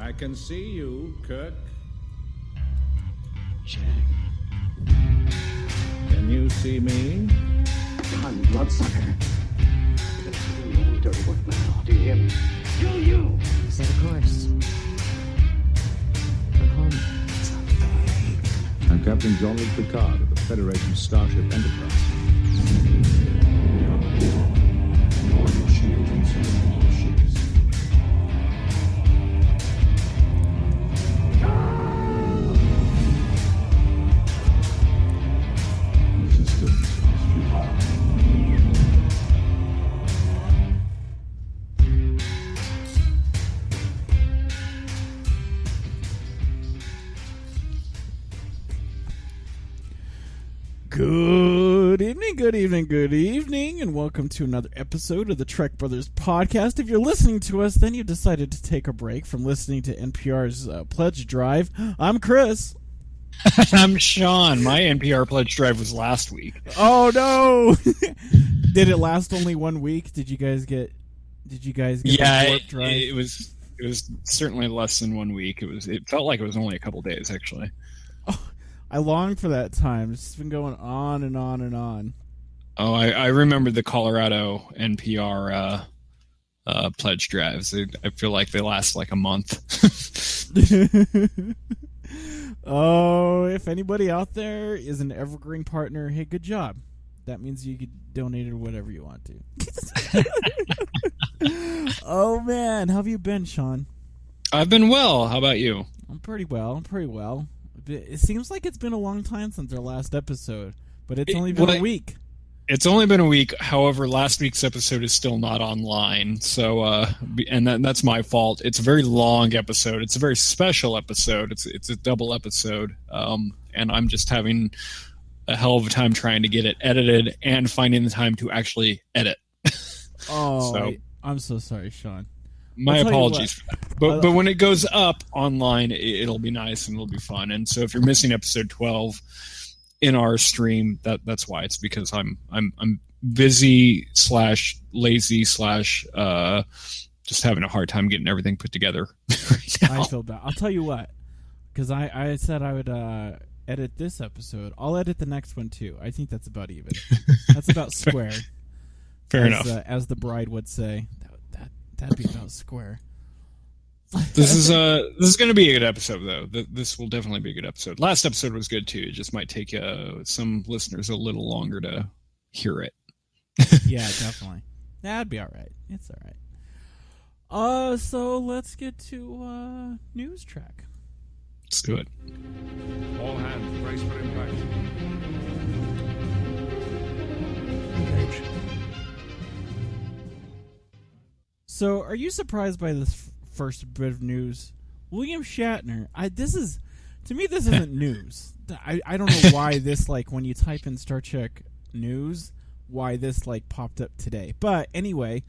I can see you, Kirk. Jack. Can you see me? I'm bloodsucker. You dirty work now. Do you hear me? Do you? Set a course. For home. I'm Captain Jean-Luc Picard of the Federation Starship Enterprise. Shield inside all ships. Resistance is futile. Good evening, and welcome to another episode of the Trek Brothers podcast. If you're listening to us, then you decided to take a break from listening to NPR's Pledge Drive. I'm Chris. I'm Shaun. My NPR pledge drive was last week. Oh no! Did it last only 1 week? Did you guys get? Yeah, the warp drive? it was certainly less than 1 week. It felt like it was only a couple days actually. Oh, I long for that time. It's been going on and on and on. Oh, I remember the Colorado NPR pledge drives. I feel like they last like a month. Oh, if anybody out there is an evergreen partner, hey, good job. That means you could donate or whatever you want to. Oh, man. How have you been, Shaun? I've been well. How about you? I'm pretty well. It seems like it's been a long time since our last episode, but it's only been a week. It's only been a week. However, last week's episode is still not online, so that's my fault. It's a very long episode. It's a very special episode. It's a double episode, and I'm just having a hell of a time trying to get it edited and finding the time to actually edit. Oh, so, I'm so sorry, Shaun. My apologies for that. But when it goes up online, it'll be nice and it'll be fun. And so if you're missing episode 12 in our stream, that's why. It's because I'm busy / lazy / just having a hard time getting everything put together right now. I feel bad. I'll tell you what, because I said I would edit this episode. I'll edit the next one too. I think that's about even. That's about square. Fair enough. As the bride would say, that'd be about square. This is going to be a good episode, though. This will definitely be a good episode. Last episode was good too. It just might take some listeners a little longer to hear it. Yeah, definitely. That'd be all right. It's all right. So let's get to news track. Let's do it. All hands, brace for impact. Engage. So, are you surprised by this first bit of news? William Shatner. This isn't news. I don't know why this, like, when you type in Star Trek news, why this, like, popped up today. But anyway,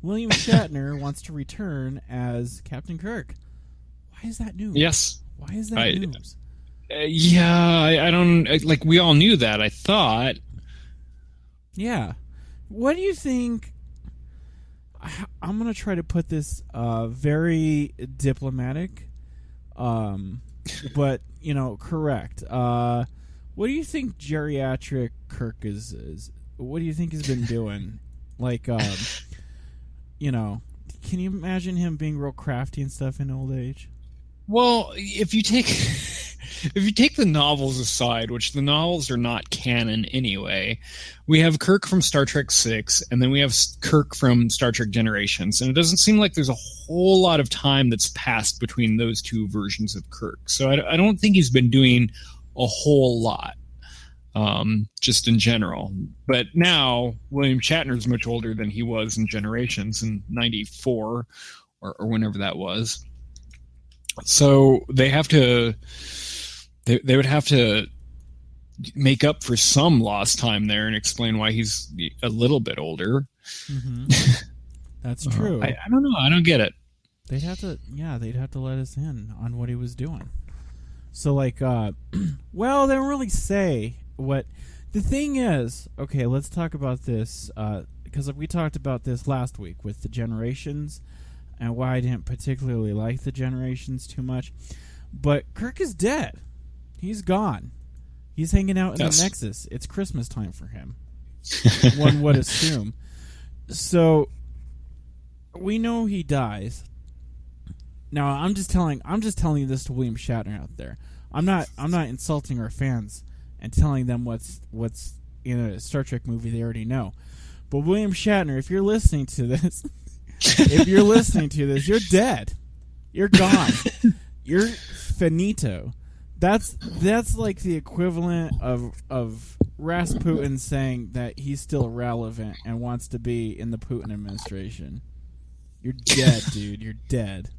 William Shatner wants to return as Captain Kirk. Why is that news? Yes. Why is that news? I don't like. We all knew that. I thought. Yeah. What do you think? I'm going to try to put this very diplomatic, but, correct. What do you think geriatric Kirk is what do you think he's been doing? Like, can you imagine him being real crafty and stuff in old age? Well, if you take the novels aside, which the novels are not canon anyway, we have Kirk from Star Trek VI, and then we have Kirk from Star Trek Generations, and it doesn't seem like there's a whole lot of time that's passed between those two versions of Kirk. So I don't think he's been doing a whole lot, just in general. But now, William Shatner's much older than he was in Generations in 94, or whenever that was. So they have to... They would have to make up for some lost time there and explain why he's a little bit older. Mm-hmm. That's true. I don't know. I don't get it. They'd have to let us in on what he was doing. So, like, well, they don't really say what... The thing is, okay, let's talk about this, because we talked about this last week with the Generations. and why I didn't particularly like the Generations too much. But Kirk is dead. He's gone. He's hanging out in the Nexus. It's Christmas time for him. One would assume. So we know he dies. Now I'm just telling you this to William Shatner out there. I'm not insulting our fans and telling them what's in a Star Trek movie they already know. But William Shatner, if you're listening to this, you're dead. You're gone. You're finito. That's like the equivalent of Rasputin saying that he's still relevant and wants to be in the Putin administration. You're dead, dude. You're dead.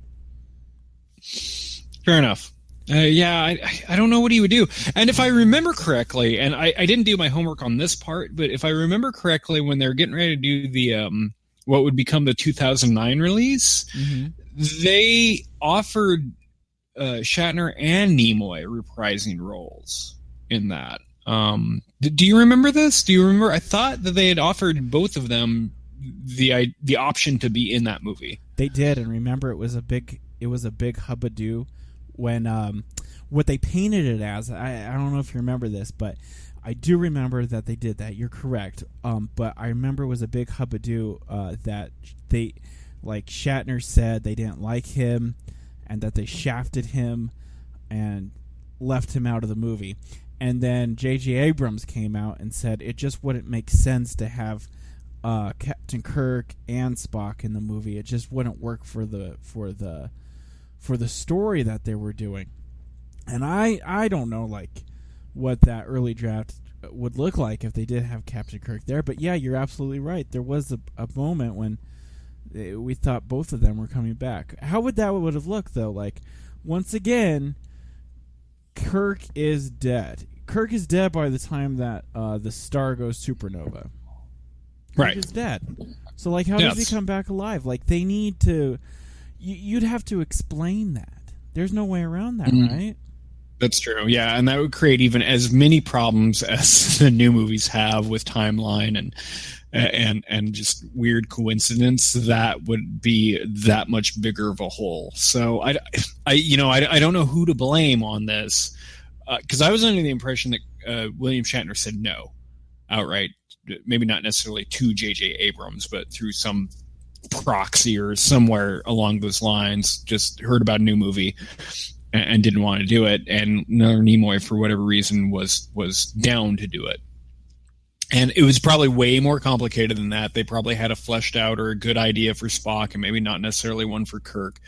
Fair enough. I don't know what he would do. And if I remember correctly, and I didn't do my homework on this part, but if I remember correctly, when they're getting ready to do the what would become the 2009 release, they offered Shatner and Nimoy reprising roles in that. Do you remember this? Do you remember? I thought that they had offered both of them the option to be in that movie. They did, and remember, it was a big hubbub when what they painted it as. I don't know if you remember this, but I do remember that they did that. You're correct. But I remember it was a big hubbub that they, like Shatner said, they didn't like him, and that they shafted him and left him out of the movie. And then J.J. Abrams came out and said it just wouldn't make sense to have Captain Kirk and Spock in the movie. It just wouldn't work for the story that they were doing. And I don't know like what that early draft would look like if they did have Captain Kirk there. But yeah, you're absolutely right. There was a moment when we thought both of them were coming back. How would have looked though? Like, once again, Kirk is dead. Kirk is dead by the time that the star goes supernova. Right. Kirk is dead. So like, how does he come back alive? Like, they need to. You'd have to explain that. There's no way around that, right? That's true. Yeah, and that would create even as many problems as the new movies have with timeline and just weird coincidence. That would be that much bigger of a hole. So I don't know who to blame on this, because I was under the impression that William Shatner said no outright. Maybe not necessarily to J.J. Abrams, but through some proxy or somewhere along those lines, just heard about a new movie and didn't want to do it. And Nimoy, for whatever reason, was down to do it. And it was probably way more complicated than that. They probably had a fleshed out or a good idea for Spock and maybe not necessarily one for Kirk.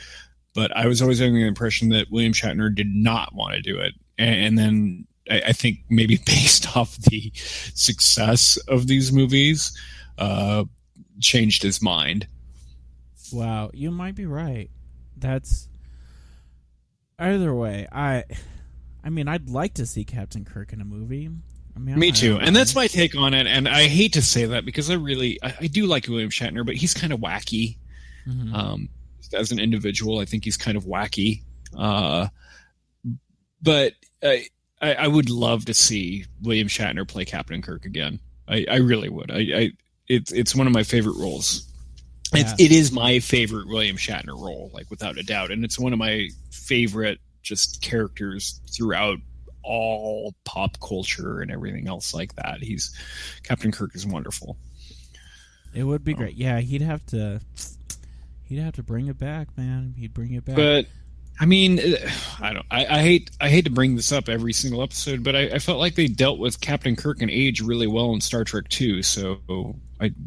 But I was always under the impression that William Shatner did not want to do it. And then I think maybe based off the success of these movies, changed his mind. Wow, you might be right. That's either way. I mean, I'd like to see Captain Kirk in a movie. I mean, me too, and that's my take on it. And I hate to say that because I do like William Shatner, but he's kind of wacky. As an individual, I think he's kind of wacky. But I would love to see William Shatner play Captain Kirk again. I really would. It's one of my favorite roles. Yeah. It is my favorite William Shatner role, like without a doubt, and it's one of my favorite just characters throughout all pop culture and everything else like that. Captain Kirk is wonderful. It would be great. Yeah, he'd have to bring it back, man. He'd bring it back. But I mean, I hate to bring this up every single episode, but I felt like they dealt with Captain Kirk and age really well in Star Trek 2, so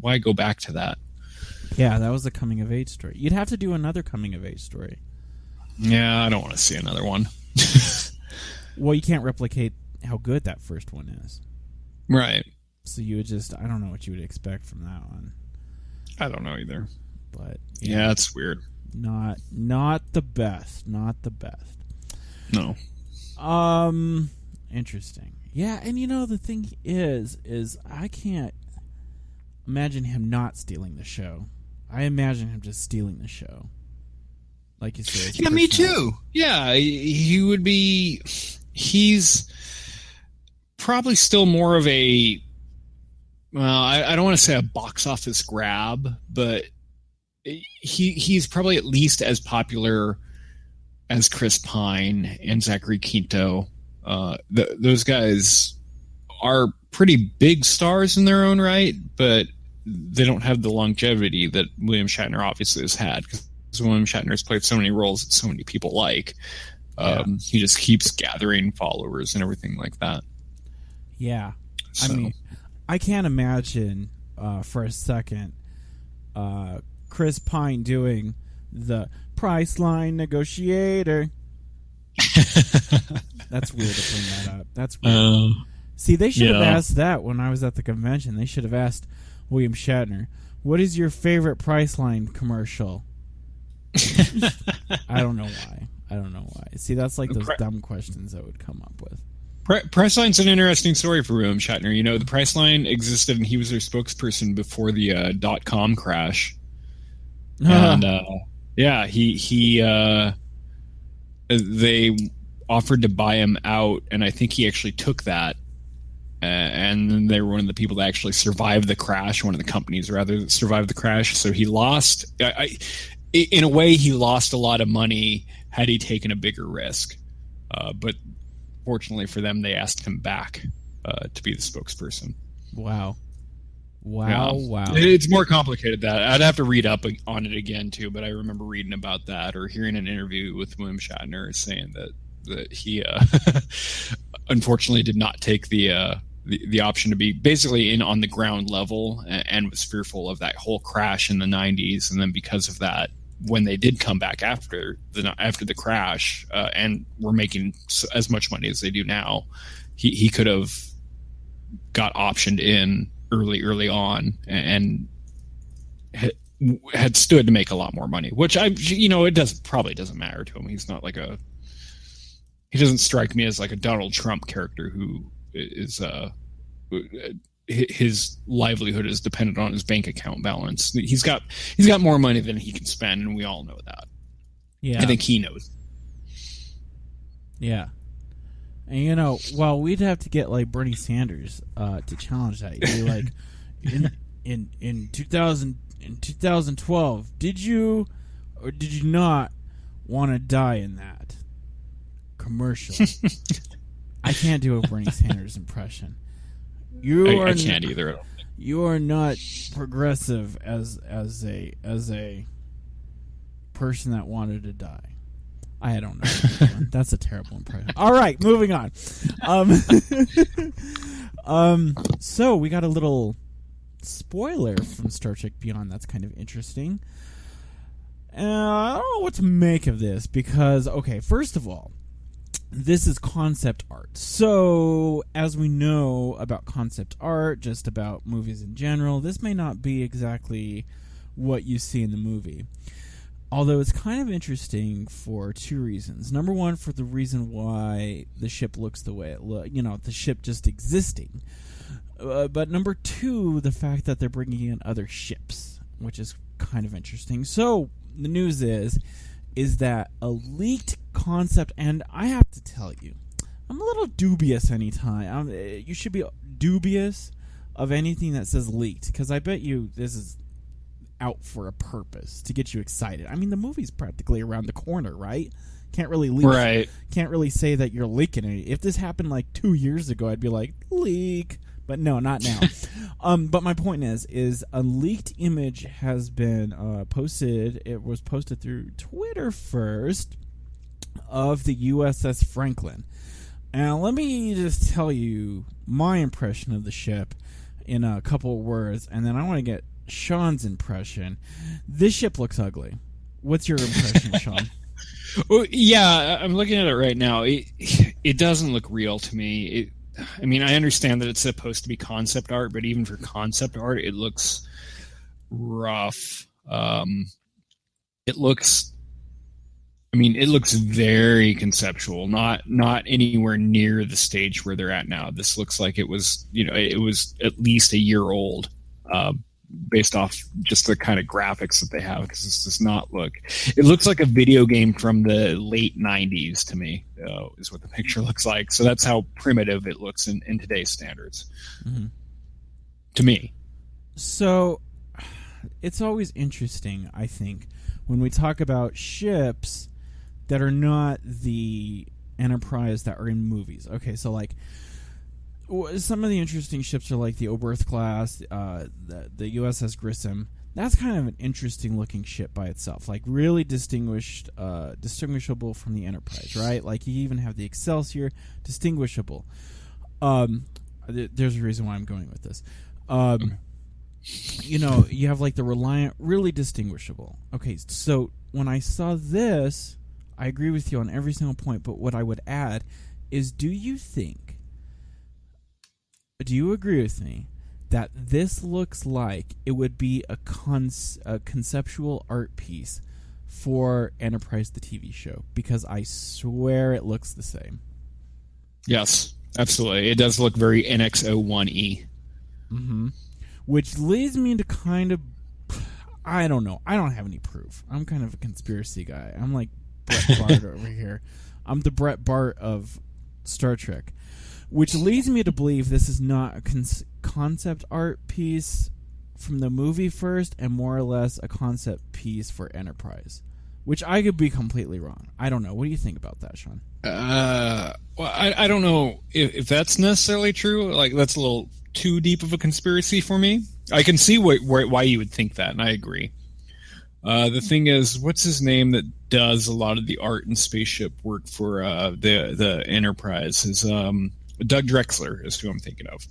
why go back to that? Yeah, that was a coming-of-age story. You'd have to do another coming-of-age story. Yeah, I don't want to see another one. Well, you can't replicate how good that first one is. Right. So you would just, I don't know what you would expect from that one. I don't know either. But yeah, it's weird. Not the best. Not the best. No. Interesting. Yeah, and the thing is I can't imagine him not stealing the show. I imagine him just stealing the show. Like you said. Yeah, me too. Yeah, he would be. He's probably still more of a. Well, I don't want to say a box office grab, but he's probably at least as popular as Chris Pine and Zachary Quinto. Those guys are pretty big stars in their own right, but they don't have the longevity that William Shatner obviously has had, because William Shatner has played so many roles that so many people like. He just keeps gathering followers and everything like that. Yeah. So. I mean, I can't imagine for a second Chris Pine doing the Priceline negotiator. That's weird to bring that up. That's weird. See, they should have asked that when I was at the convention. They should have asked William Shatner, what is your favorite Priceline commercial? I don't know why. See, that's like those dumb questions I would come up with. Priceline's an interesting story for William Shatner. You know, the Priceline existed, and he was their spokesperson before the .com crash. And they offered to buy him out, and I think he actually took that. And then they were one of the people that actually survived the crash, one of the companies rather that survived the crash. So he lost. In a way, he lost a lot of money had he taken a bigger risk. But fortunately for them, they asked him back to be the spokesperson. Wow. It's more complicated than that. I'd have to read up on it again, too, but I remember reading about that or hearing an interview with William Shatner saying that he unfortunately did not take the option to be basically in on the ground level and was fearful of that whole crash in the 90s. And then because of that, when they did come back after the crash and were making as much money as they do now, he could have got optioned in early on and had stood to make a lot more money, which it probably doesn't matter to him. He's not like he doesn't strike me as like a Donald Trump character who is his livelihood is dependent on his bank account balance. He's got more money than he can spend, and we all know that. Yeah, I think he knows. Yeah, and well, we'd have to get like Bernie Sanders to challenge that. He'd be like, in 2012, did you or did you not want to die in that commercial? I can't do a Bernie Sanders impression. I can't either. You are not progressive as a person that wanted to die. I don't know. That's a terrible impression. All right, moving on. So we got a little spoiler from Star Trek Beyond. That's kind of interesting. I don't know what to make of this because, okay, first of all, this is concept art. So, as we know about concept art, just about movies in general, this may not be exactly what you see in the movie. Although it's kind of interesting for two reasons. Number one, for the reason why the ship looks the way it looks, the ship just existing. But number two, the fact that they're bringing in other ships, which is kind of interesting. So, the news is that a leaked concept, and I have to tell you, I'm a little dubious anytime. You should be dubious of anything that says leaked, because I bet you this is out for a purpose to get you excited. I mean, the movie's practically around the corner, right? Can't really leak. Right. Can't really say that you're leaking it. If this happened like 2 years ago, I'd be like, leak. But no, not now. But my point is a leaked image has been posted. It was posted through Twitter first of the USS Franklin. And let me just tell you my impression of the ship in a couple of words, and then I want to get Shaun's impression. This ship looks ugly. What's your impression, Shaun? Well, yeah, I'm looking at it right now. It doesn't look real to me. I mean, I understand that it's supposed to be concept art, but even for concept art, it looks rough. It looks very conceptual, not anywhere near the stage where they're at now. This looks like it was at least a year old, based off just the kind of graphics that they have, because this does not look. It looks like a video game from the late 90s to me, is what the picture looks like. So that's how primitive it looks in today's standards. Mm-hmm. To me. So it's always interesting, I think, when we talk about ships that are not the Enterprise that are in movies. Okay, so like some of the interesting ships are like the Oberth class, the USS Grissom. That's kind of an interesting looking ship by itself, like really distinguishable from the Enterprise, right? Like you even have the Excelsior, distinguishable. There's a reason why I'm going with this. You know, you have like the Reliant, really distinguishable. Okay, so when I saw this, I agree with you on every single point, but what I would add is, do you agree with me that this looks like it would be a conceptual art piece for Enterprise the TV show? Because I swear it looks the same. Yes, absolutely. It does look very NX-01E. Mm-hmm. Which leads me to kind of, I don't know. I don't have any proof. I'm kind of a conspiracy guy. I'm like Brett Bart over here. I'm the Brett Bart of Star Trek. Which leads me to believe this is not a concept art piece from the movie first, and more or less a concept piece for Enterprise. Which I could be completely wrong. I don't know. What do you think about that, Shaun? Well, I don't know if that's necessarily true. Like, that's a little too deep of a conspiracy for me. I can see why you would think that, and I agree. The thing is, what's his name that does a lot of the art and spaceship work for the Enterprise? Is Doug Drexler is who I'm thinking of.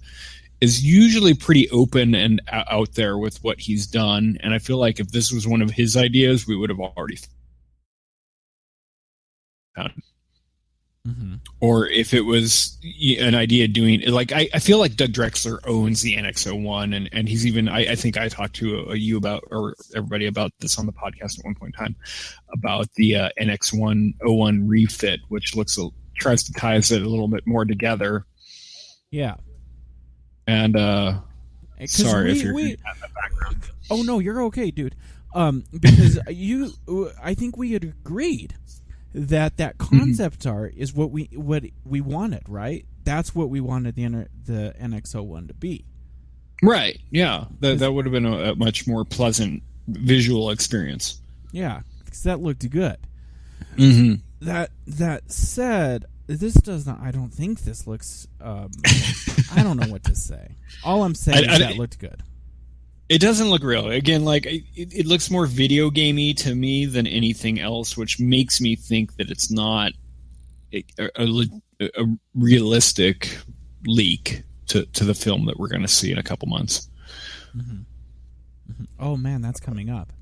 Is usually pretty open and out there with what he's done, and I feel like if this was one of his ideas, we would have already found it. Mm-hmm. Or if it was an idea doing like I feel like Doug Drexler owns the NX-01, and he's even I think I talked to you about, or everybody about this on the podcast at one point in time, about the NX-01 refit, which tries to tie it a little bit more together. Yeah. And sorry if you're in that background. Oh no, you're okay, dude. Because I think we had agreed that concept art is what we wanted, right? That's what we wanted the NX-01 to be. Right. Yeah. That would have been a much more pleasant visual experience. Yeah, because that looked good. Mm-hmm. That said, this does not. I don't think this looks. I don't know what to say. All I'm saying is that looked good. It doesn't look real. Again, like it looks more video gamey to me than anything else, which makes me think that it's not a realistic leak to the film that we're going to see in a couple months. Mm-hmm. Mm-hmm. Oh man, that's coming up.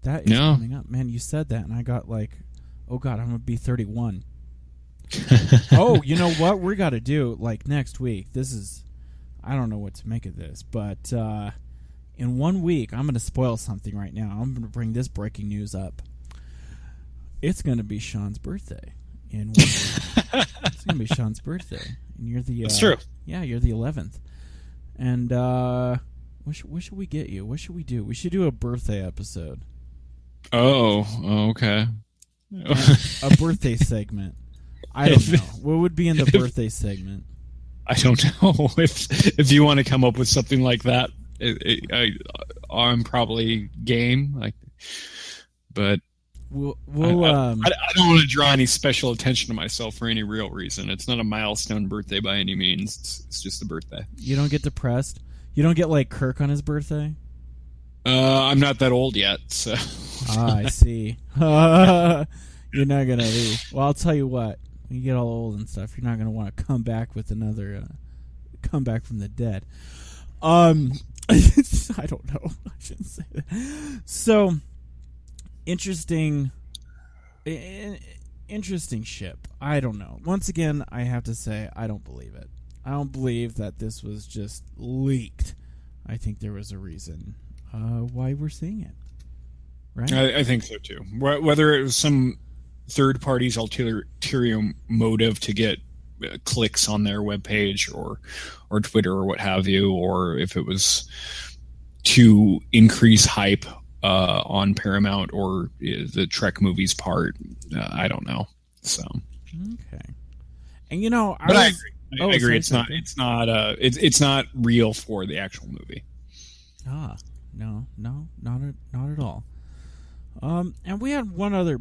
That is coming up, man. You said that, and I got like, oh god, I'm gonna be 31. Oh, you know what? We got to do like next week. This is, I don't know what to make of this, but. In 1 week, I'm going to spoil something right now. I'm going to bring this breaking news up. It's going to be Shaun's birthday in 1 week. It's going to be Shaun's birthday, and you're the. That's true. Yeah, you're the 11th. And what should we get you? What should we do? We should do a birthday episode. Oh, okay. A birthday segment. I don't know. What would be in the birthday segment? I don't know. If you want to come up with something like that. I'm probably game, but I don't want to draw any special attention to myself for any real reason. It's not a milestone birthday by any means. It's just a birthday. You don't get depressed? You don't get like Kirk on his birthday? I'm not that old yet, so. I see. You're not gonna be. Well, I'll tell you what. When you get all old and stuff, you're not gonna want to come back with another comeback from the dead. I don't know. I shouldn't say that. So, interesting ship. I don't know. Once again, I have to say, I don't believe it. I don't believe that this was just leaked. I think there was a reason why we're seeing it. Right? I think so, too. Whether it was some third party's ulterior motive to get clicks on their webpage or Twitter or what have you, or if it was to increase hype on Paramount or the Trek movies part, I don't know. So okay, and you know, I agree. It's not real for the actual movie. not at all. And we had one other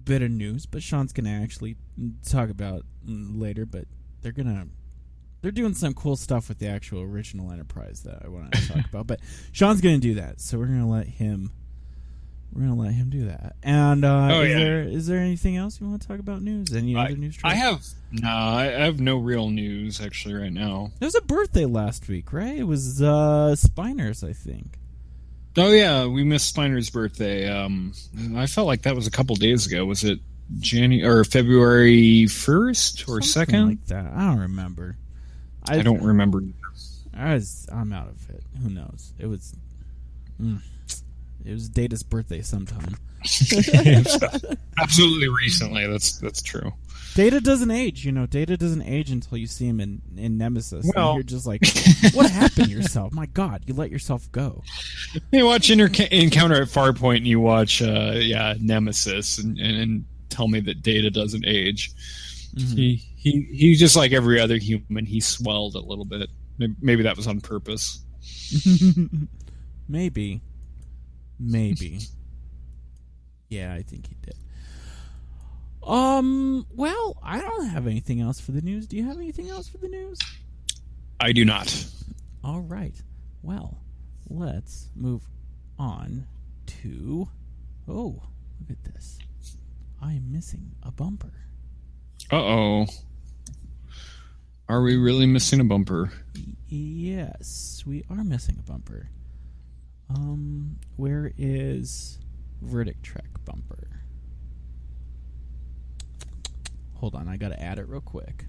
bit of news, but Sean's gonna actually talk about later. But they're doing some cool stuff with the actual original Enterprise that I want to talk about. But Sean's gonna do that, so we're gonna let him do that. And is there anything else you want to talk about news? Any other news? I have no real news actually right now. There was a birthday last week, right? It was Spiner's, I think. Oh yeah, we missed Spiner's birthday. I felt like that was a couple days ago. Was it January or February 1st or 2nd? Like that. I don't remember. I don't remember. I'm out of it. Who knows? It was Data's birthday sometime. Absolutely recently. That's true. Data doesn't age, Data doesn't age until you see him in Nemesis. Well, and you're just like, what happened to yourself? My God, you let yourself go. You watch Encounter at Farpoint and you watch Nemesis and tell me that Data doesn't age. Mm-hmm. He's just like every other human. He swelled a little bit. Maybe that was on purpose. Maybe. Yeah, I think he did. Well, I don't have anything else for the news. Do you have anything else for the news? I do not. All right. Well, let's move on to... Oh, look at this. I am missing a bumper. Uh-oh. Are we really missing a bumper? Yes, we are missing a bumper. Where is Verdict Trek bumper? Hold on, I gotta add it real quick.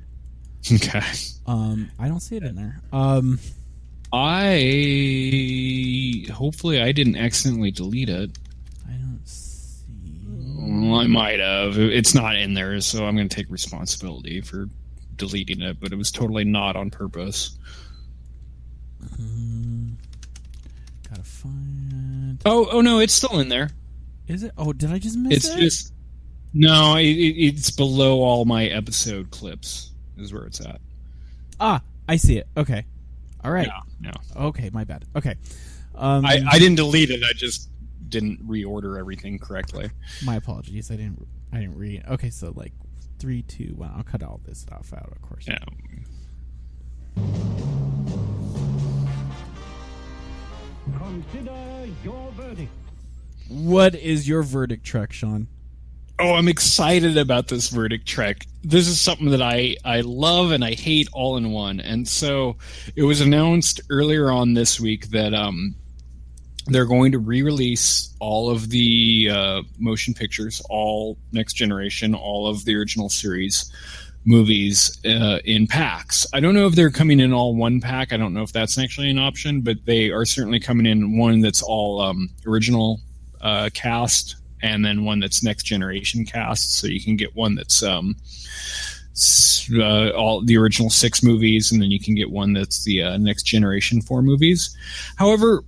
Okay. I don't see it in there. Hopefully I didn't accidentally delete it. I don't see. Well, I might have. It's not in there, so I'm going to take responsibility for deleting it, but it was totally not on purpose. Gotta find... Oh no, it's still in there. Is it? Oh, did I just miss it? It's just... No, it's below all my episode clips is where it's at. Ah, I see it. Okay. All right. No. Okay, my bad. Okay. I didn't delete it. I just didn't reorder everything correctly. My apologies. I didn't read. Okay, so like 3, 2, 1. I'll cut all this stuff out, of course. Yeah. Consider your verdict. What is your verdict, Trek, Sean? Oh, I'm excited about this Verdict Trek. This is something that I love and I hate all in one. And so it was announced earlier on this week that they're going to re-release all of the motion pictures, all Next Generation, all of the original series movies in packs. I don't know if they're coming in all one pack. I don't know if that's actually an option, but they are certainly coming in one that's all original cast, and then one that's Next Generation cast. So you can get one that's all the original 6 movies, and then you can get one that's the Next Generation 4 movies. However,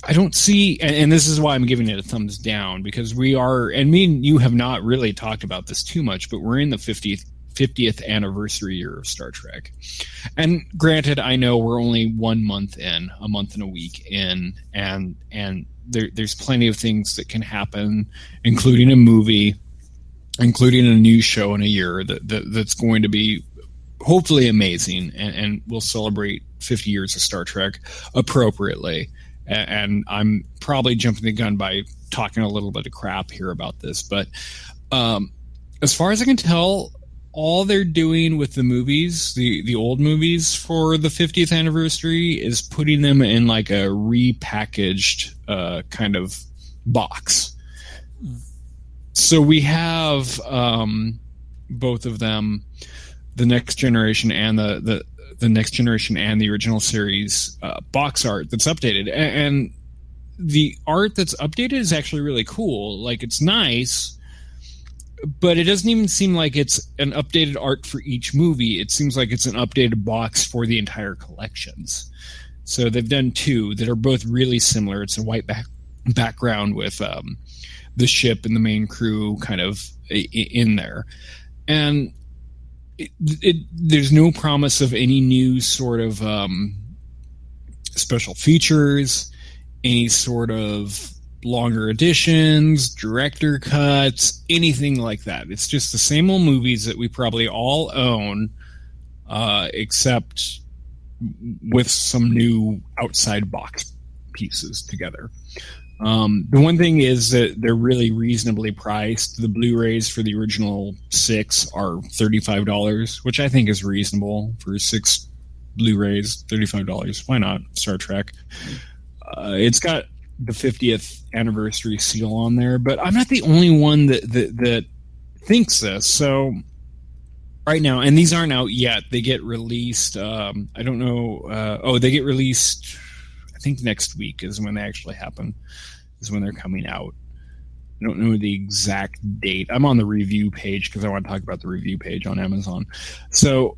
I don't see, and this is why I'm giving it a thumbs down, because we are, and me and you have not really talked about this too much, but we're in the 50th anniversary year of Star Trek. And granted, I know we're only 1 month in, a month and a week in, and there's plenty of things that can happen, including a movie, including a new show in a year that's going to be hopefully amazing, and we'll celebrate 50 years of Star Trek appropriately. And I'm probably jumping the gun by talking a little bit of crap here about this, but as far as I can tell, all they're doing with the movies, the old movies for the 50th anniversary, is putting them in like a repackaged kind of box. So we have both of them, the Next Generation and the Next Generation and the original series box art that's updated. And the art that's updated is actually really cool. Like, it's nice, but it doesn't even seem like it's an updated art for each movie. It seems like it's an updated box for the entire collections. So they've done 2 that are both really similar. It's a white background with the ship and the main crew kind of in there. And there's no promise of any new sort of special features. any sort of longer editions, director cuts, anything like that. It's just the same old movies that we probably all own, except with some new outside box pieces together. The one thing is that they're really reasonably priced. The Blu-rays for the original 6 are $35, which I think is reasonable for 6 Blu-rays. $35. Why not? Star Trek. It's got the 50th anniversary seal on there, but I'm not the only one that thinks this. So right now, and these aren't out yet. They get released. I don't know. They get released. I think next week is when they actually happen. Is when they're coming out. I don't know the exact date. I'm on the review page because I want to talk about the review page on Amazon. So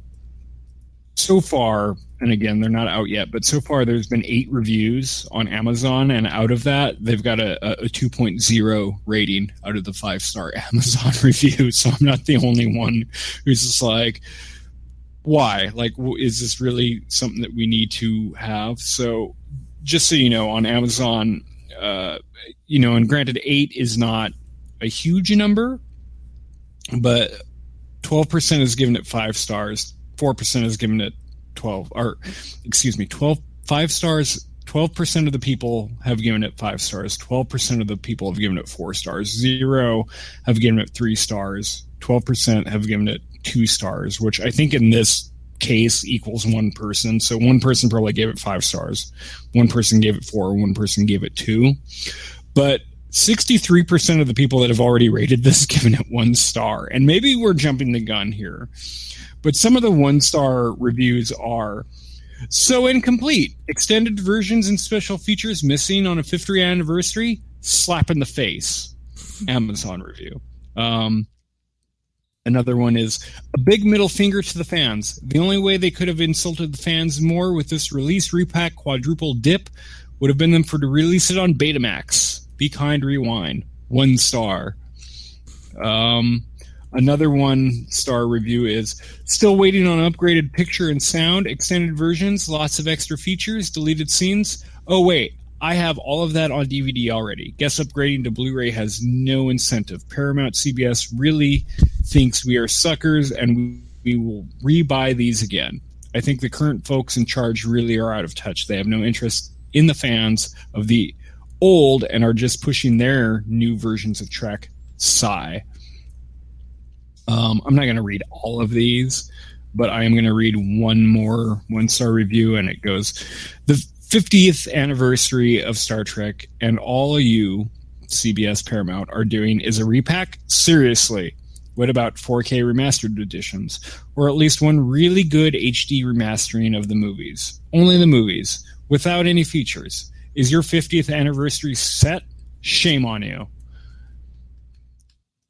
far, and again, they're not out yet, but so far there's been 8 reviews on Amazon, and out of that, they've got a 2.0 rating out of the 5-star Amazon review. So I'm not the only one who's just like, why? Like, is this really something that we need to have? So just so you know, on Amazon, and granted, 8 is not a huge number, but 12% is given it 5 stars. 4% is given it 12 5 stars. 12% of the people have given it 5 stars. 12% of the people have given it 4 stars. 0 have given it 3 stars. 12% have given it 2 stars, which I think in this case equals 1 person. So 1 person probably gave it 5 stars. 1 person gave it 4. 1 person gave it 2. But 63% of the people that have already rated this given it 1 star. And maybe we're jumping the gun here, but some of the 1-star reviews are so incomplete. Extended versions and special features missing on a 50th anniversary. Slap in the face. Amazon review. Another one is a big middle finger to the fans. The only way they could have insulted the fans more with this release repack quadruple dip would have been them to release it on Betamax. Be kind, rewind. 1 star. Another 1-star review is still waiting on upgraded picture and sound, extended versions, lots of extra features, deleted scenes. Oh, wait. I have all of that on DVD already. Guess upgrading to Blu-ray has no incentive. Paramount CBS really thinks we are suckers and we will rebuy these again. I think the current folks in charge really are out of touch. They have no interest in the fans of the old and are just pushing their new versions of Trek. Sigh. I'm not going to read all of these, but I am going to read one more 1-star review, and it goes, the 50th anniversary of Star Trek, and all of you, CBS Paramount, are doing is a repack? Seriously. What about 4K remastered editions? Or at least one really good HD remastering of the movies? Only the movies, without any features. Is your 50th anniversary set? Shame on you.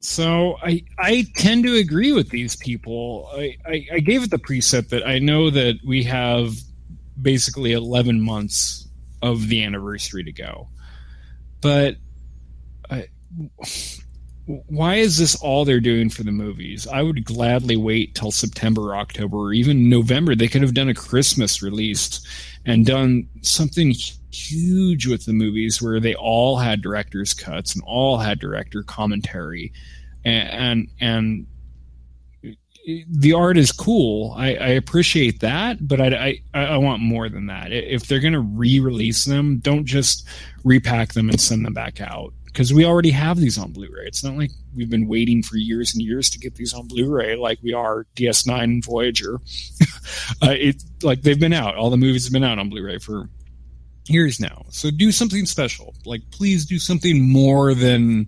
So I tend to agree with these people. I gave it the preset that I know that we have basically 11 months of the anniversary to go. But why is this all they're doing for the movies? I would gladly wait till September or October or even November. They could have done a Christmas release and done something huge with the movies where they all had director's cuts and all had director commentary. And the art is cool. I appreciate that, but I want more than that. If they're going to re-release them, don't just repack them and send them back out, because we already have these on Blu-ray. It's not like we've been waiting for years and years to get these on Blu-ray like we are DS9 and Voyager. Like they've been out. All the movies have been out on Blu-ray for years now. So do something special. Like, please do something more than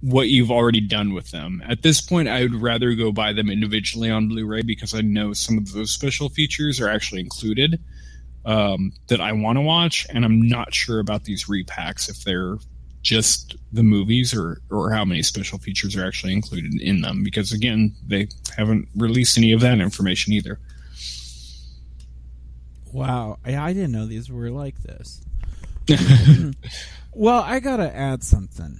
what you've already done with them. At this point, I would rather go buy them individually on Blu-ray, because I know some of those special features are actually included that I want to watch, and I'm not sure about these repacks, if they're just the movies or how many special features are actually included in them, because again, they haven't released any of that information either. Wow, I didn't know these were like this. Well, I gotta add something.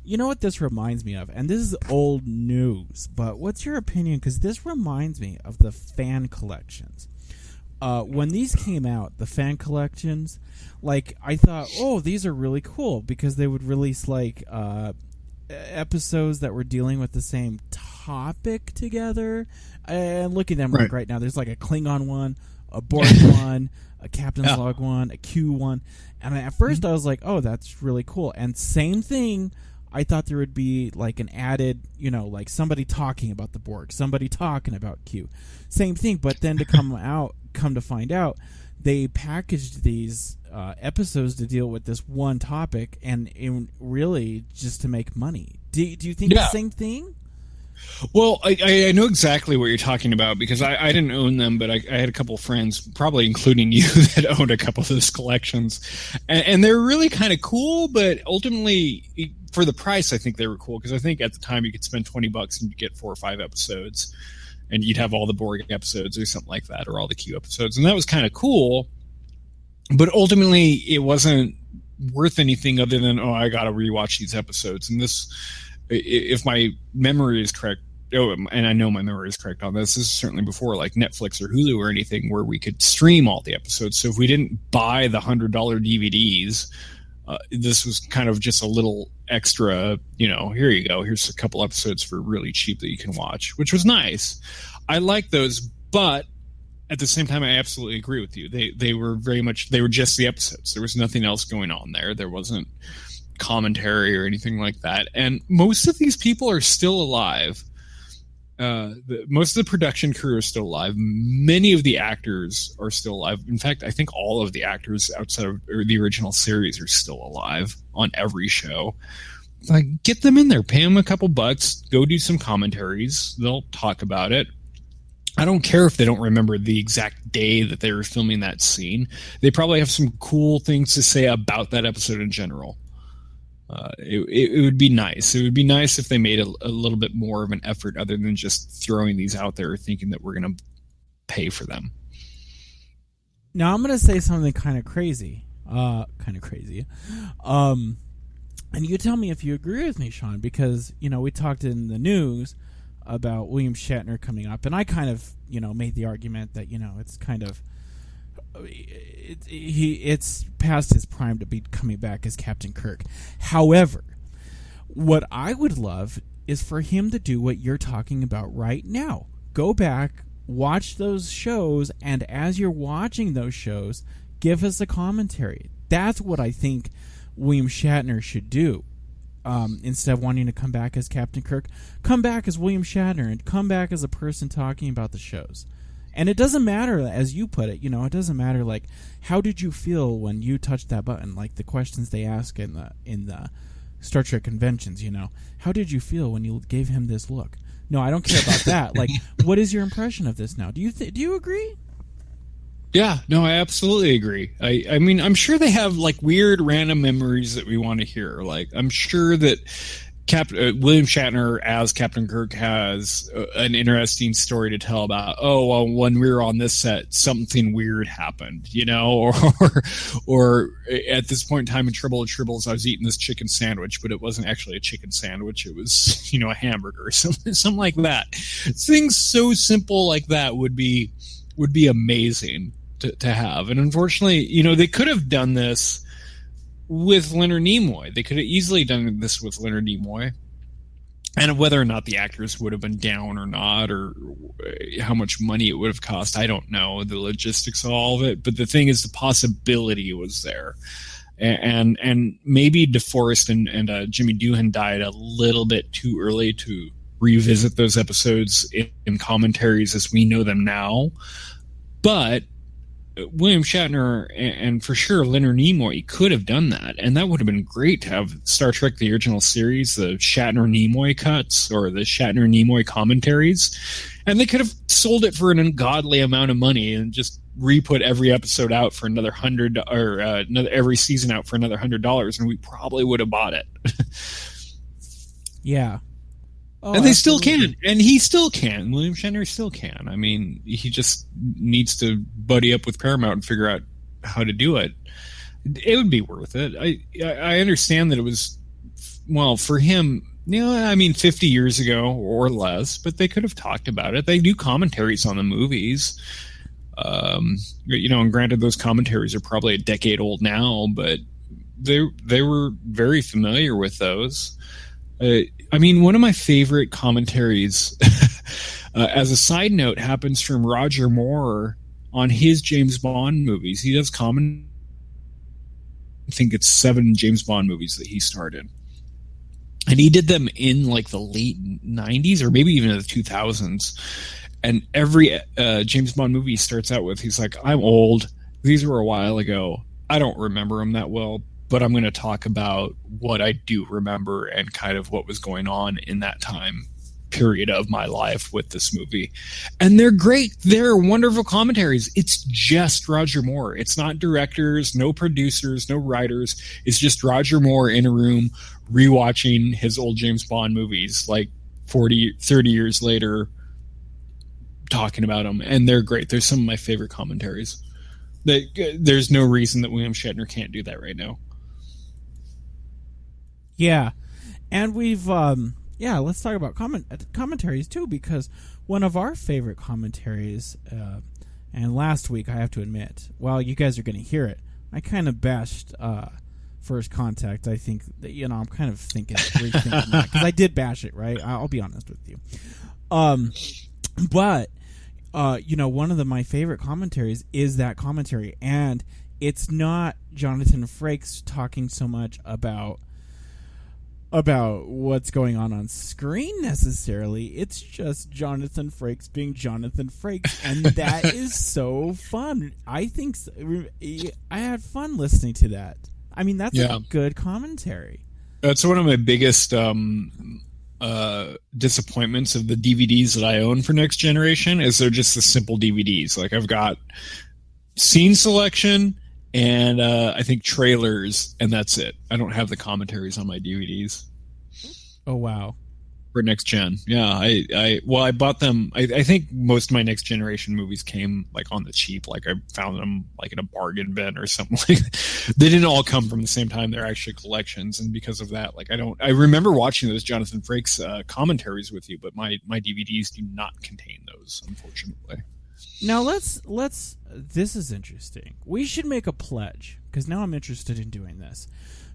You know what this reminds me of? And this is old news, but what's your opinion? Because this reminds me of the fan collections. when these came out, the fan collections, like I thought, oh, these are really cool because they would release like episodes that were dealing with the same topic together. And look at them like right now. There's like a Klingon one, a Borg one, a Captain's Log one, a Q one. And at first I was like, oh, that's really cool. And same thing, I thought there would be like an added, like somebody talking about the Borg, somebody talking about Q. Same thing, but then to come to find out, they packaged these episodes to deal with this one topic and really just to make money. Do you think the same thing? Well, I know exactly what you're talking about because I didn't own them, but I had a couple of friends, probably including you, that owned a couple of those collections. And they're really kind of cool, but ultimately, for the price, I think they were cool because I think at the time you could spend $20 and you get 4 or 5 episodes, and you'd have all the Borg episodes or something like that, or all the Q episodes. And that was kind of cool, but ultimately, it wasn't worth anything other than, I got to rewatch these episodes. And this, if my memory is correct, and I know my memory is correct on this is certainly before like Netflix or Hulu or anything where we could stream all the episodes. So if we didn't buy the $100 DVDs, this was kind of just a little extra, here you go. Here's a couple episodes for really cheap that you can watch, which was nice. I like those, but at the same time, I absolutely agree with you. They were just the episodes. There was nothing else going on there. There wasn't commentary or anything like that. And most of these people are still alive. Most of the production crew are still alive. Many of the actors are still alive. In fact, I think all of the actors outside of the original series are still alive on every show. Like, get them in there, pay them a couple bucks, go do some commentaries. They'll talk about it. I don't care if they don't remember the exact day that they were filming that scene. They probably have some cool things to say about that episode in general. It would be nice. It would be nice if they made a little bit more of an effort other than just throwing these out there thinking that we're going to pay for them. Now, I'm going to say something kind of crazy. And you tell me if you agree with me, Shaun, because, we talked in the news about William Shatner coming up, and I kind of, made the argument that, it's kind of it's past his prime to be coming back as Captain Kirk. However, what I would love is for him to do what you're talking about right now. Go back, watch those shows, and as you're watching those shows, give us a commentary. That's what I think William Shatner should do. Instead of wanting to come back as Captain Kirk, come back as William Shatner and come back as a person talking about the shows. And it doesn't matter, as you put it, it doesn't matter, like, how did you feel when you touched that button? Like the questions they ask in the Star Trek conventions, how did you feel when you gave him this look? No, I don't care about that. Like, what is your impression of this now? Do you agree? Yeah, no, I absolutely agree. I mean, I'm sure they have like weird random memories that we want to hear. Like, I'm sure that William Shatner as Captain Kirk has an interesting story to tell about, when we were on this set, something weird happened, or at this point in time in Tribble of Tribbles, I was eating this chicken sandwich, but it wasn't actually a chicken sandwich. It was, a hamburger or something like that. Things so simple like that would be amazing to have. And unfortunately, they could have done this with Leonard Nimoy. They could have easily done this with Leonard Nimoy. And whether or not the actors would have been down or not, or how much money it would have cost, I don't know the logistics of all of it. But the thing is, the possibility was there. And maybe DeForest and Jimmy Doohan died a little bit too early to revisit those episodes in commentaries as we know them now. But William Shatner and for sure Leonard Nimoy could have done that, and that would have been great to have Star Trek the original series, the Shatner Nimoy cuts or the Shatner Nimoy commentaries, and they could have sold it for an ungodly amount of money and just re-put every episode out for another $100 or every season out for another $100, and we probably would have bought it. Yeah. Oh, and they absolutely. still can, and he still can. William Shatner still can. I mean, he just needs to buddy up with Paramount and figure out how to do it. It would be worth it. I understand that it was, well, for him, 50 years ago or less, but they could have talked about it. They do commentaries on the movies. And granted, those commentaries are probably a decade old now, but they were very familiar with those. One of my favorite commentaries, as a side note, happens from Roger Moore on his James Bond movies. He does I think it's 7 James Bond movies that he started. And he did them in like the late 90s or maybe even the 2000s. And every James Bond movie starts out with, he's like, I'm old. These were a while ago. I don't remember them that well, but I'm going to talk about what I do remember and kind of what was going on in that time period of my life with this movie. And they're great. They're wonderful commentaries. It's just Roger Moore. It's not directors, no producers, no writers. It's just Roger Moore in a room rewatching his old James Bond movies like 30 years later, talking about them. And they're great. They're some of my favorite commentaries. There's no reason that William Shatner can't do that right now. Yeah. And we've let's talk about commentaries too, because one of our favorite commentaries, and last week I have to admit, well, you guys are going to hear it, I kind of bashed First Contact. I think that, I'm kind of rethinking that, because I did bash it, right? I'll be honest with you. But one of my favorite commentaries is that commentary, and it's not Jonathan Frakes talking so much about what's going on screen necessarily. It's just Jonathan Frakes being Jonathan Frakes, and that is so fun. I think I had fun listening to that. That's a good commentary. That's one of my biggest disappointments of the DVDs that I own for Next Generation, is they're just the simple DVDs. Like, I've got scene selection and I think trailers, and that's it. I don't have the commentaries on my DVDs. Oh, wow. For Next Gen. Yeah, I bought them. I think most of my Next Generation movies came like on the cheap. Like, I found them like in a bargain bin or something. Like, they didn't all come from the same time. They're actually collections, and because of that, like, I remember watching those Jonathan Frakes commentaries with you, but my DVDs do not contain those, unfortunately. Now let's this is interesting. We should make a pledge, because now I'm interested in doing this,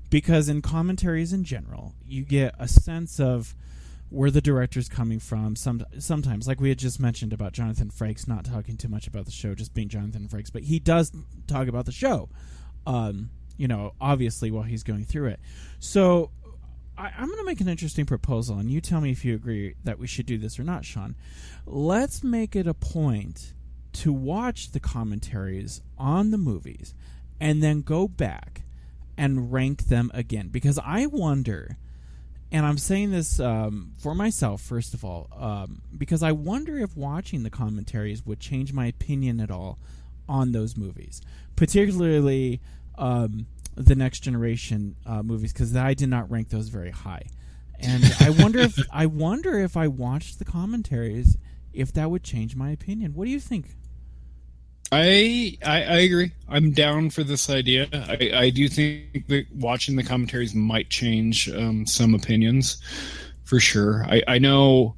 because in commentaries in general, you get a sense of where the director's coming from. Sometimes, like we had just mentioned about Jonathan Frakes not talking too much about the show, just being Jonathan Frakes, but he does talk about the show, obviously while he's going through it. So I'm going to make an interesting proposal, and you tell me if you agree that we should do this or not, Shaun. Let's make it a point to watch the commentaries on the movies and then go back and rank them again, because I wonder, and I'm saying this for myself first of all, because I wonder if watching the commentaries would change my opinion at all on those movies, particularly the Next Generation movies, because I did not rank those very high. And I wonder if I watched the commentaries, if that would change my opinion. What do you think? I agree. I'm down for this idea. I do think that watching the commentaries might change some opinions, for sure. I know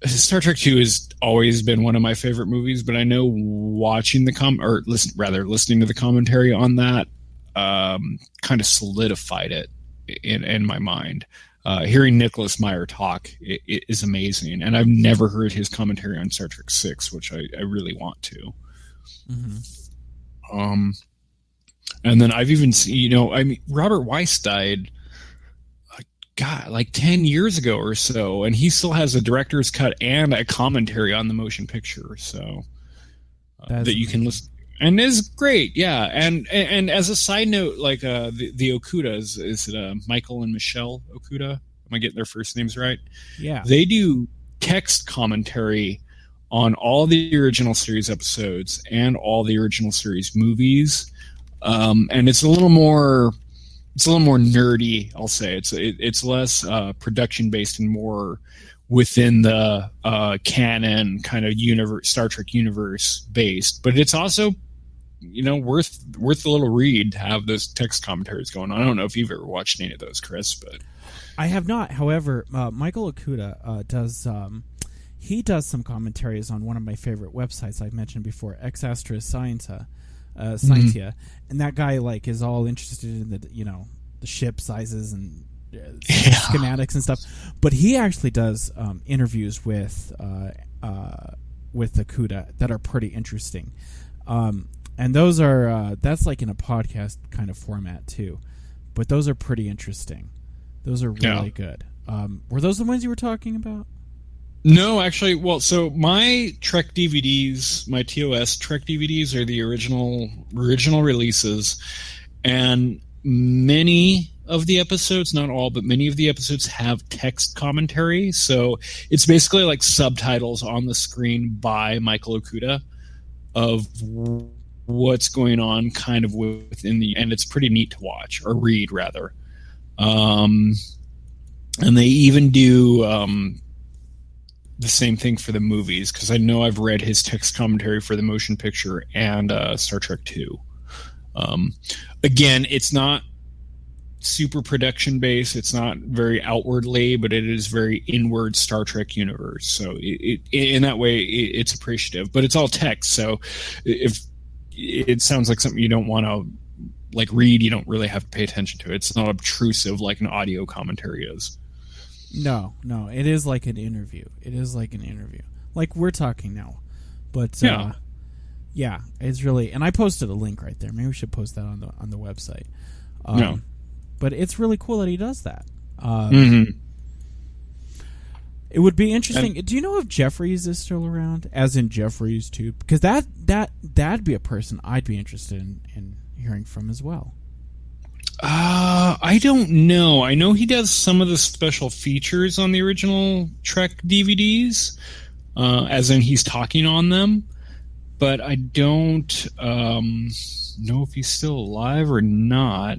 Star Trek II has always been one of my favorite movies, but I know watching listening to the commentary on that kind of solidified it in my mind. Hearing Nicholas Meyer talk is amazing, and I've never heard his commentary on Star Trek VI, which I really want to. Mm-hmm. And then I've even seen, Robert Weiss died, like 10 years ago or so, and he still has a director's cut and a commentary on the motion picture, so that you can listen. And it's great, yeah. And as a side note, like the Okudas, is it Michael and Michelle Okuda? Am I getting their first names right? Yeah. They do text commentary on all the original series episodes and all the original series movies, and it's a little more nerdy. I'll say it's less production based and more within the canon kind of Star Trek universe based. But it's also worth a little read to have those text commentaries going on. I don't know if you've ever watched any of those, Chris, but I have not. However, Michael Okuda does. he does some commentaries on one of my favorite websites I've mentioned before, Ex Astra Scientia, and that guy like is all interested in the ship sizes and schematics and stuff. But he actually does interviews with the CUDA that are pretty interesting, and those are that's like in a podcast kind of format too. But those are pretty interesting. Those are really good. Were those the ones you were talking about? No, actually, well, so my Trek DVDs, my TOS Trek DVDs are the original releases, and many of the episodes, not all, but many of the episodes have text commentary. So it's basically like subtitles on the screen by Michael Okuda of what's going on kind of within and it's pretty neat to watch, or read rather. And they even do the same thing for the movies, because I know I've read his text commentary for the motion picture and Star Trek 2. Again, it's not super production based, it's not very outwardly, but it is very inward Star Trek universe. So in that way, it's appreciative, but it's all text. So if it sounds like something you don't want to like read, you don't really have to pay attention to it. It's not obtrusive like an audio commentary is. No, it is like an interview. Like we're talking now. But yeah, it's really, and I posted a link right there. Maybe we should post that on the website. But it's really cool that he does that. It would be interesting. Do you know if Jeffries is still around? As in Jeffries too? Because that'd be a person I'd be interested in hearing from as well. I don't know. I know he does some of the special features on the original Trek DVDs, as in he's talking on them. But I don't know if he's still alive or not.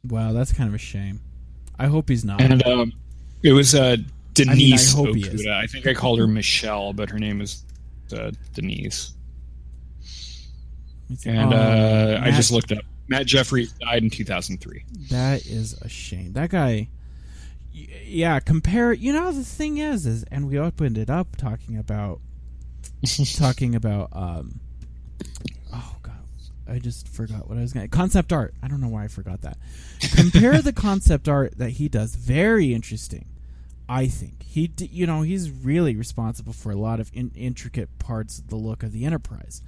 Wow, that's kind of a shame. I hope he's not. And it was Denise I hope he Okuda. is. I think I called her Michelle, but her name is Denise. And I just looked up. Matt Jeffries died in 2003. That is a shame. That guy, yeah, compare, the thing is, and we opened it up talking about, oh God, I just forgot what I was going to, concept art. I don't know why I forgot that. Compare the concept art that he does. Very interesting, I think. He's really responsible for a lot of intricate parts of the look of the Enterprise.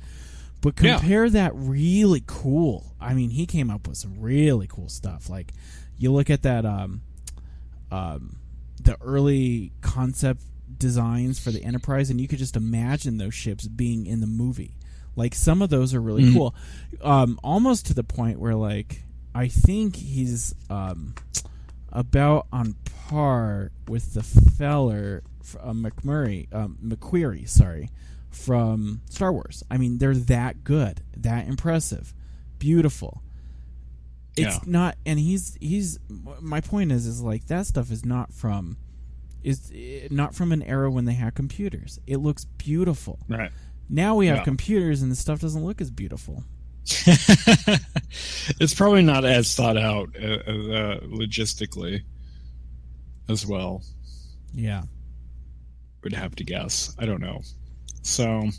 But compare that really cool. I mean, he came up with some really cool stuff. Like, you look at that, the early concept designs for the Enterprise, and you could just imagine those ships being in the movie. Like, some of those are really cool. Almost to the point where, like, I think he's about on par with the feller McQuarrie, sorry, from Star Wars. I mean, they're that good, that impressive, beautiful. It's not, and he's. My point is like that stuff is not from an era when they had computers. It looks beautiful. Right. Now we have computers, and the stuff doesn't look as beautiful. It's probably not as thought out logistically as well. Yeah. Would have to guess. I don't know. So,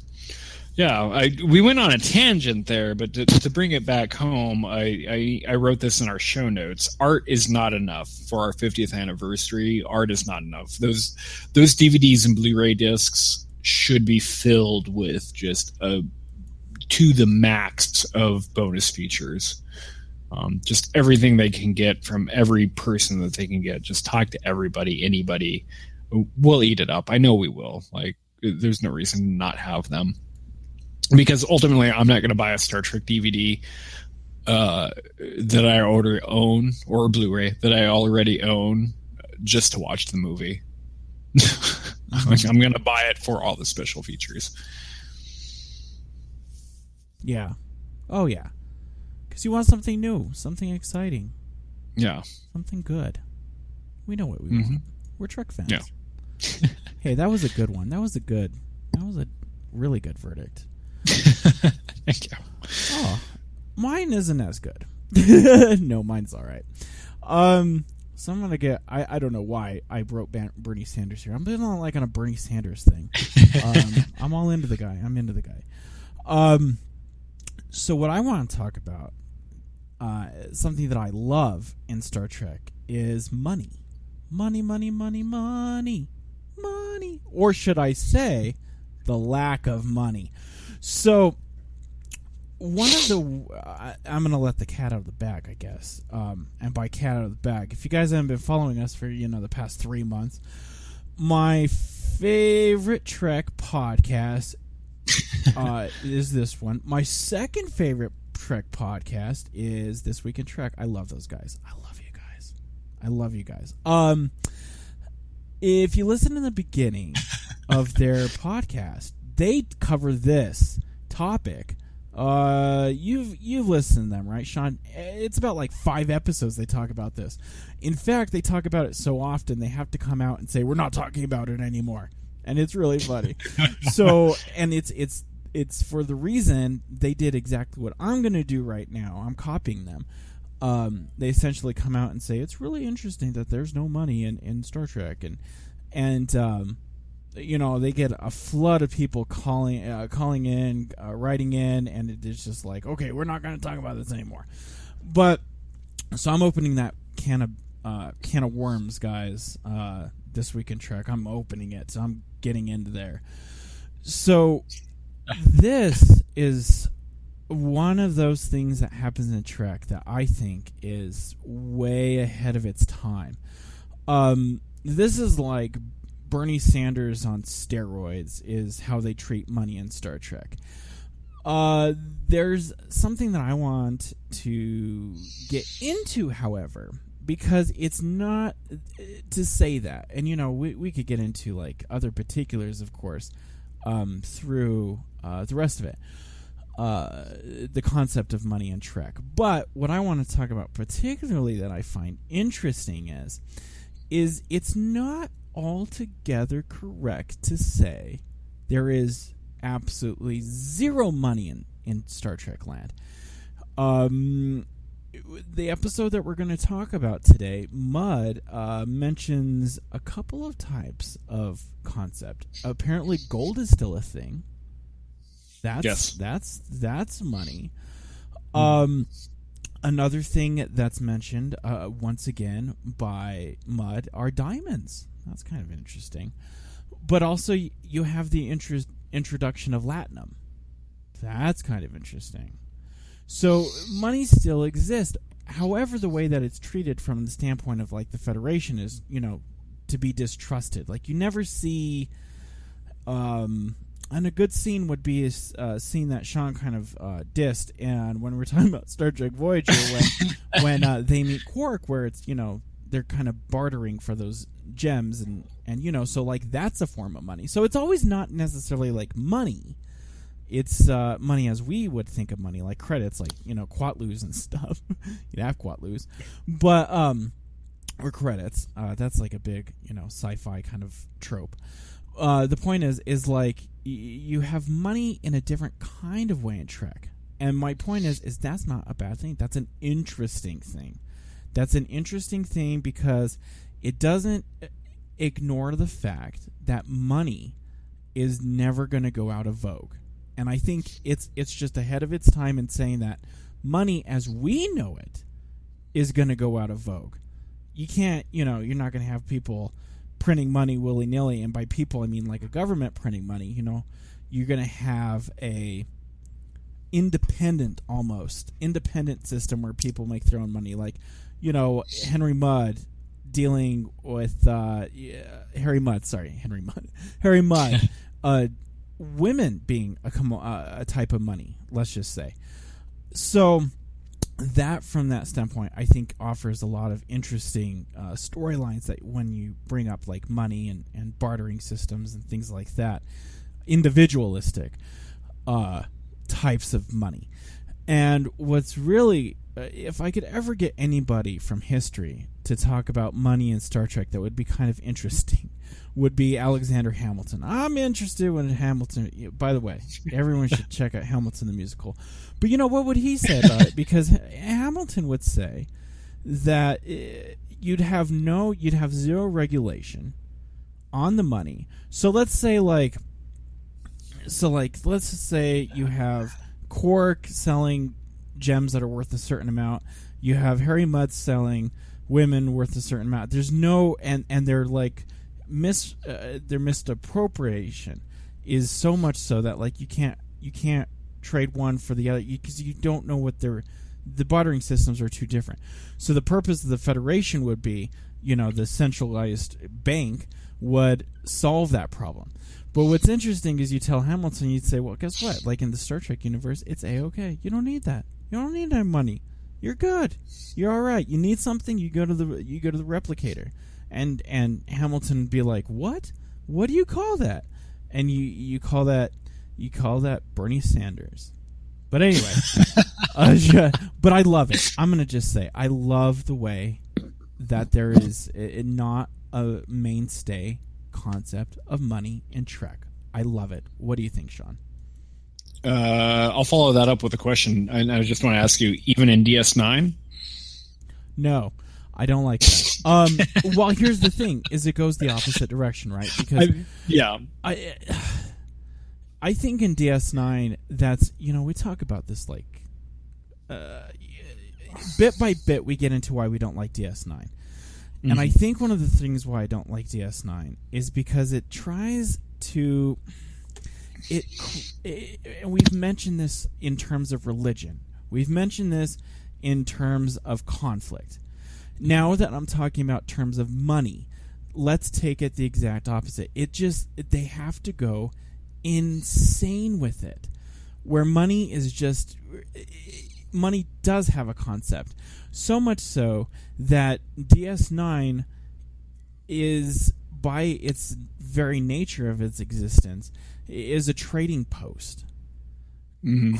yeah, we went on a tangent there, but to bring it back home, I wrote this in our show notes. Art is not enough for our 50th anniversary. Art is not enough. Those DVDs and Blu-ray discs should be filled with just to the max of bonus features. Just everything they can get from every person that they can get. Just talk to everybody, anybody. We'll eat it up. I know we will. Like, there's no reason to not have them, because ultimately I'm not going to buy a Star Trek DVD that I already own, or a Blu-ray that I already own, just to watch the movie. Like, I'm going to buy it for all the special features. Yeah. Oh yeah. Because you want something new, something exciting. Yeah. Something good. We know what we want. We're Trek fans. Yeah. Hey, that was a good one. That was a really good verdict. Thank you. Oh, mine isn't as good. No, mine's all right. So I'm gonna get. I don't know why I wrote Bernie Sanders here. I'm feeling like on a Bernie Sanders thing. I'm all into the guy. I'm into the guy. So what I want to talk about, something that I love in Star Trek, is money. Money, money, money, money, money. Or should I say, the lack of money. So one of the I'm going to let the cat out of the bag, I guess. And by cat out of the bag, if you guys haven't been following us for, the past 3 months, my favorite Trek podcast is this one. My second favorite Trek podcast is This Week in Trek. I love those guys. I love you guys. If you listen in the beginning of their podcast, they cover this topic. You've listened to them, right, Shaun? It's about like 5 episodes they talk about this. In fact, they talk about it so often they have to come out and say we're not talking about it anymore, and it's really funny. So, and it's for the reason they did exactly what I'm going to do right now. I'm copying them. They essentially come out and say it's really interesting that there's no money in Star Trek, and they get a flood of people calling in, writing in, and it's just like, okay, we're not going to talk about this anymore. But so I'm opening that can of worms, guys. This Week in Trek, I'm opening it, so I'm getting into there. So this is one of those things that happens in Trek that I think is way ahead of its time. This is like Bernie Sanders on steroids is how they treat money in Star Trek. There's something that I want to get into, however, because it's not to say that. And, we could get into like other particulars, of course, through the rest of it. The concept of money in Trek. But what I want to talk about particularly that I find interesting is it's not altogether correct to say there is absolutely zero money in Star Trek land. The episode that we're going to talk about today, Mud, mentions a couple of types of concept. Apparently gold is still a thing. That's money. Another thing that's mentioned once again by Mud are diamonds. That's kind of interesting. But also you have the introduction of latinum. That's kind of interesting. So money still exists. However, the way that it's treated from the standpoint of like the Federation is, to be distrusted. Like you never see and a good scene would be a scene that Shaun kind of dissed. And when we're talking about Star Trek Voyager, when they meet Quark, where it's, they're kind of bartering for those gems. And so like that's a form of money. So it's always not necessarily like money. It's money as we would think of money, like credits, like, Quatloos and stuff. You'd have Quatloos. But, or credits. That's like a big, sci-fi kind of trope. The point is like you have money in a different kind of way in Trek, and my point is that's not a bad thing. That's an interesting thing. That's an interesting thing because it doesn't ignore the fact that money is never going to go out of vogue, and I think it's just ahead of its time in saying that money as we know it is going to go out of vogue. You can't, you're not going to have people printing money willy-nilly, and by people I mean like a government printing money. You're going to have a independent system where people make their own money, like Henry Mudd dealing with Harry Mudd women being a type of money, let's just say. So that, from that standpoint, I think offers a lot of interesting storylines that when you bring up like money and bartering systems and things like that, individualistic types of money. And what's really, if I could ever get anybody from history to talk about money in Star Trek that would be kind of interesting, would be Alexander Hamilton. I'm interested in Hamilton. By the way, everyone should check out Hamilton the musical. But what would he say about it? Because Hamilton would say that you'd have zero regulation on the money. So let's say let's say you have Quark selling gems that are worth a certain amount. You have Harry Mudd selling women worth a certain amount. There's no and they're like their misappropriation is so much so that like you can't trade one for the other because you don't know what the bartering systems are too different. So the purpose of the Federation would be, the centralized bank would solve that problem. But what's interesting is you tell Hamilton, you'd say, well, guess what? Like in the Star Trek universe, it's A-okay. You don't need that. You don't need that money. You're good. You're all right. You need something, you go to the replicator. And Hamilton would be like, what? What do you call that? And you call that Bernie Sanders. But anyway, but I love it. I'm going to just say, I love the way that there is not a mainstay concept of money in Trek. I love it. What do you think, Shaun? I'll follow that up with a question. I just want to ask you, even in DS9? No, I don't like that. Well, here's the thing: is it goes the opposite direction, right? Because I think in DS9, that's we talk about this like bit by bit. We get into why we don't like DS9. And I think one of the things why I don't like DS9 is because it tries to and we've mentioned this in terms of religion. We've mentioned this in terms of conflict. Now that I'm talking about terms of money, let's take it the exact opposite. They have to go insane with it. Where money does have a concept. So much so that DS9 is, by its very nature of its existence, is a trading post.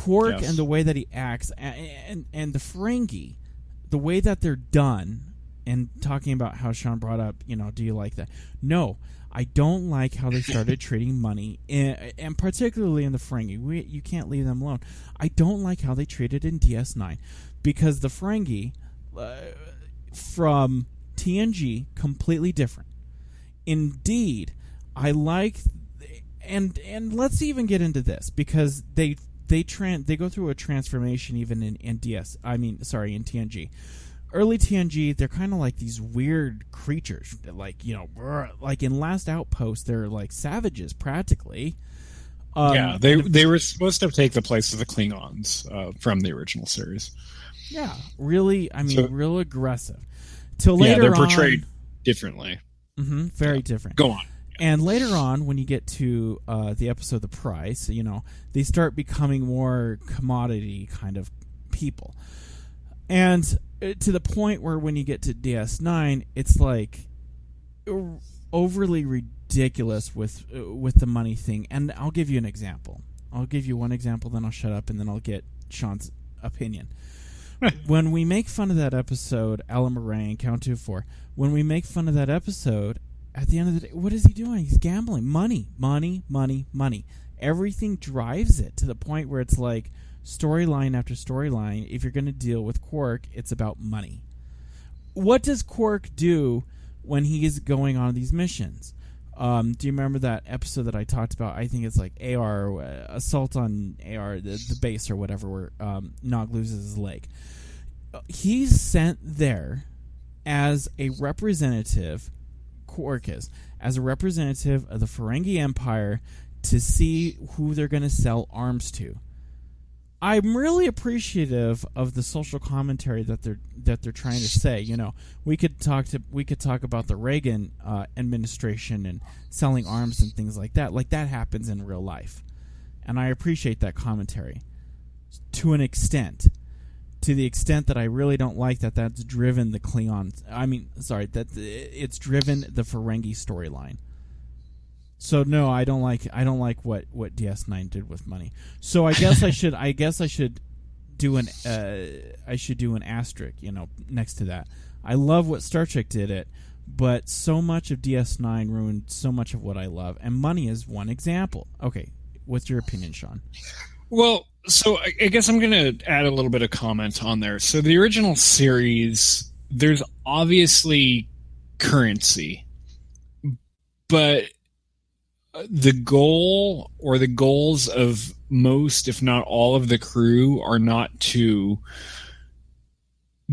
Quark and the way that he acts, and the Ferengi, the way that they're done, and talking about how Shaun brought up, do you like that? No, I don't like how they started trading money, and particularly in the Ferengi. You can't leave them alone. I don't like how they traded in DS9, because the Ferengi from TNG completely different. Indeed, I like, and let's even get into this because they go through a transformation even in TNG. Early TNG, they're kind of like these weird creatures, like like in Last Outpost, they're like savages practically. They were supposed to take the place of the Klingons from the original series. Yeah, really. Real aggressive. Till later, they're portrayed differently. Very different. Go on. And later on, when you get to the episode "The Price," they start becoming more commodity kind of people, and to the point where when you get to DS9, it's like overly ridiculous with the money thing. And I'll give you an example. I'll give you one example, then I'll shut up, and then I'll get Shaun's opinion. When we make fun of that episode, Alan Moraine, Count 2-4, when we make fun of that episode, at the end of the day, what is he doing? He's gambling. Money, money, money, money. Everything drives it to the point where it's like storyline after storyline. If you're going to deal with Quark, it's about money. What does Quark do when he is going on these missions? Do you remember that episode that I talked about? I think it's like AR, Assault on AR, the base or whatever, where Nog loses his leg. He's sent there as a representative, Quark is, as a representative of the Ferengi Empire to see who they're going to sell arms to. I'm really appreciative of the social commentary that they're trying to say. We could talk about the Reagan administration and selling arms and things like that. Like that happens in real life, and I appreciate that commentary to an extent. To the extent that I really don't like that's driven the Klingons. That it's driven the Ferengi storyline. So no, I don't like what DS9 did with money. So I guess I should do an asterisk, next to that. I love what Star Trek did it, but so much of DS9 ruined so much of what I love, and money is one example. Okay, what's your opinion, Shaun? Well, so I guess I'm going to add a little bit of comment on there. So the original series there's obviously currency, but the goal or the goals of most, if not all, of the crew are not to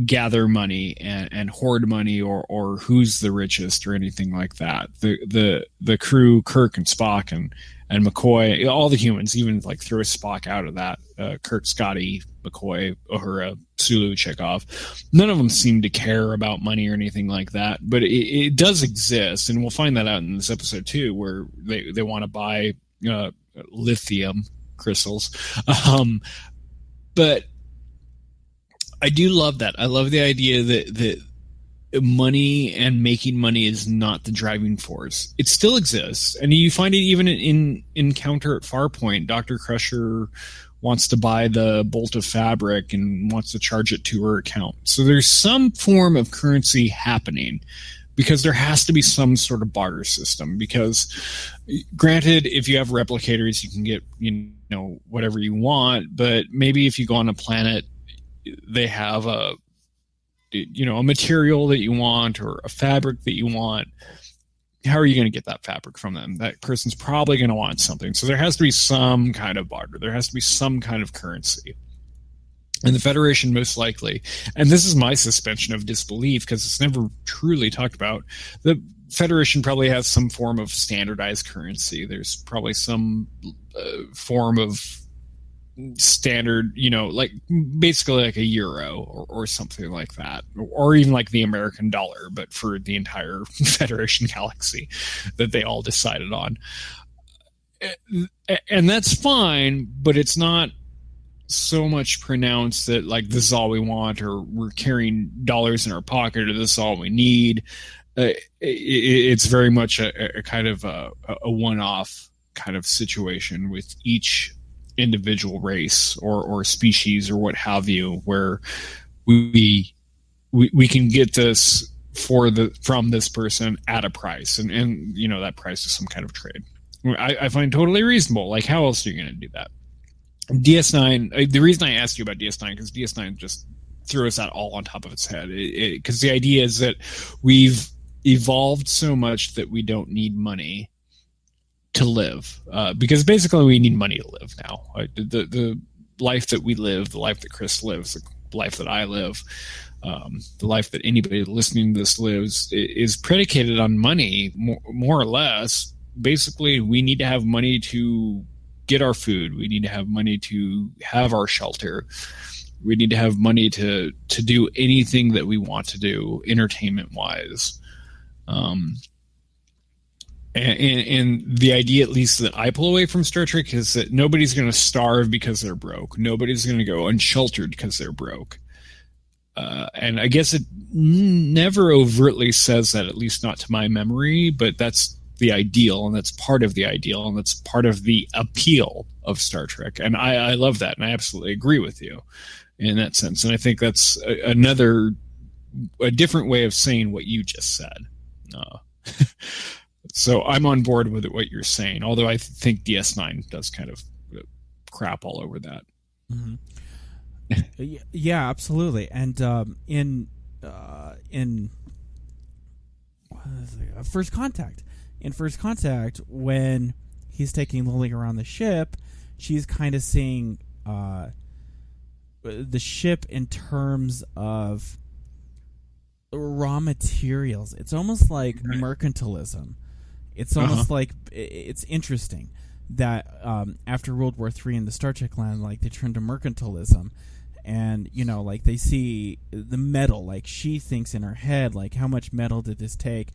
gather money and hoard money or who's the richest or anything like that. The crew, Kirk and Spock and McCoy, all the humans, even like throw Spock out of that, Kirk, Scotty, McCoy, Uhura, Sulu, Chekhov, none of them seem to care about money or anything like that, but it does exist, and we'll find that out in this episode too, where they want to buy lithium crystals. But I do love that. I love the idea that money and making money is not the driving force. It still exists, and you find it even in Encounter at Farpoint. Dr. Crusher wants to buy the bolt of fabric and wants to charge it to her account. So there's some form of currency happening, because there has to be some sort of barter system. Because granted, if you have replicators, you can get, whatever you want, but maybe if you go on a planet, they have a material that you want or a fabric that you want. How are you going to get that fabric from them? That person's probably going to want something. So there has to be some kind of barter. There has to be some kind of currency. And the Federation, most likely, and this is my suspension of disbelief because it's never truly talked about, the Federation probably has some form of standardized currency. There's probably some form of standard, like basically like a euro or something like that, or even like the American dollar, but for the entire Federation galaxy that they all decided on. And that's fine, but it's not so much pronounced that like this is all we want, or we're carrying dollars in our pocket, or this is all we need. It's very much a kind of a one-off kind of situation with each individual race or species or what have you, where we can get this from this person at a price, and that price is some kind of trade. I find totally reasonable. Like, how else are you going to do that? DS9, the reason I asked you about DS9, because DS9 just threw us that all on top of its head, because the idea is that we've evolved so much that we don't need money to live, because basically we need money to live now. The life that we live, the life that Chris lives, the life that I live, the life that anybody listening to this lives, is predicated on money, more or less. Basically, we need to have money to get our food. We need to have money to have our shelter. We need to have money to do anything that we want to do, entertainment-wise. And the idea, at least that I pull away from Star Trek, is that nobody's going to starve because they're broke. Nobody's going to go unsheltered because they're broke. And I guess it never overtly says that, at least not to my memory, but that's the ideal, and that's part of the ideal, and that's part of the appeal of Star Trek. And I love that, and I absolutely agree with you in that sense. And I think that's a different way of saying what you just said. So I'm on board with what you're saying, although I think DS9 does kind of crap all over that. Mm-hmm. Yeah, absolutely. And in First Contact, when he's taking Lily around the ship, she's kind of seeing the ship in terms of raw materials. It's almost like mercantilism. It's almost like, it's interesting that after World War III in the Star Trek land, like, they turned to mercantilism, and like they see the metal. Like, she thinks in her head, like, how much metal did this take?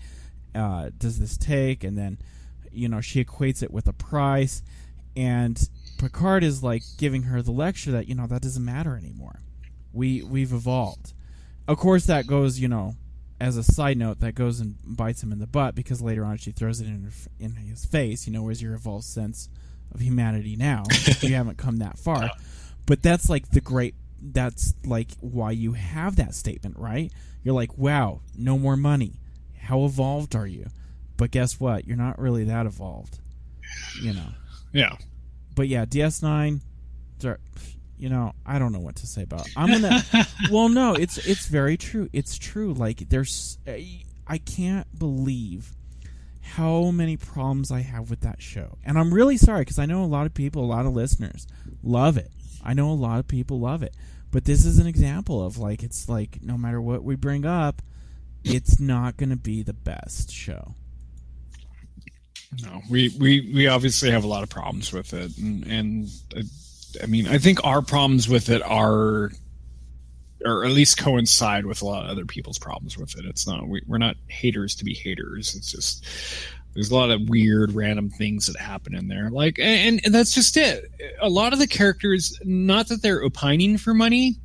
Does this take? And then she equates it with a price, and Picard is like giving her the lecture that that doesn't matter anymore. We've evolved. Of course, that goes as a side note, that goes and bites him in the butt, because later on she throws it in his face. Where's your evolved sense of humanity now? You haven't come that far. But that's like that's like why you have that statement, right? You're like, wow, no more money. How evolved are you? But guess what? You're not really that evolved. Yeah. But yeah, DS9, I don't know what to say about it. I'm gonna. Well, no, it's very true. It's true. Like I can't believe how many problems I have with that show, and I'm really sorry because I know a lot of people, a lot of listeners love it. I know a lot of people love it, but this is an example of it's like no matter what we bring up, it's not going to be the best show. No, we obviously have a lot of problems with it, and I mean, I think our problems with it are, or at least coincide with a lot of other people's problems with it. It's not we're not haters to be haters. It's just there's a lot of weird, random things that happen in there. And that's just it. A lot of the characters, not that they're opining for money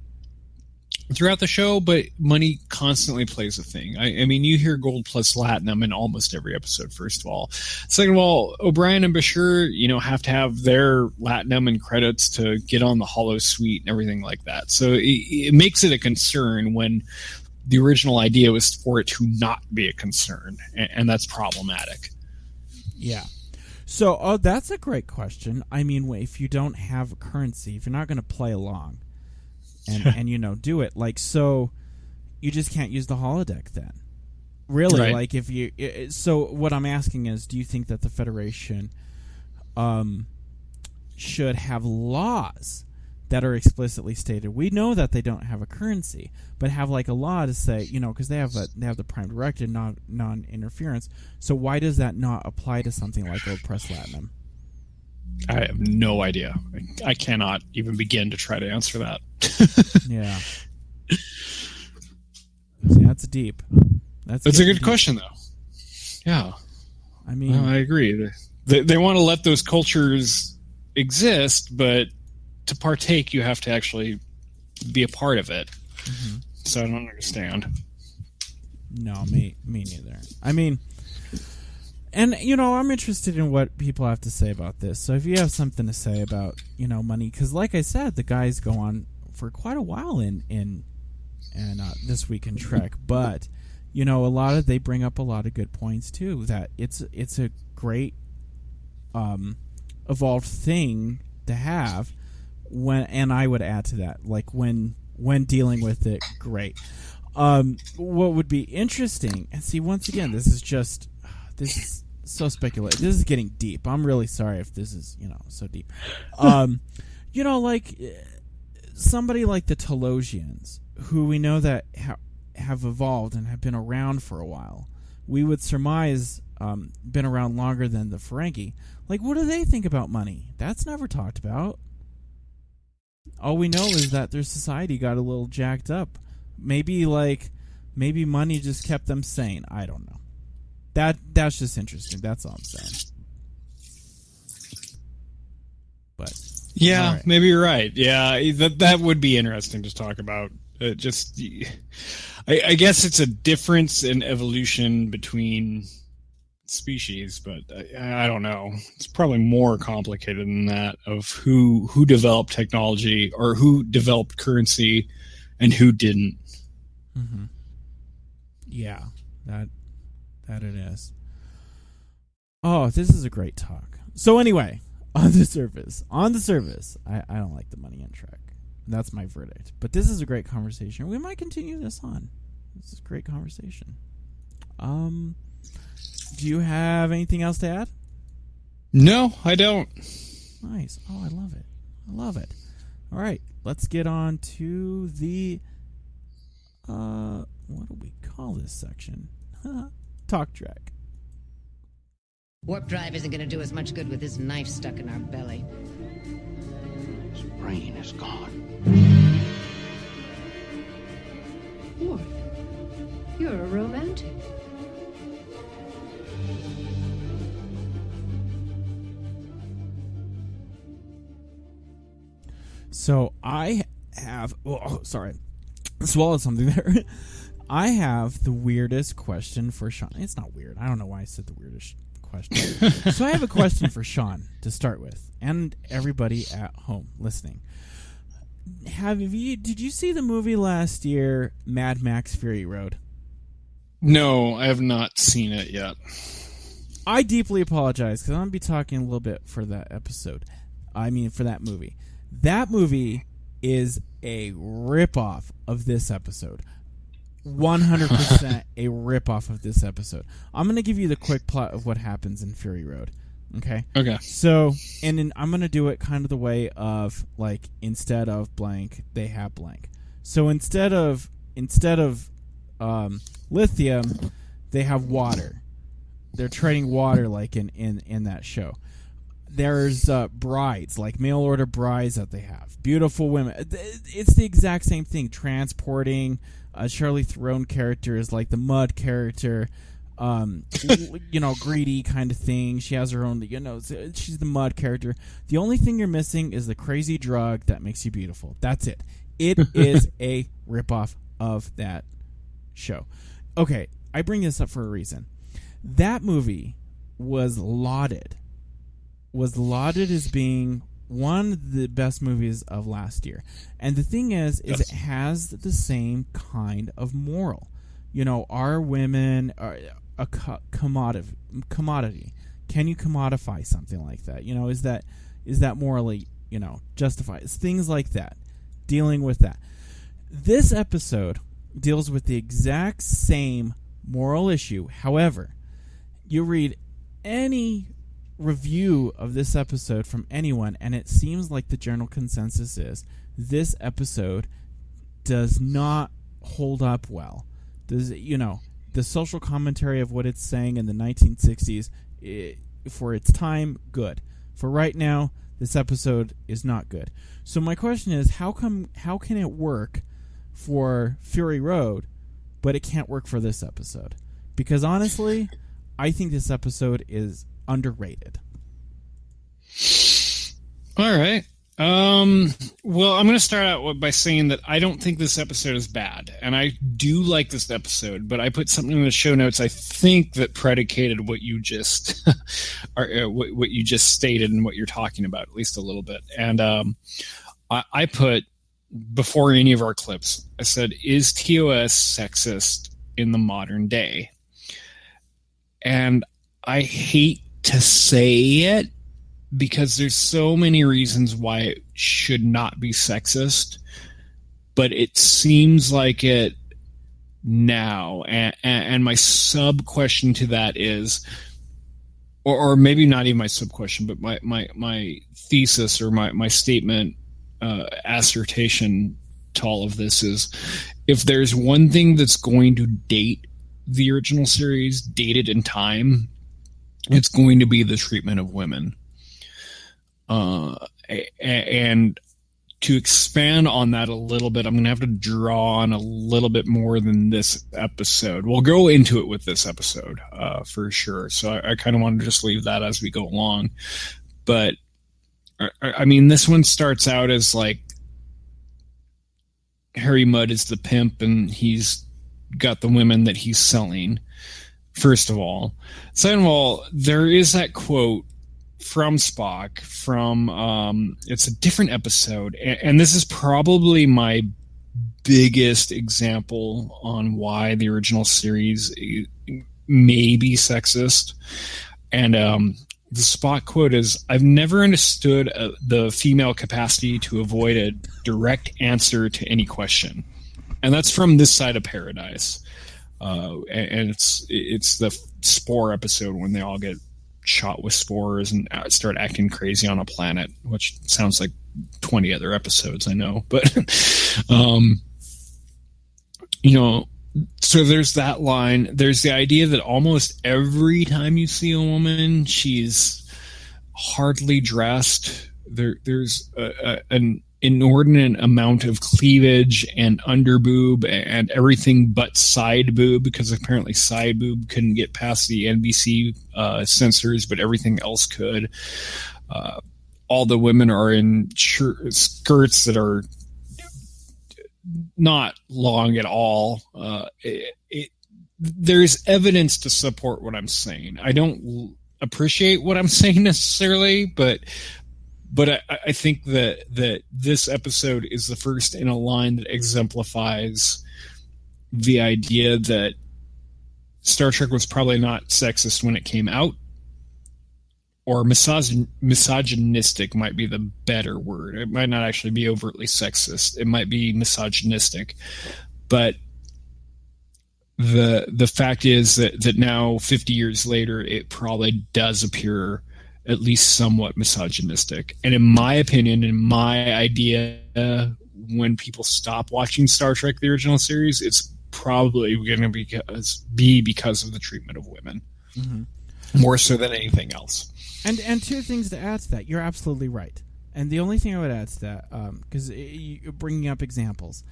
throughout the show, but money constantly plays a thing. I mean, you hear gold plus platinum in almost every episode, first of all. Second of all, O'Brien and Bashir, have to have their platinum and credits to get on the Hollow Suite and everything like that. So it makes it a concern when the original idea was for it to not be a concern, and that's problematic. Yeah. So, that's a great question. I mean, if you don't have a currency, if you're not going to play along, and do it so you just can't use the holodeck then, really, right. If you so what I'm asking is, do you think that the Federation should have laws that are explicitly stated? We know that they don't have a currency, but have a law to say, because they have the prime directive, non-interference. So why does that not apply to something like Gold Press Platinum? I have no idea. I cannot even begin to try to answer that. Yeah. See, that's deep. That's a good question, though. Yeah. I mean, I agree. They want to let those cultures exist, but to partake, you have to actually be a part of it. Mm-hmm. So I don't understand. No, me neither. I mean, and I'm interested in what people have to say about this. So if you have something to say about money, because like I said, the guys go on for quite a while in This Week in Trek, but they bring up a lot of good points too. That it's a great evolved thing to have and I would add to that, when dealing with it, great. What would be interesting, and see, once again, this is so speculative. This is getting deep. I'm really sorry if this is so deep. Somebody like the Telosians, who we know that have evolved and have been around for a while. We would surmise been around longer than the Ferengi. What do they think about money? That's never talked about. All we know is that their society got a little jacked up. Maybe money just kept them sane. I don't know. That's just interesting. That's all I'm saying. But yeah, right. Maybe you're right. Yeah, that would be interesting to talk about. I guess it's a difference in evolution between species, but I don't know. It's probably more complicated than that, of who developed technology or who developed currency and who didn't. Mm-hmm. Yeah, that it is. Oh, this is a great talk. So anyway, on the surface, I don't like the money in Trek. That's my verdict. But this is a great conversation. We might continue this on. This is a great conversation. Do you have anything else to add? No, I don't. Nice. Oh, I love it. All right, let's get on to the what do we call this section? Talk Trek. Warp drive isn't going to do us much good with this knife stuck in our belly. His brain is gone. What? You're a romantic. So I have... Oh, sorry. I swallowed something there. I have the weirdest question for Shaun. It's not weird. I don't know why I said the weirdest question. So I have a question for Shaun to start with, and everybody at home listening. Did you see the movie last year, Mad Max Fury Road? No, I have not seen it yet. I deeply apologize because I'm going to be talking a little bit for that episode. I mean, for that movie. That movie is a ripoff of this episode. 100% a ripoff of this episode. I'm going to give you the quick plot of what happens in Fury Road. Okay? Okay. So, and then I'm going to do it kind of the way of, like, instead of blank, they have blank. So instead of lithium, they have water. They're trading water, like in that show. There's brides, like mail order brides that they have. Beautiful women. It's the exact same thing. Transporting. Charlize Theron character is like the mud character. Greedy kind of thing. She has her own, she's the mud character. The only thing you're missing is the crazy drug that makes you beautiful. That's it. It is a ripoff of that show. Okay, I bring this up for a reason. That movie was lauded as being one of the best movies of last year. And the thing is Yes. it has the same kind of moral. Are women a commodity? Can you commodify something like that? Is that morally, justified? It's things like that. Dealing with that. This episode deals with the exact same moral issue. However, you read any review of this episode from anyone, and it seems like the general consensus is this episode does not hold up well. The social commentary of what it's saying in the 1960s, for its time, good. For right now, this episode is not good. So my question is, how can it work for Fury Road, but it can't work for this episode? Because honestly, I think this episode is underrated. All right. Well, I'm going to start out by saying that I don't think this episode is bad, and I do like this episode. But I put something in the show notes. I think that predicated what you just, what you just stated and what you're talking about, at least a little bit. And I put before any of our clips, I said, "Is TOS sexist in the modern day?" And I hate to say it, because there's so many reasons why it should not be sexist, but it seems like it now. And my sub question to that is, or maybe not even my sub question, but my thesis or my statement, assertion to all of this is, if there's one thing that's going to date the original series, dated in time, it's going to be the treatment of women. And to expand on that a little bit, I'm going to have to draw on a little bit more than this episode. We'll go into it with this episode, for sure. So I kind of want to just leave that as we go along. But I mean, this one starts out as like Harry Mudd is the pimp and he's got the women that he's selling, first of all. Second of all, there is that quote from Spock from it's a different episode, and this is probably my biggest example on why the original series may be sexist. And the Spock quote is, "I've never understood the female capacity to avoid a direct answer to any question." And that's from This Side of Paradise. And it's the spore episode when they all get shot with spores and start acting crazy on a planet, which sounds like 20 other episodes, I know. But, so there's that line. There's the idea that almost every time you see a woman, she's hardly dressed. There's an inordinate amount of cleavage and underboob and everything but side boob, because apparently side boob couldn't get past the NBC censors, but everything else could. All the women are in skirts that are not long at all. There's evidence to support what I'm saying. I don't appreciate what I'm saying necessarily, but I think that this episode is the first in a line that exemplifies the idea that Star Trek was probably not sexist when it came out, or misogynistic might be the better word. It might not actually be overtly sexist. It might be misogynistic. But the fact is that now, 50 years later, it probably does appear at least somewhat misogynistic. And in my opinion, in my idea, when people stop watching Star Trek, the original series, it's probably going to be because of the treatment of women. Mm-hmm. More so than anything else. And two things to add to that. You're absolutely right. And the only thing I would add to that, because you're bringing up examples,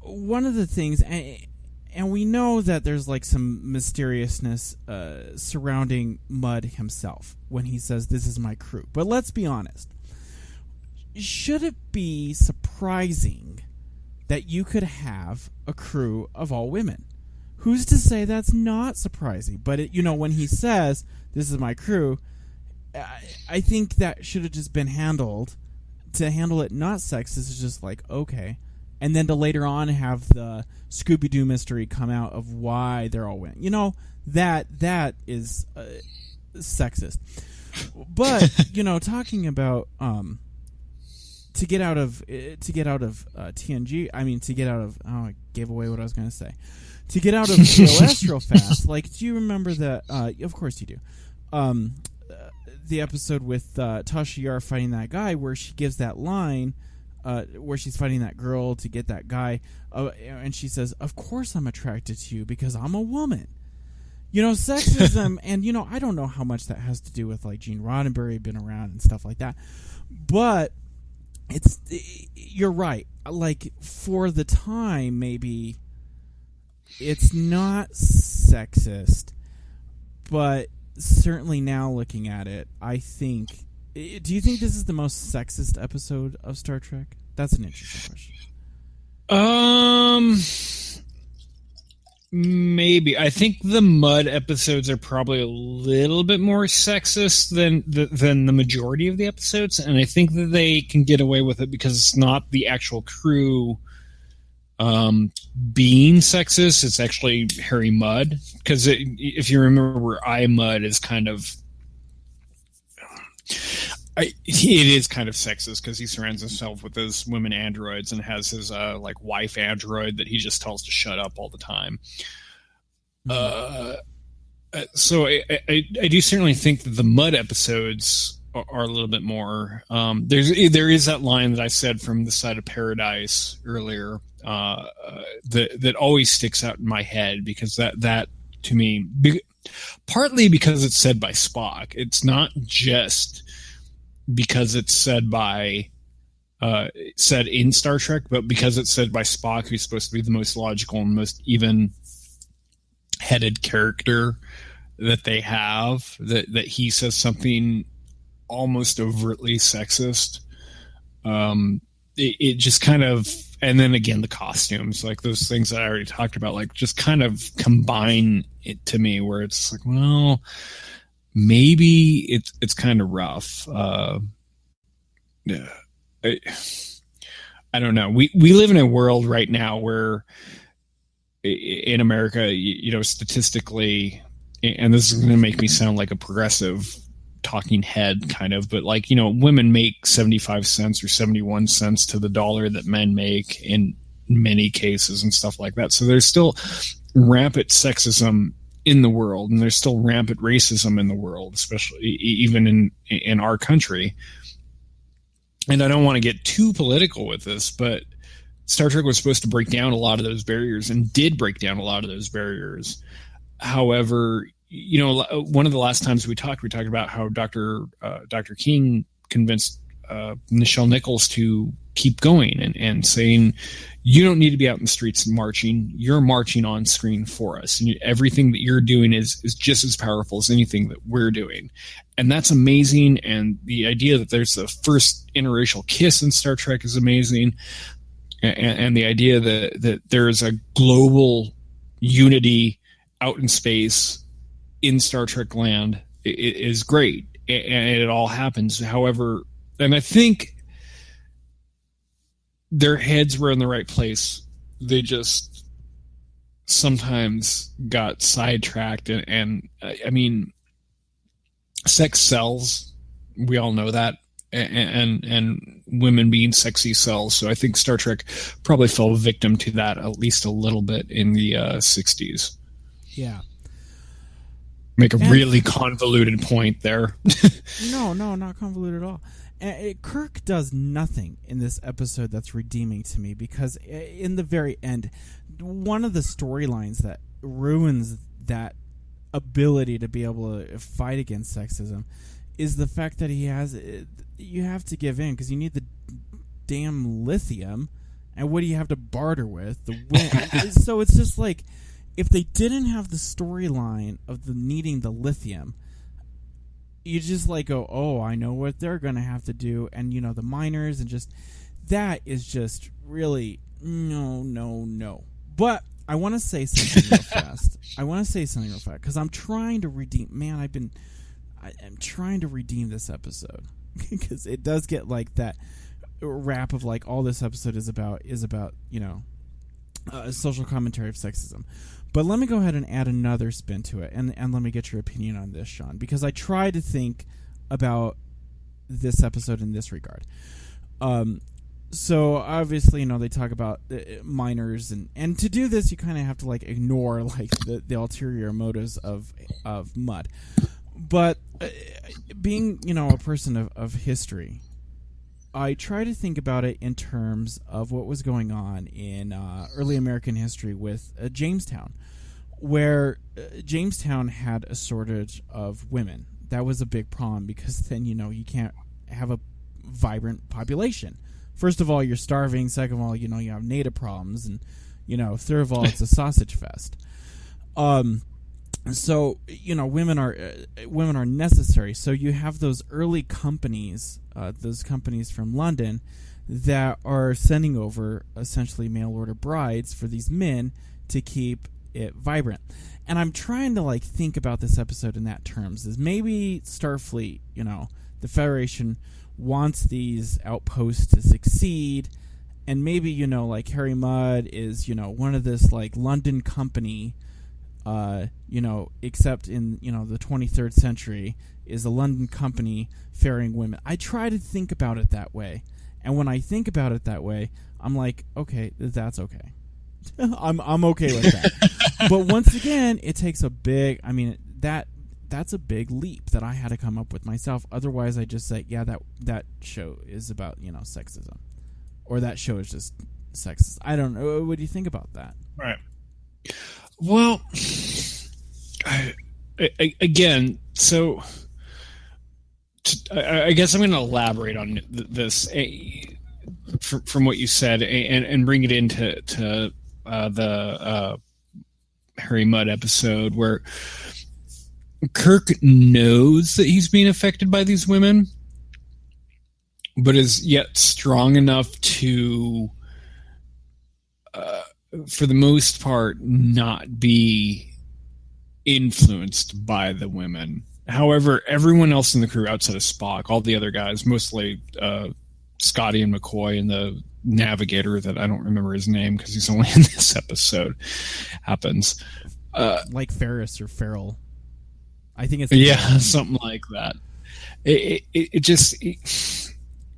one of the things, and we know that there's like some mysteriousness surrounding Mudd himself when he says, "This is my crew." But let's be honest. Should it be surprising that you could have a crew of all women? Who's to say that's not surprising? But when he says, "This is my crew," I think that should have just been handled. To handle it not sexist is just like, okay. And then to later on have the Scooby-Doo mystery come out of why they're all women. That is sexist. But, talking about to get out of TNG, I gave away what I was going to say. To get out of TOS real fast, like, do you remember that? Of course you do. The episode with Tasha Yar fighting that guy, where she gives that line, where she's fighting that girl to get that guy, and she says, "Of course I'm attracted to you because I'm a woman." Sexism, and I don't know how much that has to do with like Gene Roddenberry being around and stuff like that, but you're right. Like, for the time, maybe it's not sexist, but certainly now looking at it, I think. Do you think this is the most sexist episode of Star Trek? That's an interesting question. Maybe. I think the Mudd episodes are probably a little bit more sexist than the majority of the episodes, and I think that they can get away with it because it's not the actual crew being sexist. It's actually Harry Mudd, because if you remember, Mudd is kind of it is kind of sexist because he surrounds himself with those women androids and has his like wife android that he just tells to shut up all the time. So I do certainly think that the Mudd episodes are a little bit more. There is that line that I said from The Side of Paradise earlier that always sticks out in my head, because that to me, partly because it's said by Spock. It's not just because it's said in Star Trek, but because it's said by Spock, who's supposed to be the most logical and most even-headed character that they have, that he says something almost overtly sexist. It just kind of, and then again, the costumes, like those things that I already talked about, like just kind of combine it to me, where it's like, well, maybe it's kind of rough. Yeah, I don't know. We live in a world right now where in America, statistically, and this is going to make me sound like a progressive talking head kind of, but like, women make 75 cents or 71 cents to the dollar that men make in many cases and stuff like that. So there's still rampant sexism in the world, and there's still rampant racism in the world, especially even in our country. And I don't want to get too political with this, but Star Trek was supposed to break down a lot of those barriers, and did break down a lot of those barriers. However, one of the last times we talked about how Dr. King convinced Nichelle Nichols to keep going and saying, you don't need to be out in the streets marching. You're marching on screen for us. And everything that you're doing is just as powerful as anything that we're doing. And that's amazing. And the idea that there's the first interracial kiss in Star Trek is amazing. And the idea that there's a global unity out in space in Star Trek land is great. And it all happens. However, and I think their heads were in the right place. They just sometimes got sidetracked. And I mean, sex sells. We all know that. And women being sexy sells. So I think Star Trek probably fell victim to that at least a little bit in the 60s. Yeah. Make a really convoluted point there. No, not convoluted at all. Kirk does nothing in this episode that's redeeming to me, because in the very end, one of the storylines that ruins that ability to be able to fight against sexism is the fact that you have to give in because you need the damn lithium, and what do you have to barter with? The wind. So it's just like, if they didn't have the storyline of the needing the lithium, you just like go, oh, I know what they're going to have to do. And, the miners, and just, that is just really, no. But I want to say something real fast. Because I'm trying to redeem, I'm trying to redeem this episode. Because it does get like that rap of like, all this episode is about, a social commentary of sexism. But let me go ahead and add another spin to it, and let me get your opinion on this, Shaun, because I try to think about this episode in this regard. So obviously, they talk about miners, and to do this, you kind of have to like ignore like the ulterior motives of Mudd. But being a person of history, I try to think about it in terms of what was going on in early American history with Jamestown, where Jamestown had a shortage of women. That was a big problem, because then, you can't have a vibrant population. First of all, you're starving. Second of all, you have native problems. And, third of all, it's a sausage fest. So, women are necessary. So you have those early companies, those companies from London, that are sending over essentially mail order brides for these men to keep it vibrant. And I'm trying to like think about this episode in that terms. Is maybe Starfleet, the Federation wants these outposts to succeed, and maybe like Harry Mudd is one of this like London company. Except in, the 23rd century, is a London company ferrying women. I try to think about it that way. And when I think about it that way, I'm like, okay, that's okay. I'm okay with that. But once again, it takes a big, that's a big leap that I had to come up with myself. Otherwise, I just say, yeah, that show is about, sexism. Or that show is just sexist. I don't know. What do you think about that? Right. Well, again, so I guess I'm going to elaborate on this from what you said and bring it into the Harry Mudd episode, where Kirk knows that he's being affected by these women, but is yet strong enough to for the most part, not be influenced by the women. However, everyone else in the crew outside of Spock, all the other guys, mostly Scotty and McCoy and the navigator that I don't remember his name because he's only in this episode, happens. Like Ferris or Farrell. I think it's... Yeah, something like that.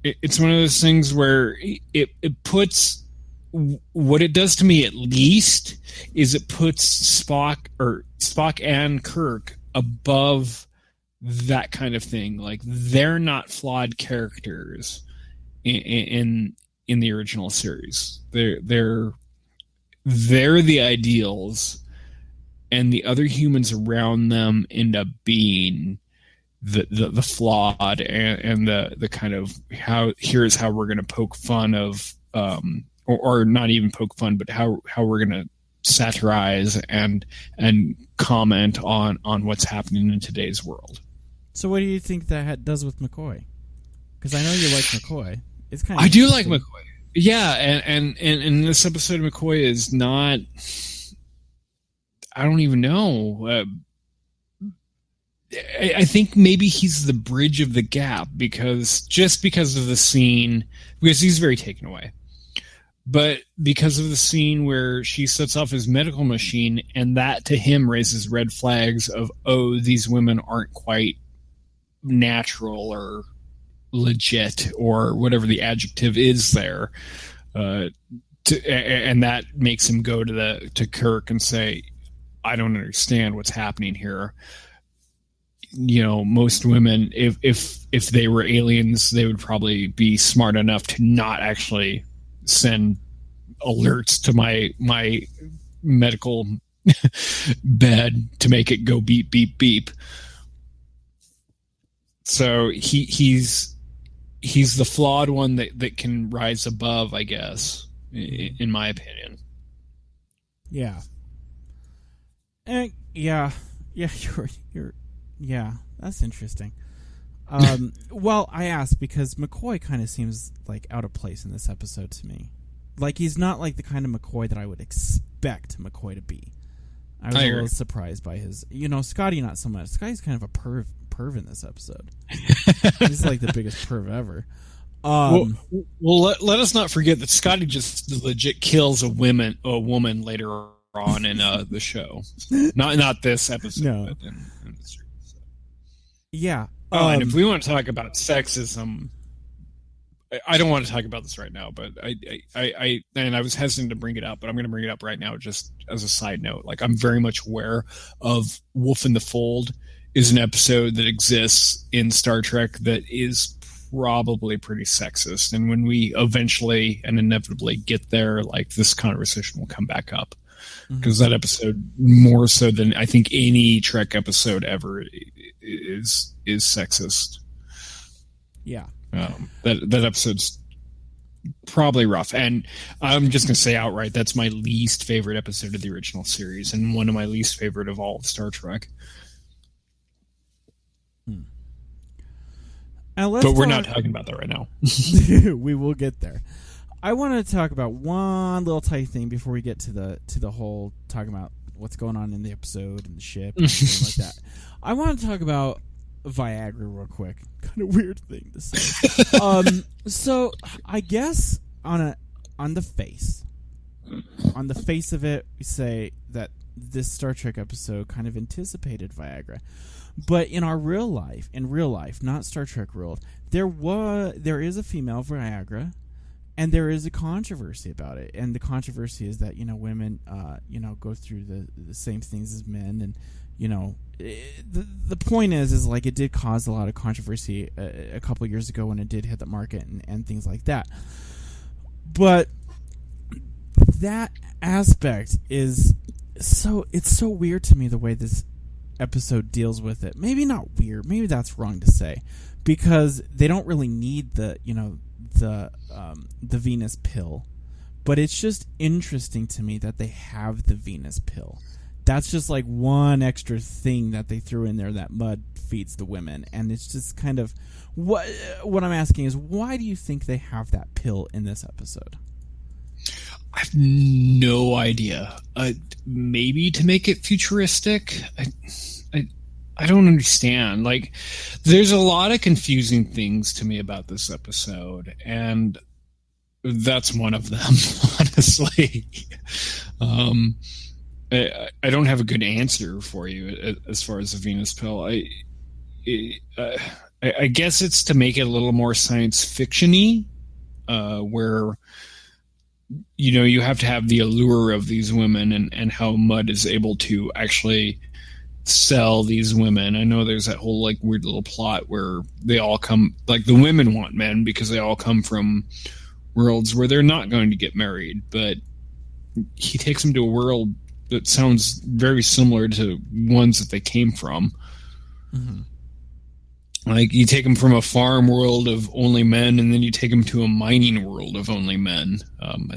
It's one of those things where it puts... What it does to me, at least, is it puts Spock and Kirk above that kind of thing. Like, they're not flawed characters in the original series. They're the ideals, and the other humans around them end up being the flawed and the kind of here's how we're going to poke fun of. Or not even poke fun, but how we're going to satirize and comment on what's happening in today's world. So what do you think that does with McCoy? Because I know you like McCoy. It's kind of I do like McCoy. Yeah, and in this episode, McCoy is not... I don't even know. I think maybe he's the bridge of the gap because of the scene, because he's very taken away. But because of the scene where she sets off his medical machine, and that to him raises red flags of, oh, these women aren't quite natural or legit or whatever the adjective is there. And that makes him go to Kirk and say, I don't understand what's happening here. Most women, if they were aliens, they would probably be smart enough to not actually send alerts to my medical bed to make it go beep, beep, beep. So he's the flawed one that can rise above, I guess, in my opinion. Yeah. And yeah, you're yeah, that's interesting. Well, I asked because McCoy kind of seems like out of place in this episode to me. Like, he's not like the kind of McCoy that I would expect McCoy to be. I was a little surprised by his... Scotty not so much. Scotty's kind of a perv in this episode. He's like the biggest perv ever. Well, let us not forget that Scotty just legit kills a woman later on in the show. Not this episode, no. But in the series. So. Yeah. And if we want to talk about sexism... I don't want to talk about this right now, but I was hesitant to bring it up, but I'm going to bring it up right now just as a side note. Like, I'm very much aware of Wolf in the Fold is an episode that exists in Star Trek that is probably pretty sexist. And when we eventually and inevitably get there, like, this conversation will come back up. Because that episode, more so than I think any Trek episode ever, is sexist. Yeah. That episode's probably rough, and I'm just gonna say outright that's my least favorite episode of the original series, and one of my least favorite of all of Star Trek. But we're not talking about that right now. We will get there. I want to talk about one little tiny thing before we get to the whole talking about what's going on in the episode and the ship and things like that. I want to talk about Viagra real quick. Kind of weird thing to say. So I guess on the face of it, we say that this Star Trek episode kind of anticipated Viagra. But in real life, not Star Trek world, there is a female Viagra, and there is a controversy about it. And the controversy is that women go through the same things as men, and the point is like it did cause a lot of controversy a couple years ago when it did hit the market and things like that. But that aspect is it's so weird to me, the way this episode deals with it. Maybe not weird, maybe that's wrong to say, because they don't really need the Venus pill, but it's just interesting to me that they have the Venus pill. That's just like one extra thing that they threw in there that Mudd feeds the women, and it's just kind of what I'm asking is, why do you think they have that pill in this episode? I have no idea. Maybe to make it futuristic. I don't understand. Like, there's a lot of confusing things to me about this episode, and that's one of them, honestly. I don't have a good answer for you as far as the Venus pill. I guess it's to make it a little more science fiction-y, where you have to have the allure of these women and how Mudd is able to actually sell these women. I know there's that whole like weird little plot where they all come, like the women want men because they all come from worlds where they're not going to get married, but he takes them to a world that sounds very similar to ones that they came from. Mm-hmm. Like, you take them from a farm world of only men, and then you take them to a mining world of only men.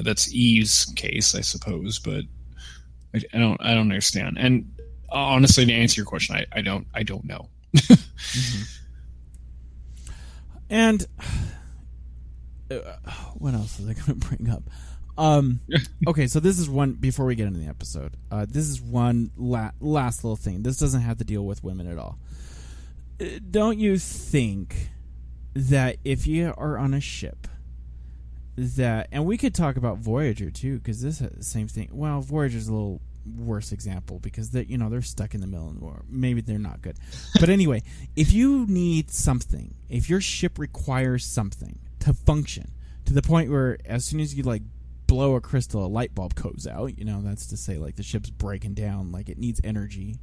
That's Eve's case, I suppose, but I don't understand. And honestly, to answer your question, I don't know. Mm-hmm. And what else was I going to bring up? Okay, so this is one, before we get into the episode, this is one last little thing. This doesn't have to deal with women at all. Don't you think that if you are on a ship that, and we could talk about Voyager too, because this has the same thing. Well, Voyager's a little worse example because they're stuck in the middle of the war. Maybe they're not good. But anyway, if you need something, if your ship requires something to function to the point where as soon as you like blow a crystal, a light bulb goes out, that's to say like the ship's breaking down, like it needs energy.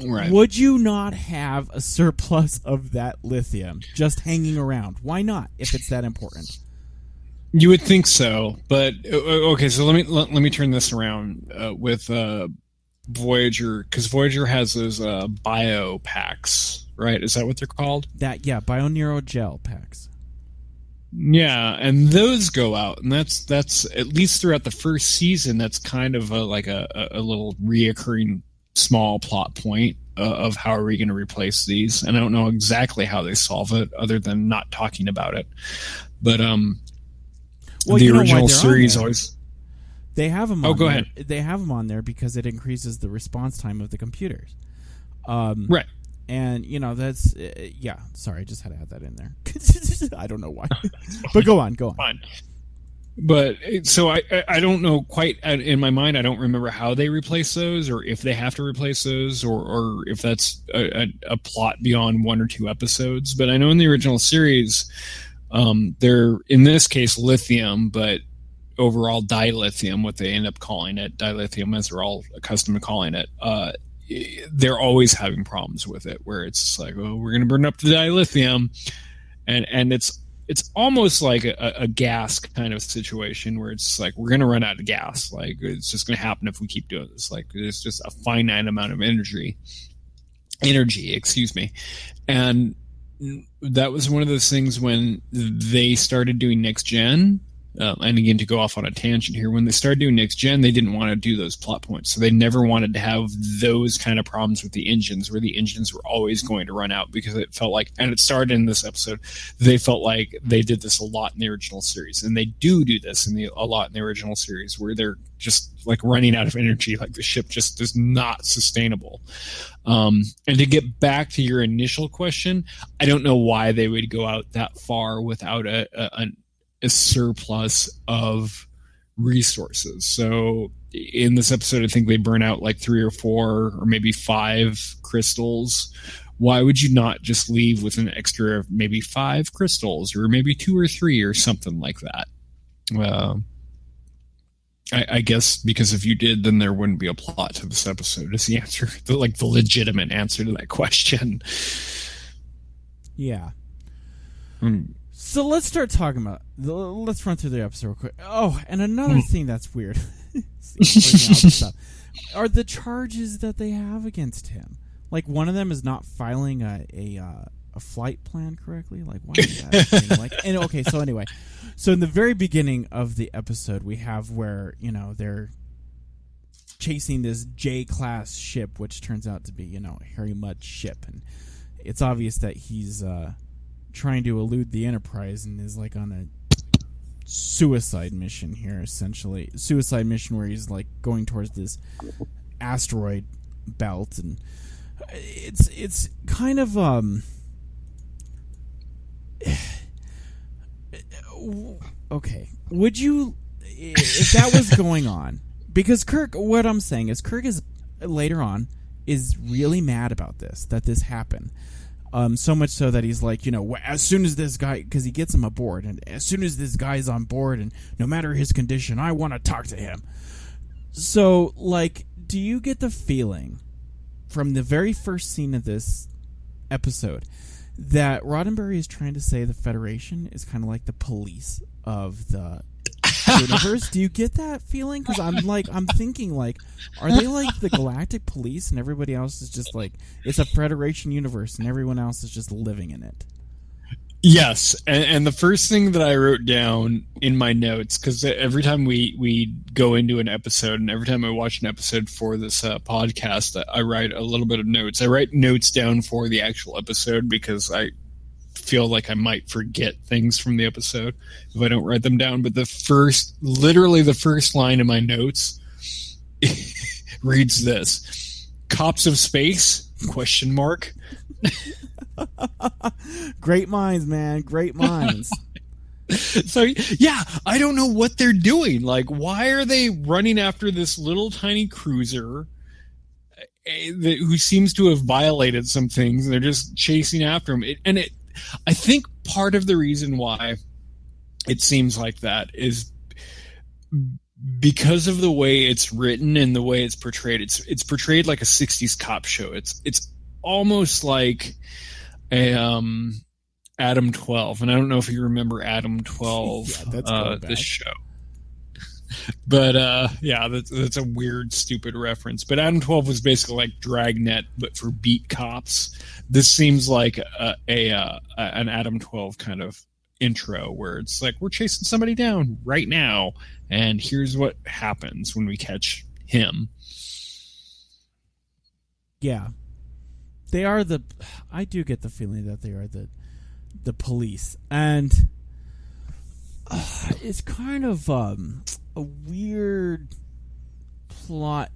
Right. Would you not have a surplus of that lithium just hanging around? Why not, if it's that important? You would think so, but okay. So let me turn this around with Voyager, because Voyager has those bio packs, right? Is that what they're called? Bioneural gel packs. Yeah, and those go out, and that's at least throughout the first season. That's kind of a little reoccurring small plot point of how are we going to replace these, and I don't know exactly how they solve it other than not talking about it, but the original series always they have them. Go ahead. They have them on there because it increases the response time of the computers. Right. And that's Sorry, I just had to add that in there. I don't know why, but go on. Fine. But so I don't know quite in my mind. I don't remember how they replace those, or if they have to replace those, or if that's a plot beyond 1 or 2 episodes. But I know in the original series, they're in this case lithium, but overall dilithium, what they end up calling it, dilithium, as they're all accustomed to calling it. They're always having problems with it, where it's like, oh, we're going to burn up the dilithium, and it's almost like a gas kind of situation where it's like we're going to run out of gas. Like it's just going to happen if we keep doing this. Like there's just a finite amount of energy. Excuse me, and that was one of those things when they started doing Next Gen. And again, to go off on a tangent here, when they started doing Next Gen, they didn't want to do those plot points. So they never wanted to have those kind of problems with the engines, where the engines were always going to run out, because it felt like, and it started in this episode, they felt like they did this a lot in the original series. And they do this a lot in the original series, where they're just like running out of energy, like the ship just is not sustainable. And to get back to your initial question, I don't know why they would go out that far without a surplus of resources. So in this episode, I think they burn out like 3 or 4 or maybe 5 crystals. Why would you not just leave with an extra maybe 5 crystals, or maybe 2 or 3 or something like that? I guess because if you did, then there wouldn't be a plot to this episode. Is the answer, the legitimate answer to that question? Yeah. So let's start talking about. Let's run through the episode real quick. Oh, and another thing that's weird are the charges that they have against him. Like one of them is not filing a flight plan correctly. Like why is that? Like, and okay, so anyway, so in the very beginning of the episode, we have where they're chasing this J-class ship, which turns out to be Harry Mudd's ship, and it's obvious that he's trying to elude the Enterprise and is like on a suicide mission here, essentially. Suicide mission where he's like going towards this asteroid belt, and it's kind of okay. Would you, if that was going on, because Kirk, what I'm saying is Kirk is later on is really mad about this, that this happened. So much so that he's like, as soon as this guy, because he gets him aboard, and as soon as this guy's on board, and no matter his condition, I want to talk to him. So, like, do you get the feeling from the very first scene of this episode that Roddenberry is trying to say the Federation is kind of like the police of the universe? Do you get that feeling? Because I'm thinking like, are they like the galactic police, and everybody else is just like, it's a Federation universe and everyone else is just living in it? Yes, and the first thing that I wrote down in my notes, because every time we go into an episode, and every time I watch an episode for this podcast, I write a little bit of notes. I write notes down for the actual episode because feel like I might forget things from the episode if I don't write them down. But literally the first line in my notes reads this: "Cops of Space?" ? Great minds, man. Great minds. So yeah, I don't know what they're doing. Like, why are they running after this little tiny cruiser who seems to have violated some things, and they're just chasing after him? I think part of the reason why it seems like that is because of the way it's written and the way it's portrayed. It's portrayed like a 60s cop show. It's almost like a Adam 12, and I don't know if you remember Adam 12, this show. But yeah, that's a weird, stupid reference. But Adam 12 was basically like Dragnet, but for beat cops. This seems like an Adam 12 kind of intro where it's like, we're chasing somebody down right now, and here's what happens when we catch him. Yeah, they are I do get the feeling that they are the police, and it's kind of a weird plot.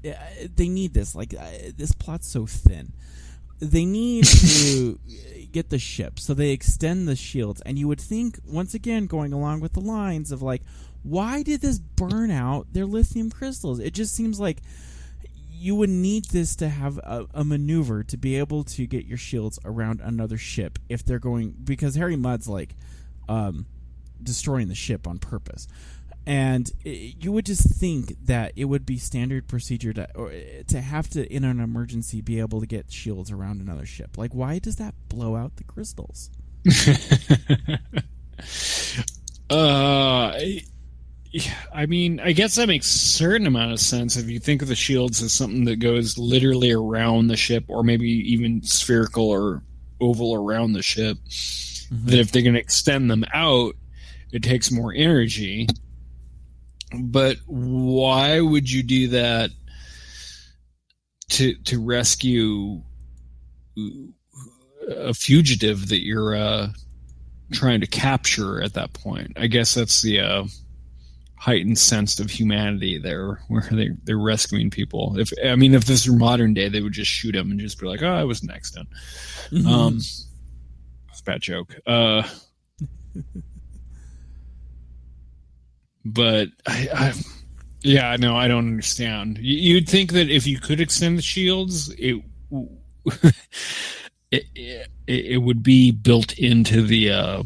They need this. Like, this plot's so thin. They need to get the ship, so they extend the shields. And you would think, once again, going along with the lines of like, why did this burn out their lithium crystals? It just seems like you would need this to have a maneuver to be able to get your shields around another ship if they're going, because Harry Mudd's like destroying the ship on purpose. And you would just think that it would be standard procedure to have to, in an emergency, be able to get shields around another ship. Like, why does that blow out the crystals? I mean, I guess that makes a certain amount of sense if you think of the shields as something that goes literally around the ship, or maybe even spherical or oval around the ship. Mm-hmm. That if they're going to extend them out, it takes more energy. But why would you do that to rescue a fugitive that you're trying to capture at that point? I guess that's the heightened sense of humanity there, where they're rescuing people. If this were modern day, they would just shoot him and just be like, "Oh, I was an accident." Mm-hmm. That's a bad joke. But I don't understand. You'd think that if you could extend the shields, it would be built into the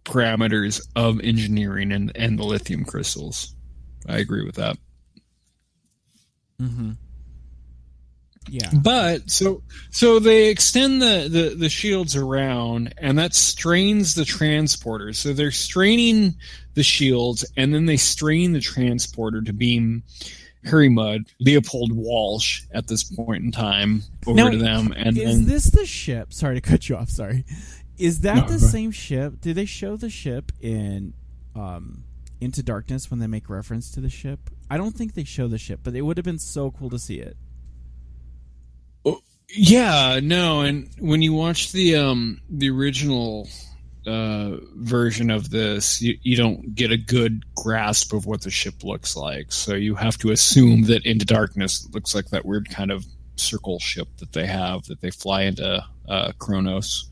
parameters of engineering and the lithium crystals. I agree with that. Mm-hmm. Yeah. But so they extend the shields around, and that strains the transporter. So they're straining the shields, and then they strain the transporter to beam Harry Mudd, Leopold Walsh at this point in time, over to them. And is this the ship? Sorry to cut you off. Sorry. Is that the same ship? Do they show the ship in Into Darkness when they make reference to the ship? I don't think they show the ship, but it would have been so cool to see it. Yeah, no, and when you watch the original version of this, you don't get a good grasp of what the ship looks like. So you have to assume that Into Darkness looks like that weird kind of circle ship that they have, that they fly into Kronos.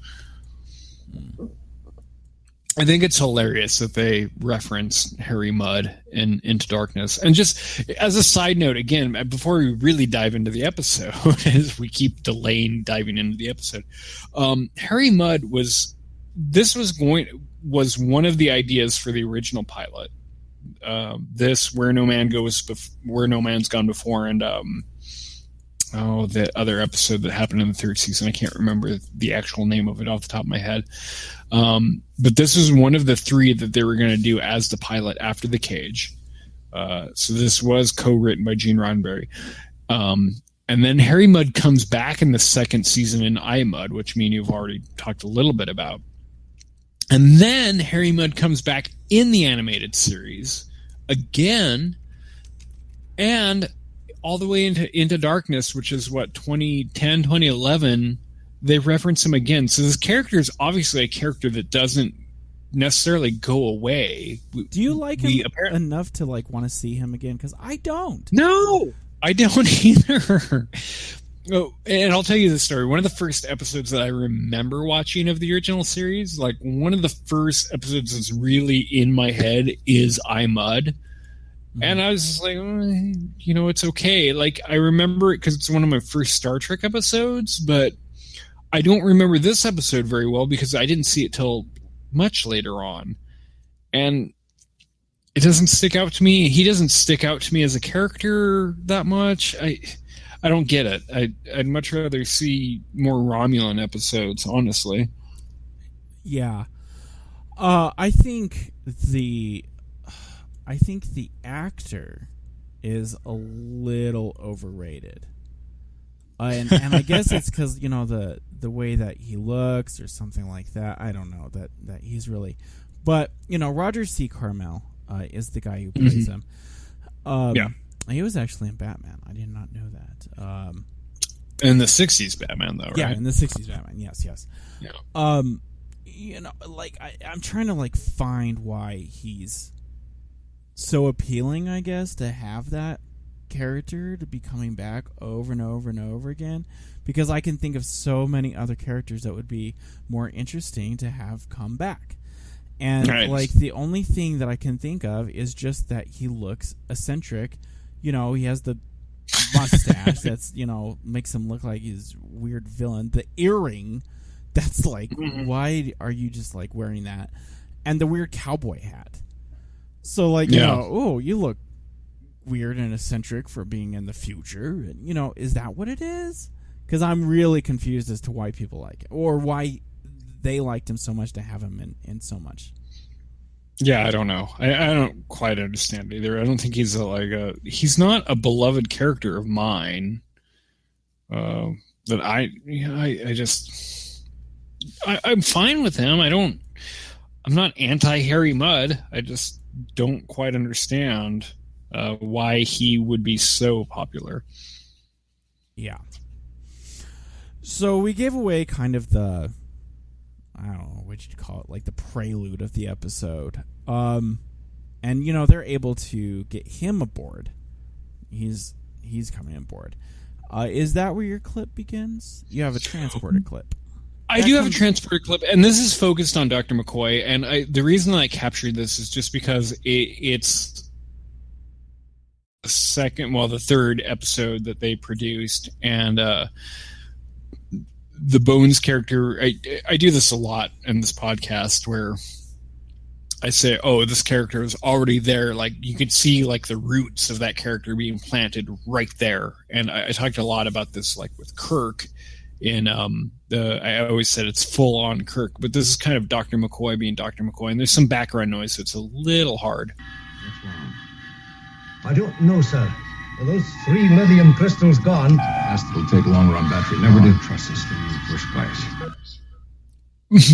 I think it's hilarious that they reference Harry Mudd in Into Darkness. And just as a side note, again, before we really dive into the episode, as we keep delaying diving into the episode, Harry Mudd was one of the ideas for the original pilot. This Where No Man's Gone Before, and the other episode that happened in the third season. I can't remember the actual name of it off the top of my head. But this was one of the three that they were going to do as the pilot after The Cage. So this was co-written by Gene Roddenberry. And then Harry Mudd comes back in the second season in I, Mudd, which me and you've already talked a little bit about. And then Harry Mudd comes back in the animated series again, and all the way into Darkness, which is what, 2010, 2011, they reference him again. So this character is obviously a character that doesn't necessarily go away. Do you like him enough to want to see him again? Because I don't. No, I don't either. Oh, and I'll tell you the story. One of the first episodes that I remember watching of the original series, like one of the first episodes that's really in my head is I Mud. And I was just like, it's okay. Like, I remember it because it's one of my first Star Trek episodes, but I don't remember this episode very well because I didn't see it till much later on. And it doesn't stick out to me. He doesn't stick out to me as a character that much. I don't get it. I'd much rather see more Romulan episodes, honestly. Yeah. I think the actor is a little overrated. And I guess it's because, the way that he looks or something like that. I don't know that he's really... But, Roger C. Carmel is the guy who plays him. Yeah. He was actually in Batman. I did not know that. In the 60s Batman, though, right? Yeah, in the 60s Batman. Yes. Yeah. I'm trying to, find why he's so appealing, I guess, to have that character to be coming back over and over and over again, because I can think of so many other characters that would be more interesting to have come back. And right. The only thing that I can think of is just that he looks eccentric. He has the mustache that's, makes him look like he's a weird villain. The earring, that's why are you just wearing that? And the weird cowboy hat. So you look weird and eccentric for being in the future. And, is that what it is? Because I'm really confused as to why people like it, or why they liked him so much to have him in so much. Yeah, I don't know. I don't quite understand either. I don't think he's he's not a beloved character of mine. I'm fine with him. I'm not anti Harry Mudd. I just don't quite understand why he would be so popular. Yeah. So we gave away kind of the, I don't know what you'd call it, the prelude of the episode. And they're able to get him aboard. He's coming aboard. Is that where your clip begins? You have a transporter clip. I do have a transporter clip, and this is focused on Dr. McCoy. And the reason that I captured this is just because it's the third episode that they produced, and the Bones character. I do this a lot in this podcast where I say, "Oh, this character is already there." You could see the roots of that character being planted right there. And I talked a lot about this, with Kirk. In I always said it's full on Kirk, but this is kind of Dr. McCoy being Dr. McCoy, and there's some background noise, so it's a little hard. What's wrong? I don't know, sir. Are those 3 lithium crystals gone? It'll take longer on battery. Never did trust this thing in the first place.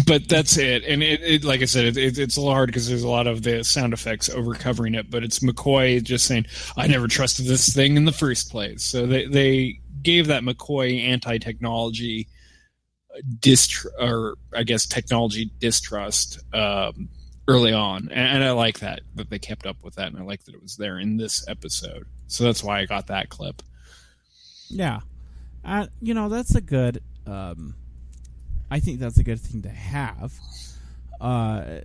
But that's it. And it like I said, it's a little hard because there's a lot of the sound effects over covering it, but it's McCoy just saying, I never trusted this thing in the first place. So they gave that McCoy anti-technology technology distrust early on. And I like that they kept up with that, and I like that it was there in this episode. So that's why I got that clip. Yeah. That's a good... I think that's a good thing to have. A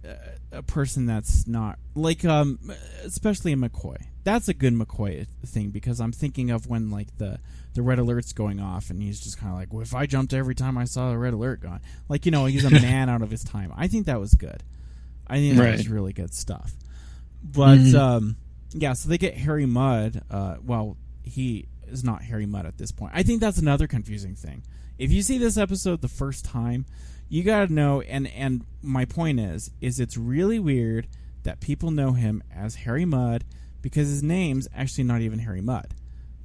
person that's not especially a McCoy. That's a good McCoy thing, because I'm thinking of when the red alert's going off, and he's just kind of well, if I jumped every time I saw the red alert going, he's a man out of his time. I think that was good. I think that was really good stuff. But yeah, so they get Harry Mudd. Well, he is not Harry Mudd at this point. I think that's another confusing thing. If you see this episode the first time, you gotta know, and my point is it's really weird that people know him as Harry Mudd, because his name's actually not even Harry Mudd.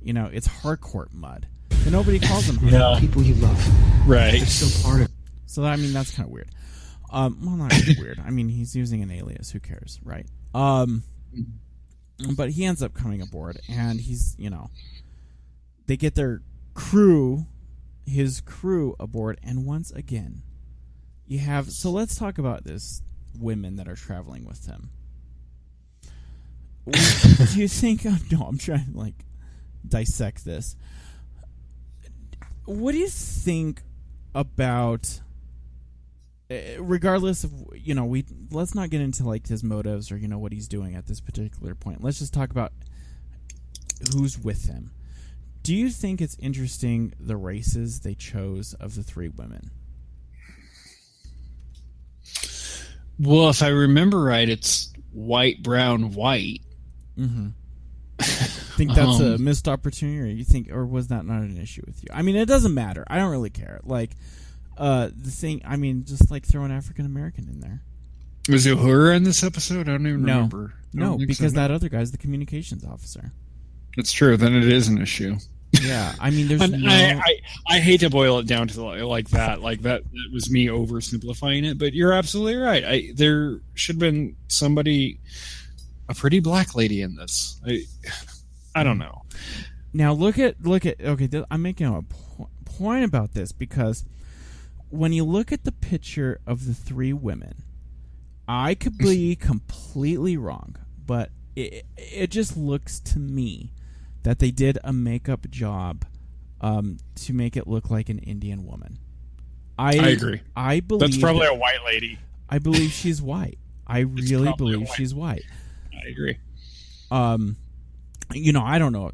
It's Harcourt Mudd. And nobody calls him Harcourt. Yeah. People you love. Right. It's still part of. So, that's kind of weird. Well, not really weird. He's using an alias. Who cares, right? But he ends up coming aboard, and he's, they get their his crew aboard, and once again, you have... So let's talk about this women that are traveling with him. Do you think... No, I'm trying to, dissect this. what do you think about? Regardless of let's not get into like his motives or what he's doing at this particular point. Let's just talk about who's with him. Do you think it's interesting the races they chose of the three women? Well, if I remember right, it's white, brown, white. Mm-hmm. Think that's a missed opportunity, or you think, or was that not an issue with you? I mean, it doesn't matter. I don't really care. Like, the thing. I mean, just like throw an African American in there. Was it her in this episode? I don't even remember. No, because that other guy's the communications officer. That's true. Then it is an issue. Yeah, I mean, there's I hate to boil it down to like that. Like that it was me oversimplifying it, but you're absolutely right. There should have been somebody, a pretty black lady in this. I don't know. Now look at okay. I'm making a point about this because when you look at the picture of the three women, I could be completely wrong, but it just looks to me that they did a makeup job to make it look like an Indian woman. I agree. I believe that's probably a white lady. I believe she's white. I really believe she's white. I agree. I don't know.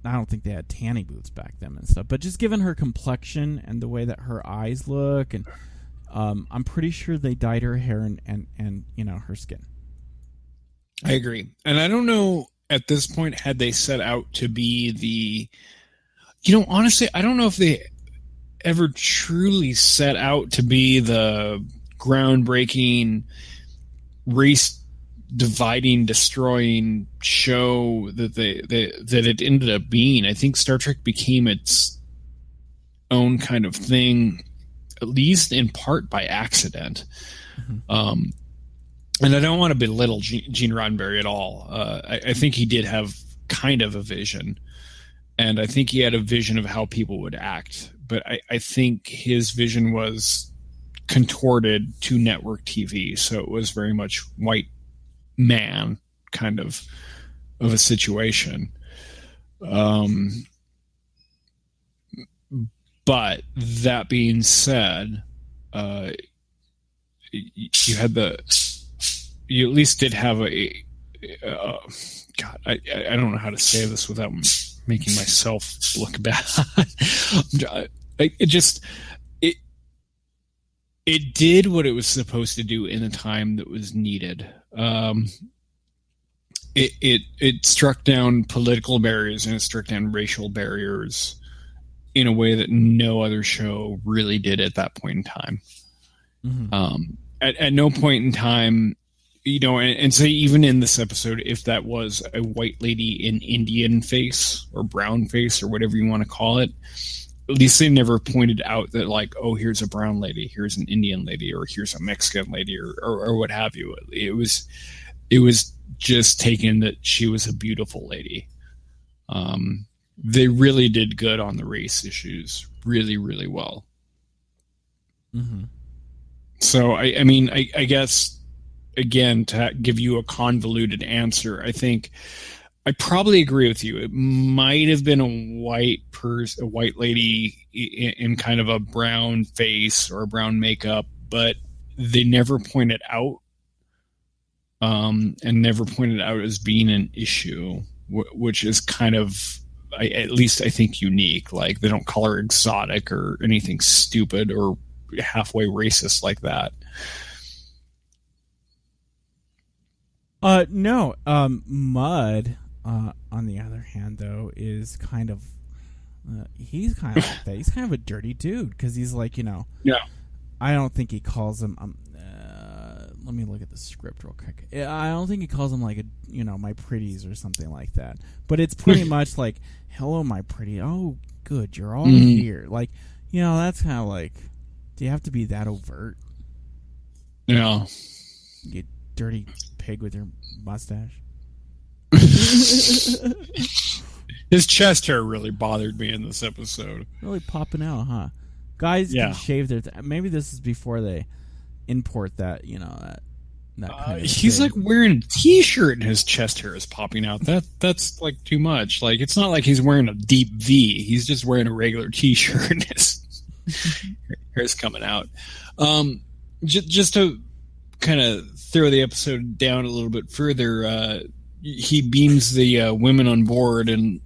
I don't think they had tanning booths back then and stuff. But just given her complexion and the way that her eyes look, and I'm pretty sure they dyed her hair and her skin. I agree, and I don't know. At this point, had they set out to be the, honestly, I don't know if they ever truly set out to be the groundbreaking, race dividing, destroying show that that it ended up being. I think Star Trek became its own kind of thing, at least in part by accident. Mm-hmm. And I don't want to belittle Gene Roddenberry at all. I think he did have kind of a vision, and I think he had a vision of how people would act. But I think his vision was contorted to network TV, so it was very much white man kind of a situation. But that being said, you at least did have God, I don't know how to say this without making myself look bad. It did what it was supposed to do in the time that was needed. It struck down political barriers and it struck down racial barriers in a way that no other show really did at that point in time. Mm-hmm. At no point in time, and say even in this episode, if that was a white lady in Indian face or brown face or whatever you want to call it, at least they never pointed out that like, oh, here's a brown lady, here's an Indian lady, or here's a Mexican lady, or what have you. It was just taken that she was a beautiful lady. They really did good on the race issues, really, really well. Mm-hmm. So I guess, again, to give you a convoluted answer, I think I probably agree with you. It might have been a white lady in kind of a brown face or a brown makeup, but they never pointed out, and never pointed out as being an issue, which is kind of, at least I think, unique. Like, they don't call her exotic or anything stupid or halfway racist like that. No. Mud, on the other hand, though, is kind of he's kind of like that. He's kind of a dirty dude because he's like, yeah. I don't think he calls him. Let me look at the script real quick. I don't think he calls him like my pretties or something like that. But it's pretty much like, hello, my pretty. Oh, good, you're all here. Like, that's kind of like, do you have to be that overt? Yeah. You dirty pig with your mustache. His chest hair really bothered me in this episode. Really popping out, huh? Guys can shave their. Maybe this is before they import that, that that kind of he's thing. like wearing a t-shirt and his chest hair is popping out. That's like too much. Like, it's not like he's wearing a deep V. He's just wearing a regular t-shirt and his hair's coming out. Just to kind of throw the episode down a little bit further, he beams the women on board, and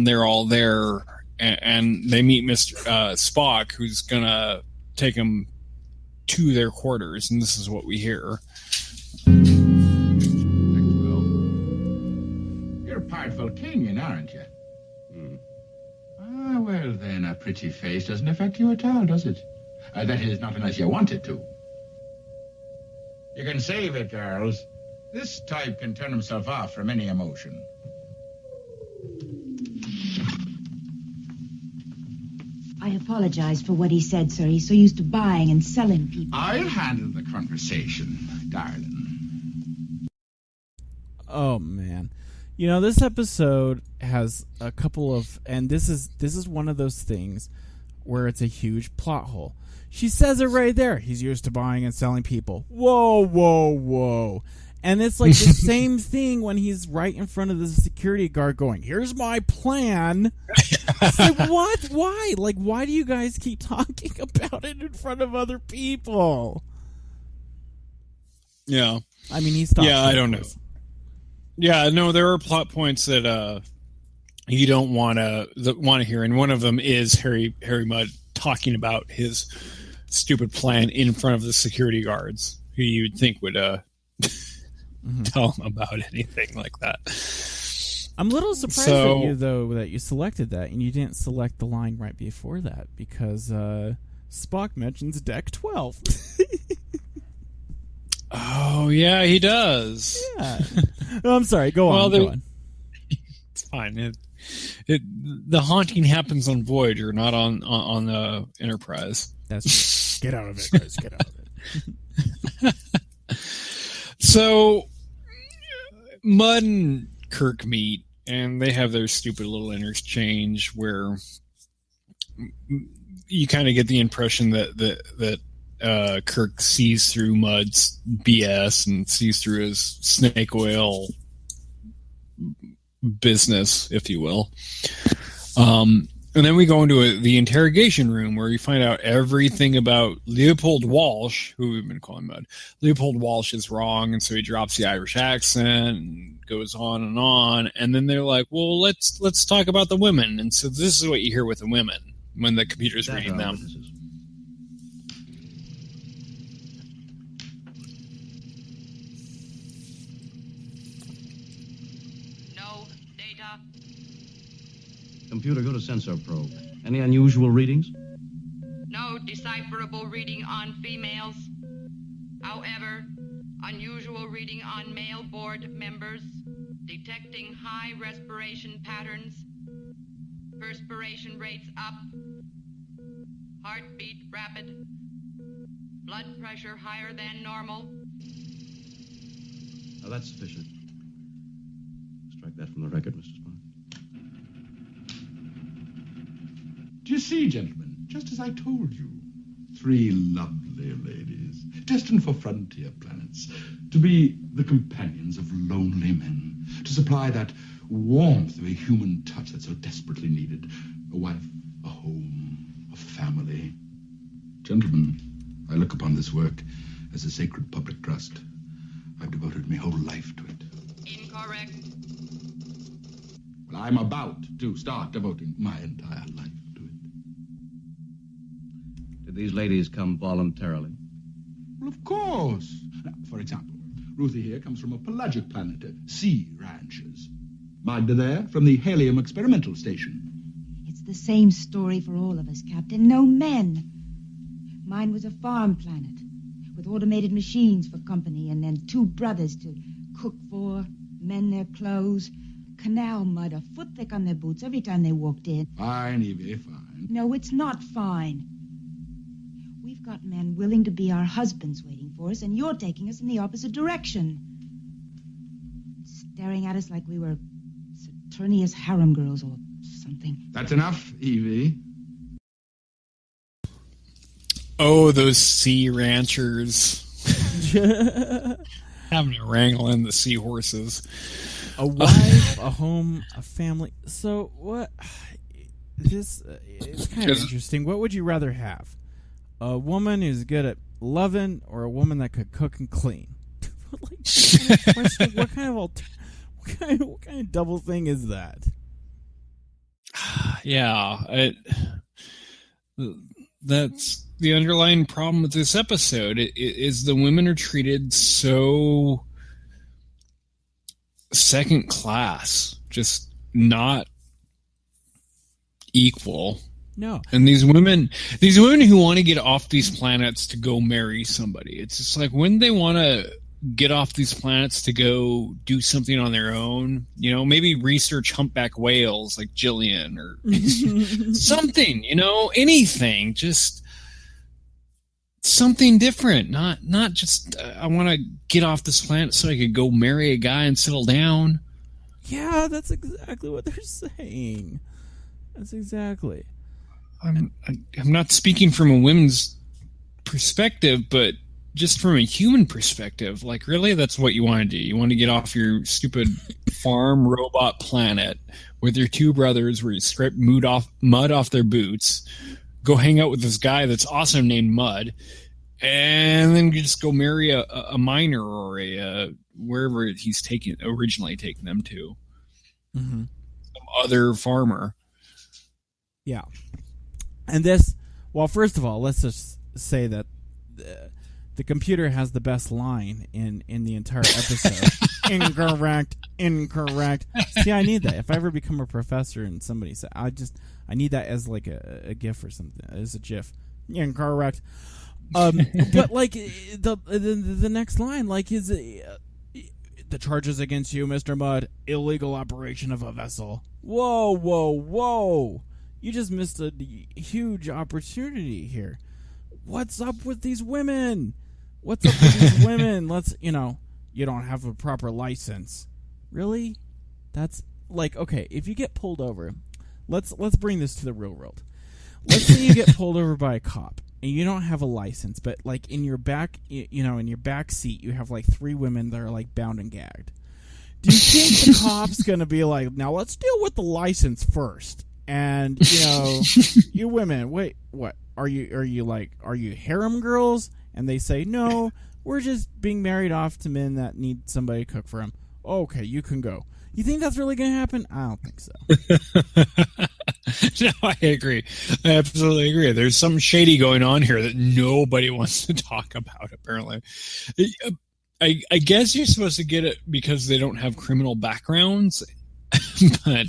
they're all there, and they meet Mr. Spock, who's gonna take them to their quarters, and this is what we hear. You're part Vulcanian, aren't you? Ah, well then, a pretty face doesn't affect you at all, does it? That is, not unless you want it to. You can save it, girls. This type can turn himself off from any emotion. I apologize for what he said, sir. He's so used to buying and selling people. I'll handle the conversation, darling. Oh man, this episode has a couple of, and this is one of those things where it's a huge plot hole. She says it right there. He's used to buying and selling people. Whoa, whoa, whoa. And it's like the same thing when he's right in front of the security guard going, here's my plan. It's like, what? Why? Like, why do you guys keep talking about it in front of other people? Yeah. I mean, he's talking. Yeah, I don't know. Yeah, no, there are plot points that you don't want to hear, and one of them is Harry Mudd talking about his stupid plan in front of the security guards, who you'd think would tell him about anything like that. I'm a little surprised at you, though, that you selected that, and you didn't select the line right before that, because Spock mentions Deck 12. Oh, yeah, he does. Yeah. I'm sorry, go on. It's fine. The haunting happens on Voyager, not on the Enterprise. That's get out of it, guys. Get out of it. So, Mudd and Kirk meet, and they have their stupid little interchange where you kind of get the impression that Kirk sees through Mudd's BS and sees through his snake oil business, if you will. And then we go into the interrogation room where we find out everything about Leopold Walsh, who we've been calling Mudd. Leopold Walsh is wrong, and so he drops the Irish accent and goes on and on. And then they're like, well, let's talk about the women. And so this is what you hear with the women when the computer's reading them. Computer, go to sensor probe. Any unusual readings? No decipherable reading on females. However, unusual reading on male board members. Detecting high respiration patterns. Perspiration rates up. Heartbeat rapid. Blood pressure higher than normal. Now that's sufficient. Strike that from the record, Mr. Spock. Do you see, gentlemen, just as I told you, 3 lovely ladies, destined for frontier planets, to be the companions of lonely men, to supply that warmth of a human touch that's so desperately needed. A wife, a home, a family. Gentlemen, I look upon this work as a sacred public trust. I've devoted my whole life to it. Incorrect. Well, I'm about to start devoting my entire life. These ladies come voluntarily? Well, of course. Now, for example, Ruthie here comes from a pelagic planet, Sea Ranches. Magda there from the Helium Experimental Station. It's the same story for all of us, Captain. No men. Mine was a farm planet with automated machines for company, and then 2 brothers to cook for, mend their clothes, canal mud a foot thick on their boots every time they walked in. Fine, Evie, fine. No, it's not fine. We've got men willing to be our husbands waiting for us, and you're taking us in the opposite direction. Staring at us like we were Saturnius harem girls or something. That's enough, Evie. Oh, those sea ranchers. Having to wrangle in the seahorses. A wife, a home, a family. So what? This it's kind of interesting. What would you rather have? A woman who's good at loving, or a woman that could cook and clean? What kind of double thing is that? Yeah, that's the underlying problem with this episode. Is the women are treated so second class, just not equal. No. And these women who want to get off these planets to go marry somebody, it's just like, when they want to get off these planets to go do something on their own, maybe research humpback whales like Jillian, or something, anything, just something different. Not just I want to get off this planet so I could go marry a guy and settle down. Yeah, that's exactly what they're saying. That's exactly. I'm not speaking from a women's perspective, but just from a human perspective. Like, really, that's what you want to do. You want to get off your stupid farm robot planet with your two brothers, where you scrape mud off their boots, go hang out with this guy that's awesome named Mud, and then you just go marry a miner, or a wherever he's originally taking them to. Mm-hmm. Some other farmer. Yeah. And this, well, first of all, let's just say that the computer has the best line in the entire episode. Incorrect. See, I need that. If I ever become a professor and somebody says, I need that as like a GIF or something, as a GIF. Incorrect. But like the next line, like, is the charges against you, Mr. Mudd, illegal operation of a vessel. Whoa. You just missed a huge opportunity here. What's up with these women? Let's, you don't have a proper license. Really? That's like, okay, if you get pulled over, let's bring this to the real world. Let's say you get pulled over by a cop and you don't have a license, but like in your back, in your back seat, you have like 3 women that are like bound and gagged. Do you think the cop's going to be like, now let's deal with the license first? And, you women, wait, what? Are you harem girls? And they say, no, we're just being married off to men that need somebody to cook for them. Okay, you can go. You think that's really going to happen? I don't think so. No, I agree. I absolutely agree. There's something shady going on here that nobody wants to talk about, apparently. I guess you're supposed to get it because they don't have criminal backgrounds, but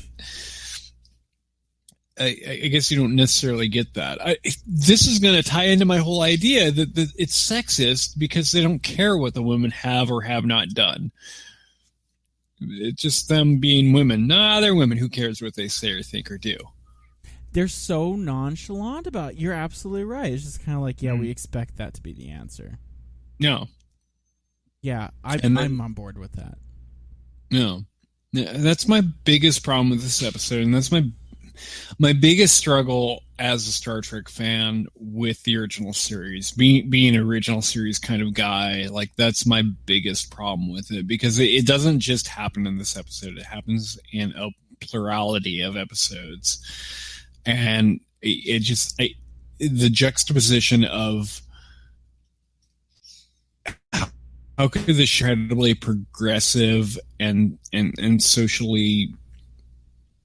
I guess you don't necessarily get that. This is going to tie into my whole idea that it's sexist because they don't care what the women have or have not done. It's just them being women. Nah, they're women. Who cares what they say or think or do? They're so nonchalant about it. You're absolutely right. It's just kind of like, we expect that to be the answer. No. Yeah, I'm on board with that. No. Yeah, that's my biggest problem with this episode, and that's my biggest struggle as a Star Trek fan with the original series. Being an original series kind of guy, like, that's my biggest problem with it, because it doesn't just happen in this episode. It happens in a plurality of episodes. And the juxtaposition of how could this incredibly progressive and socially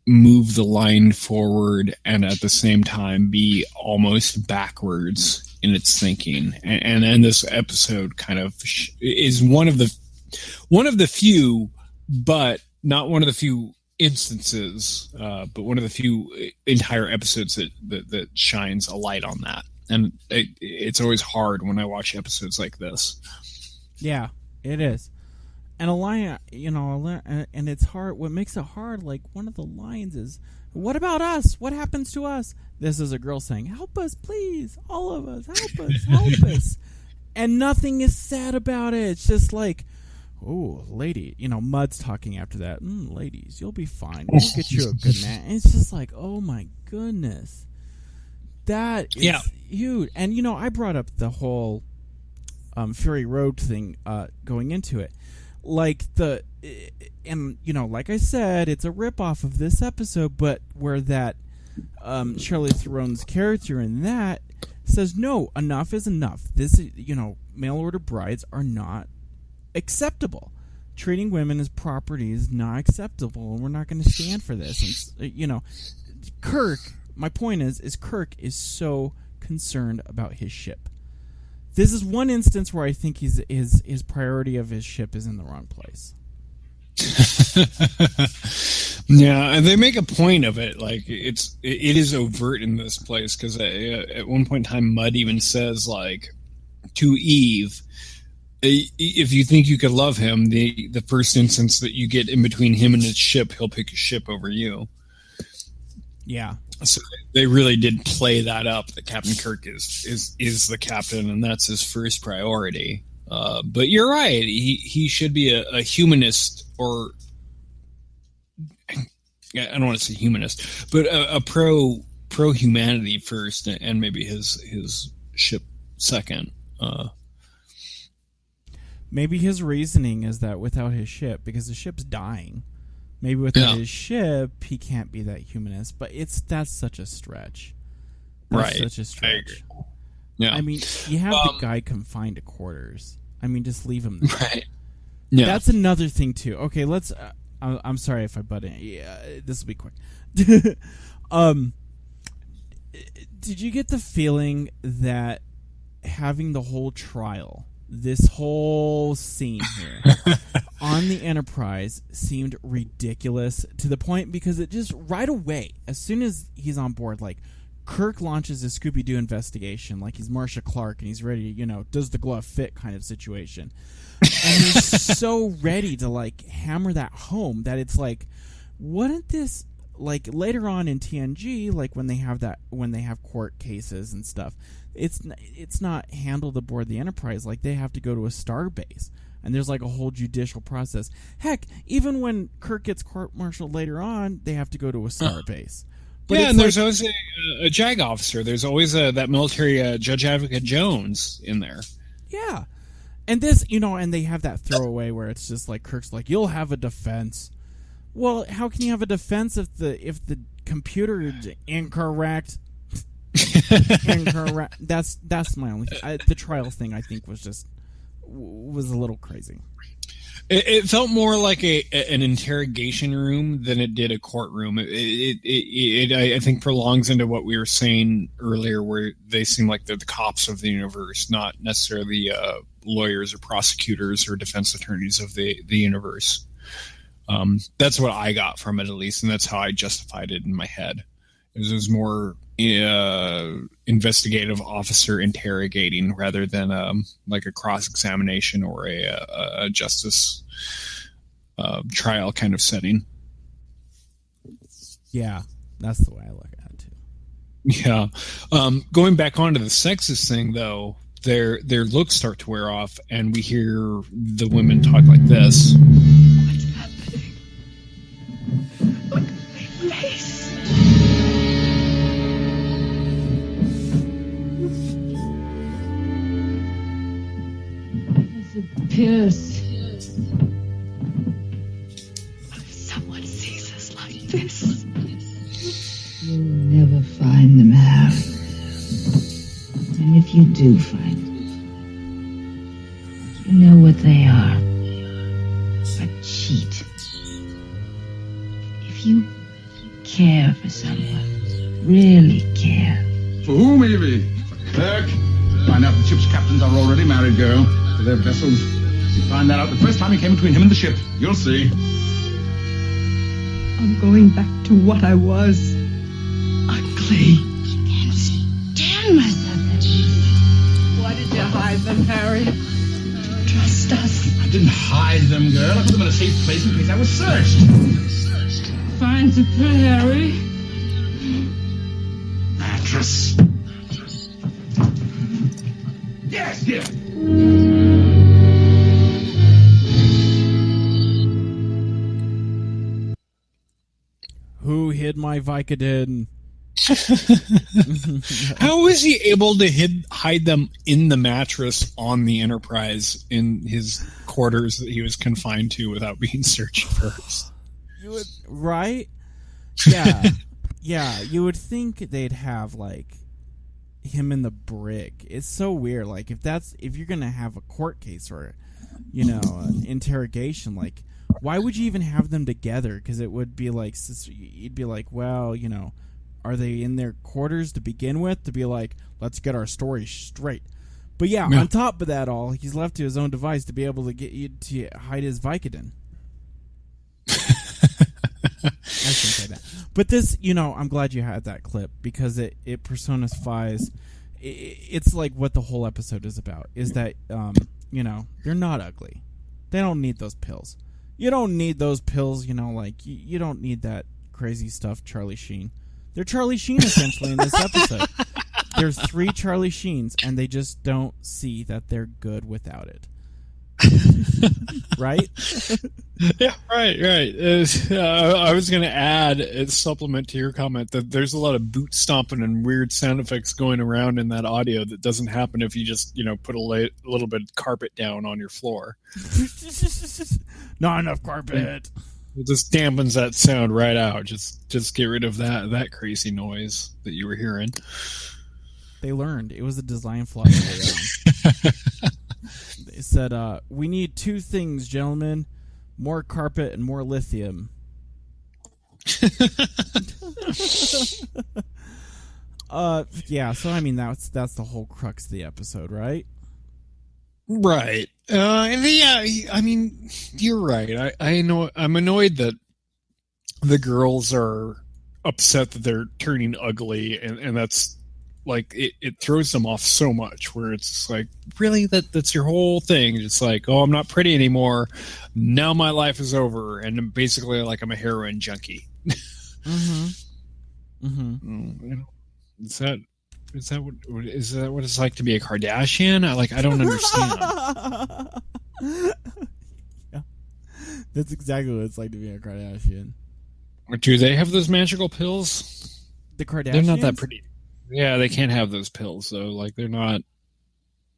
move the line forward and at the same time be almost backwards in its thinking, and this episode kind of is one of the few, but not one of the few instances, but one of the few entire episodes that shines a light on that. And it's always hard when I watch episodes like this. Yeah, it is. And a line, and it's hard. What makes it hard, like, one of the lines is, what about us? What happens to us? This is a girl saying, help us, please. All of us, help us. And nothing is said about it. It's just like, oh, lady, Mud's talking after that. Ladies, you'll be fine. We'll get you a good man. And it's just like, oh my goodness. That is huge. And, I brought up the whole Fury Road thing going into it. Like and like I said, it's a ripoff of this episode, but where that Charlize Theron's character in that says, no, enough is enough. This is, mail order brides are not acceptable. Treating women as property is not acceptable, and we're not going to stand for this. And, Kirk, my point is Kirk is so concerned about his ship. This is one instance where I think his priority of his ship is in the wrong place. Yeah, and they make a point of it. Like it is overt in this place because at one point in time, Mudd even says like to Eve, if you think you could love him, the first instance that you get in between him and his ship, he'll pick his ship over you. Yeah. So they really did play that up. That Captain Kirk is the captain, and that's his first priority. But you're right. He should be a humanist, or I don't want to say humanist, but a pro humanity first, and maybe his ship second. Maybe his reasoning is that without his ship, because the ship's dying, maybe without his ship, he can't be that humanist. But that's such a stretch. That's such a stretch. Yeah. I mean, you have the guy confined to quarters. I mean, just leave him there. Right. Yeah. That's another thing, too. Okay, let's... I'm sorry if I butt in. Yeah, this will be quick. Did you get the feeling that having the whole trial, this whole scene here on the Enterprise seemed ridiculous to the point because it just right away, as soon as he's on board, like Kirk launches his Scooby-Doo investigation like he's Marcia Clark and he's ready, does the glove fit kind of situation. And he's so ready to like hammer that home that it's like, wouldn't this, like later on in TNG, like when they have court cases and stuff, it's not handled aboard the Enterprise. Like they have to go to a star base, and there's like a whole judicial process. Heck, even when Kirk gets court-martialed later on, they have to go to a star base. But and there's always a JAG officer. There's always that military Judge Advocate Jones in there. Yeah. And this, and they have that throwaway where it's just like Kirk's like, "You'll have a defense." Well, how can you have a defense if the computer is incorrect? Incorrect. That's my only. The trial thing I think was a little crazy. It felt more like an interrogation room than it did a courtroom. I think prolongs into what we were saying earlier, where they seem like they're the cops of the universe, not necessarily lawyers or prosecutors or defense attorneys of the universe. That's what I got from it, at least, and that's how I justified it in my head. It was more investigative officer interrogating rather than like a cross-examination or a justice trial kind of setting. Yeah, that's the way I look at it too. Yeah. Going back onto the sexist thing, though, their looks start to wear off, and we hear the women talk like this. What's happening? Look at my face. Pierce. If someone sees us like this, you'll never find them, Harry. And if you do find them, you know what they are. A cheat. If you care for someone, really care. For whom, maybe? Kirk, find out the ship's captains are already married, girl, to their vessels. You find that out the first time you came between him and the ship. You'll see. I'm going back to what I was. Ugly. I can't stand myself that way. Why did you hide them, Harry? Trust us. I didn't hide them, girl. I put them in a safe place in case I was searched. Find the Harry. Mattress. Yes, here. Who hid my Vicodin? How was he able to hide them in the mattress on the Enterprise in his quarters that he was confined to without being searched first? Right? Yeah. Yeah, you would think they'd have, like, him in the brig. It's so weird. Like, if you're going to have a court case or, an interrogation, like, why would you even have them together? Because it would be like, you'd be like, well, are they in their quarters to begin with? To be like, let's get our story straight. But yeah, on top of that all, he's left to his own device to be able to get you to hide his Vicodin. I shouldn't say that. But this, I'm glad you had that clip because it personifies. It's like what the whole episode is about. Is that they're not ugly. They don't need those pills. You don't need those pills. Like you don't need that crazy stuff. Charlie Sheen. They're Charlie Sheen essentially in this episode. There's 3 Charlie Sheens, and they just don't see that they're good without it. Right? Yeah, right. I was going to add a supplement to your comment that there's a lot of boot stomping and weird sound effects going around in that audio that doesn't happen if you just, put a little bit of carpet down on your floor. Not enough carpet. It just dampens that sound right out. Just get rid of that crazy noise that you were hearing. They learned. It was a design flaw early on. They said, we need 2 things, gentlemen. More carpet and more lithium. Yeah, so I mean that's the whole crux of the episode, right? Right. Yeah, I mean, you're right. I know I'm annoyed that the girls are upset that they're turning ugly, and that's like it throws them off so much where it's like, really, that's your whole thing. It's like, oh, I'm not pretty anymore. Now my life is over, and I'm basically like I'm a heroin junkie. Is that what it's like to be a Kardashian? I don't understand. Yeah. That's exactly what it's like to be a Kardashian. Do they have those magical pills? The Kardashians? They're not that pretty. Yeah, they can't have those pills though. Like they're not.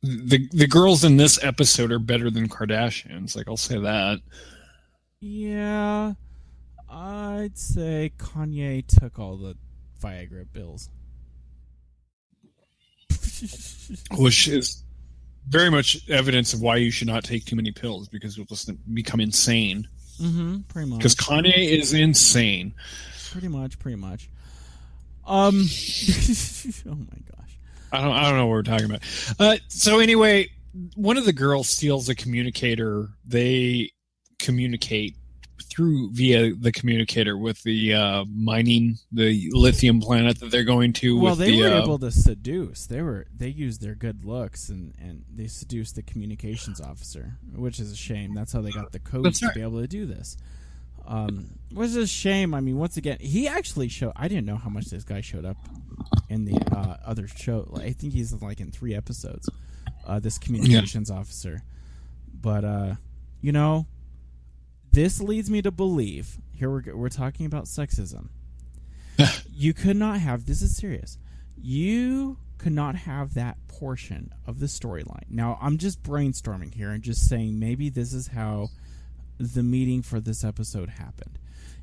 The girls in this episode are better than Kardashians. Like I'll say that. Yeah, I'd say Kanye took all the Viagra pills. Which is very much evidence of why you should not take too many pills because you'll just become insane. Pretty much. Because Kanye is insane. Pretty much. Oh my gosh. I don't know what we're talking about. So anyway, one of the girls steals a communicator. They communicate via the communicator with the mining the lithium planet that they're going to. Well, they were able to seduce. They used their good looks and they seduced the communications officer, which is a shame. That's how they got the codes to be able to do this. Which is a shame. I mean, once again, he actually showed. I didn't know how much this guy showed up in the other show. I think he's like in 3 episodes. This communications officer, but this leads me to believe. Here we're talking about sexism. You could not have. This is serious. You could not have that portion of the storyline. Now, I'm just brainstorming here and just saying maybe this is how the meeting for this episode happened.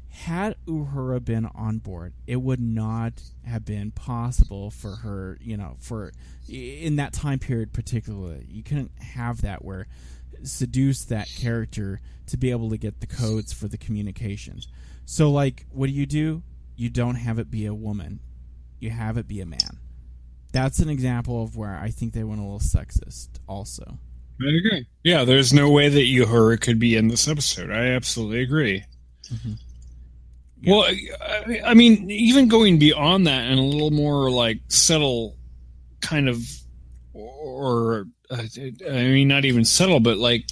Had Uhura been on board, it would not have been possible for her, for in that time period particularly. You couldn't have that where seduce that character to be able to get the codes for the communications. So, like, what do? You don't have it be a woman. You have it be a man. That's an example of where I think they went a little sexist also. I agree. Yeah, there's no way that Uhura could be in this episode. I absolutely agree. Yeah. Well, I mean, even going beyond that and a little more like subtle kind of, or I mean, not even subtle, but like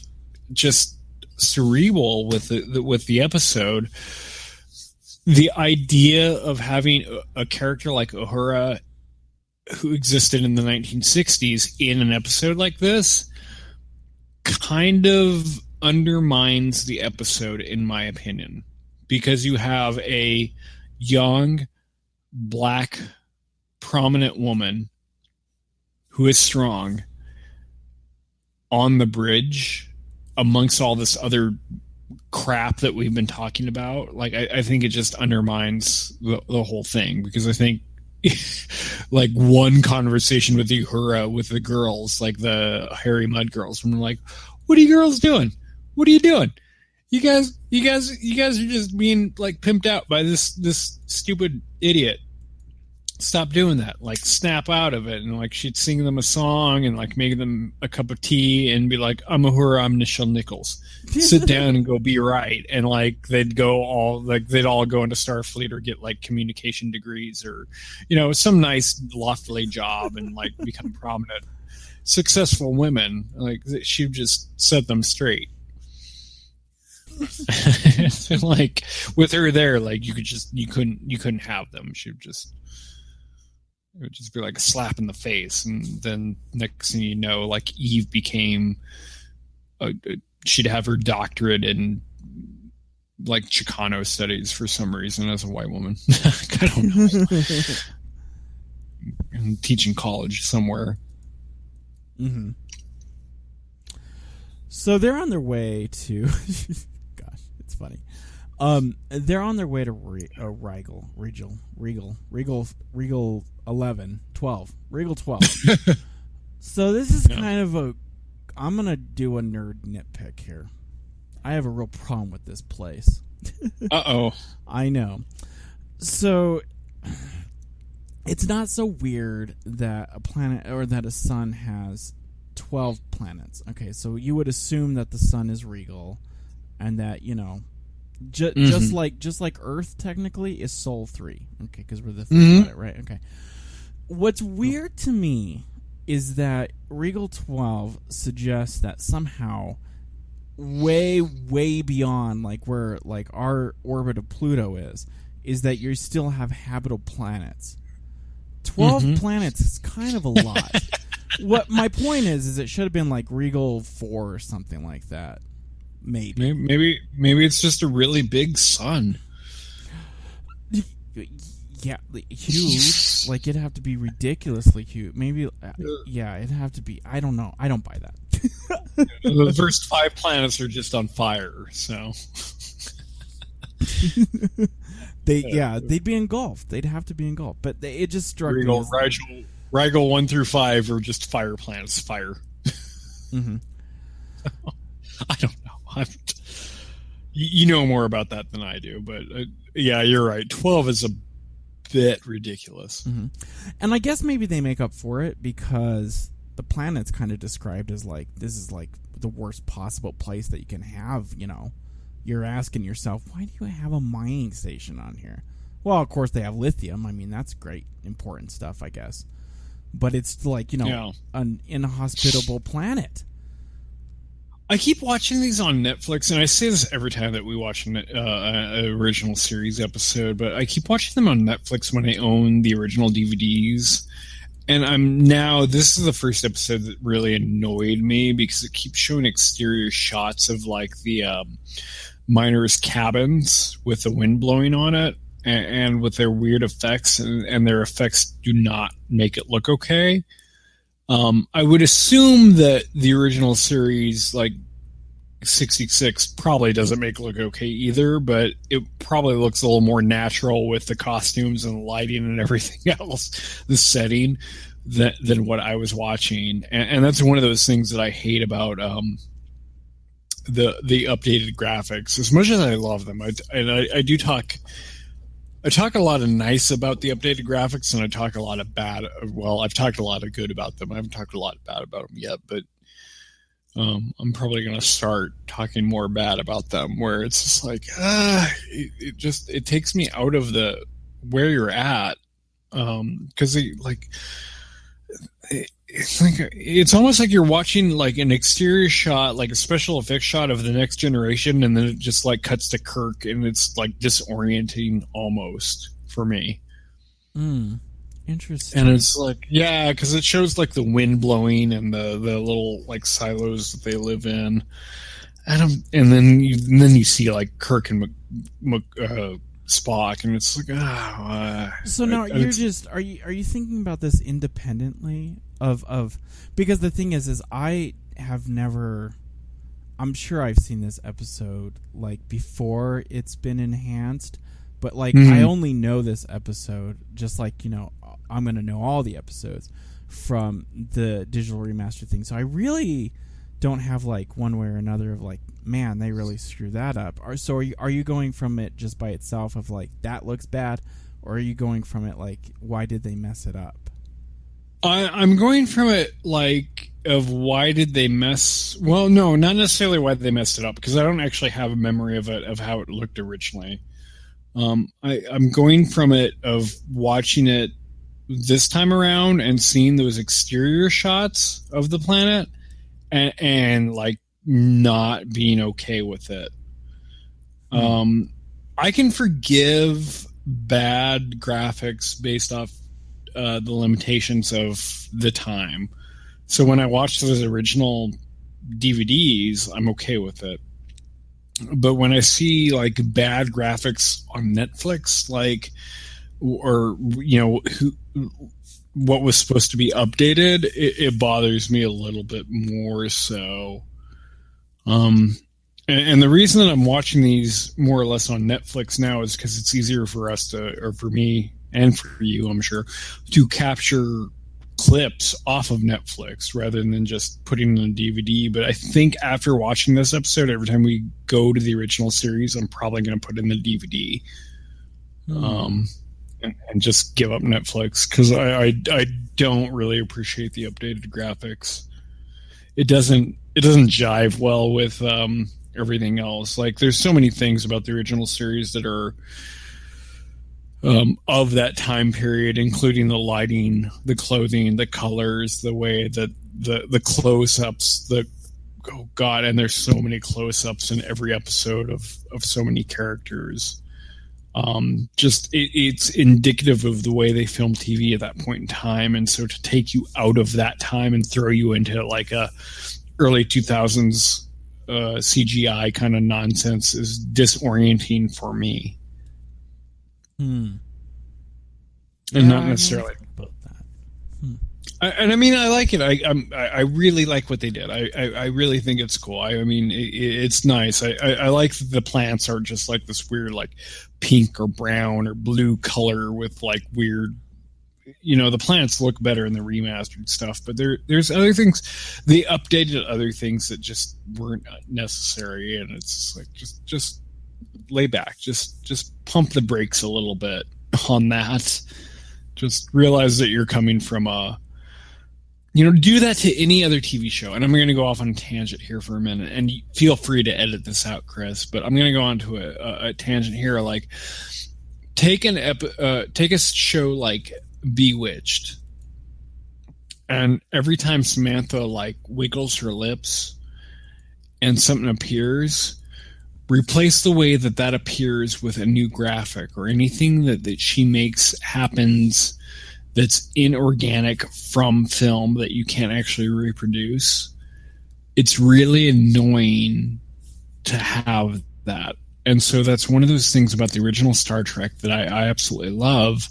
just cerebral with the episode. The idea of having a character like Uhura, who existed in the 1960s, in an episode like this, kind of undermines the episode, in my opinion, because you have a young black prominent woman who is strong on the bridge amongst all this other crap that we've been talking about. Like, I think it just undermines the whole thing, because I think like one conversation with Uhura with the girls, like the Harry Mudd girls, and we're like, what are you girls doing? What are you doing? You guys are just being like pimped out by this stupid idiot. Stop doing that. Like, snap out of it. And like, she'd sing them a song and like make them a cup of tea and be like, I'm Uhura, I'm Nichelle Nichols. Sit down and go be right. And like, they'd all go into Starfleet or get like communication degrees or, some nice loftily job and like become prominent, successful women. Like, she'd just set them straight. And like, with her there, like, you couldn't have them. It would just be like a slap in the face. And then next thing you know, like, Eve became she'd have her doctorate in like Chicano studies for some reason as a white woman. I don't know. And teaching college somewhere. Mm-hmm. So they're on their way to gosh, it's funny. They're on their way to Regal 12. So this is kind of I'm going to do a nerd nitpick here. I have a real problem with this place. Uh-oh. I know. So it's not so weird that a planet or that a sun has 12 planets. Okay, so you would assume that the sun is Regal and that, just like Earth technically is Sol 3. Okay, because we're the third planet, right? Okay. What's weird to me is that Regal 12 suggests that somehow way, way beyond like where like our orbit of Pluto is that you still have habitable planets. 12 planets is kind of a lot. What my point is it should have been like Regal 4 or something like that. Maybe it's just a really big sun. Yeah, huge. Like, it'd have to be ridiculously huge. Maybe, it'd have to be. I don't know. I don't buy that. The first 5 planets are just on fire, so they'd be engulfed. They'd have to be engulfed. But it just struck me. Rigel 1 through 5 are just fire planets. Fire. Mm-hmm. I don't know. You know more about that than I do, but yeah, you're right. 12 is a bit ridiculous. Mm-hmm. And I guess maybe they make up for it because the planet's kind of described as like, this is like the worst possible place that you can have, You're asking yourself, why do you have a mining station on here? Well, of course they have lithium. I mean, that's great, important stuff, I guess. But it's like, an inhospitable planet. I keep watching these on Netflix, and I say this every time that we watch an original series episode, but I keep watching them on Netflix when I own the original DVDs. And this is the first episode that really annoyed me because it keeps showing exterior shots of like the miners' cabins with the wind blowing on it and with their weird effects, and their effects do not make it look okay. I would assume that the original series, like 66, probably doesn't make it look okay either, but it probably looks a little more natural with the costumes and the lighting and everything else, the setting, than what I was watching. And that's one of those things that I hate about the updated graphics. As much as I love them, I talk a lot of nice about the updated graphics, and I talk a lot of bad. Well, I've talked a lot of good about them. I haven't talked a lot bad about them yet, but I'm probably going to start talking more bad about them, where it's just like, it takes me out of the where you're at, because it's almost like you're watching like an exterior shot, like a special effects shot of the Next Generation, and then it just like cuts to Kirk, and it's like disorienting almost for me. Interesting. And it's like, yeah, because it shows like the wind blowing and the little like silos that they live in, and then you see like Kirk and Spock, and it's like, So now you're just are you thinking about this independently of because the thing is I have never. I'm sure I've seen this episode like before it's been enhanced, but like I only know this episode just like, you know, I'm going to know all the episodes from the digital remaster thing. So I really don't have like one way or another of like, man, they really screwed that up. So are you going from it just by itself of like that looks bad, or are you going from it like why did they mess it up? I'm going from it like of why did they mess. Well, no, not necessarily why they messed it up, because I don't actually have a memory of it of how it looked originally. I'm going from it of watching it this time around and seeing those exterior shots of the planet and like not being okay with it. I can forgive bad graphics based off the limitations of the time. So when I watch those original DVDs, I'm okay with it. But when I see like bad graphics on Netflix, like, or you know, what was supposed to be updated, it bothers me a little bit more so. And the reason that I'm watching these more or less on Netflix now is because it's easier for us to, or for me and for you, I'm sure, to capture clips off of Netflix rather than just putting it on DVD. But I think after watching this episode, every time we go to the original series, I'm probably going to put in the DVD. And just give up Netflix, because I don't really appreciate the updated graphics. It doesn't jive well with everything else. Like, there's so many things about the original series that are of that time period, including the lighting, the clothing, the colors, the way that the close-ups, oh god, and there's so many close-ups in every episode of so many characters. It's indicative of the way they filmed TV at that point in time, and so to take you out of that time and throw you into like a early 2000s CGI kind of nonsense is disorienting for me. And not necessarily about that. And I mean, I like it. I really like what they did. I really think it's cool. I mean, it's nice. I like that the plants are just like this weird, like pink or brown or blue color with like weird. You know, the plants look better in the remastered stuff, but there's other things. They updated other things that just weren't necessary, and it's like just lay back, just pump the brakes a little bit on that. Just realize that you're coming from do that to any other TV show. And I'm going to go off on a tangent here for a minute, and feel free to edit this out, Chris, but I'm going to go on to a tangent here. Like, take a show like Bewitched, and every time Samantha like wiggles her lips and something appears, replace the way that appears with a new graphic, or anything that she makes happens that's inorganic from film that you can't actually reproduce. It's really annoying to have that. And so that's one of those things about the original Star Trek that I absolutely love,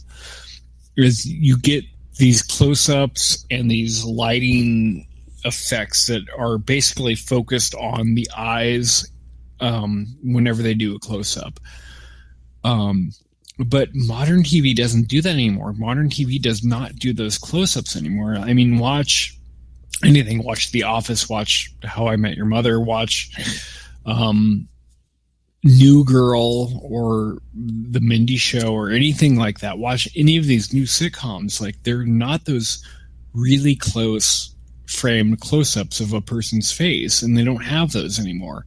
is you get these close-ups and these lighting effects that are basically focused on the eyes whenever they do a close-up. But modern TV doesn't do that anymore. Modern TV does not do those close-ups anymore. I mean, watch anything. Watch The Office. Watch How I Met Your Mother. Watch New Girl or The Mindy Show or anything like that. Watch any of these new sitcoms. Like, they're not those really close framed close-ups of a person's face, and they don't have those anymore.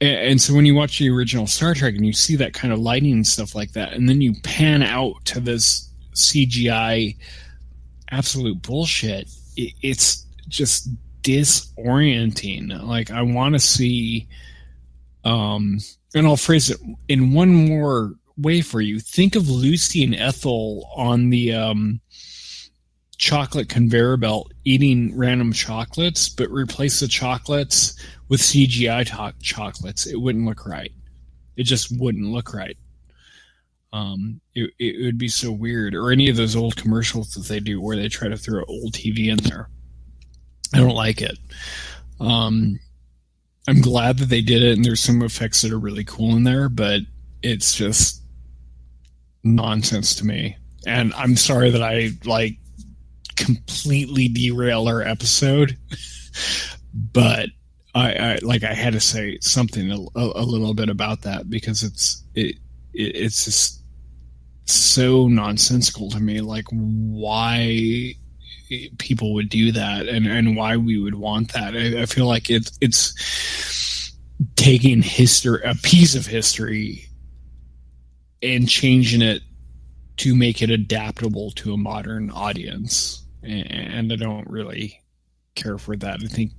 And so when you watch the original Star Trek and you see that kind of lighting and stuff like that, and then you pan out to this CGI absolute bullshit, it's just disorienting. Like, I want to see, and I'll phrase it in one more way for you. Think of Lucy and Ethel on the chocolate conveyor belt eating random chocolates, but replace the chocolates with CGI chocolates. It wouldn't look right. It just wouldn't look right. It would be so weird. Or any of those old commercials that they do where they try to throw old TV in there. I don't like it. I'm glad that they did it, and there's some effects that are really cool in there, but it's just nonsense to me. And I'm sorry that I completely derail our episode, but I had to say something a little bit about that, because it's just so nonsensical to me, like why people would do that and why we would want that. I feel like it's taking a piece of history and changing it to make it adaptable to a modern audience. And I don't really care for that. I think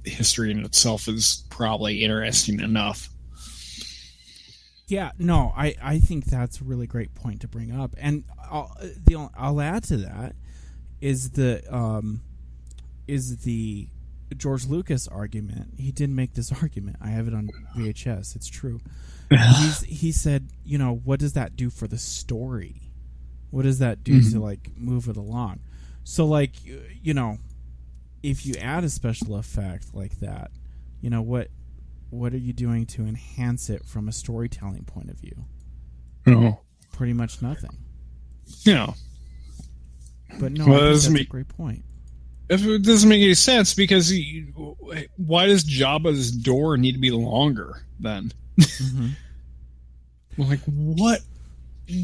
history in itself is probably interesting enough. Yeah, no, I think that's a really great point to bring up. And I'll add to that is the George Lucas argument. He did make this argument. I have it on VHS. It's true. He said, what does that do for the story? What does that do to move it along? So if you add a special effect like that, what are you doing to enhance it from a storytelling point of view? No. Pretty much nothing. Yeah. But no, that's a great point. It doesn't make any sense, because why does Jabba's door need to be longer then? Mm-hmm.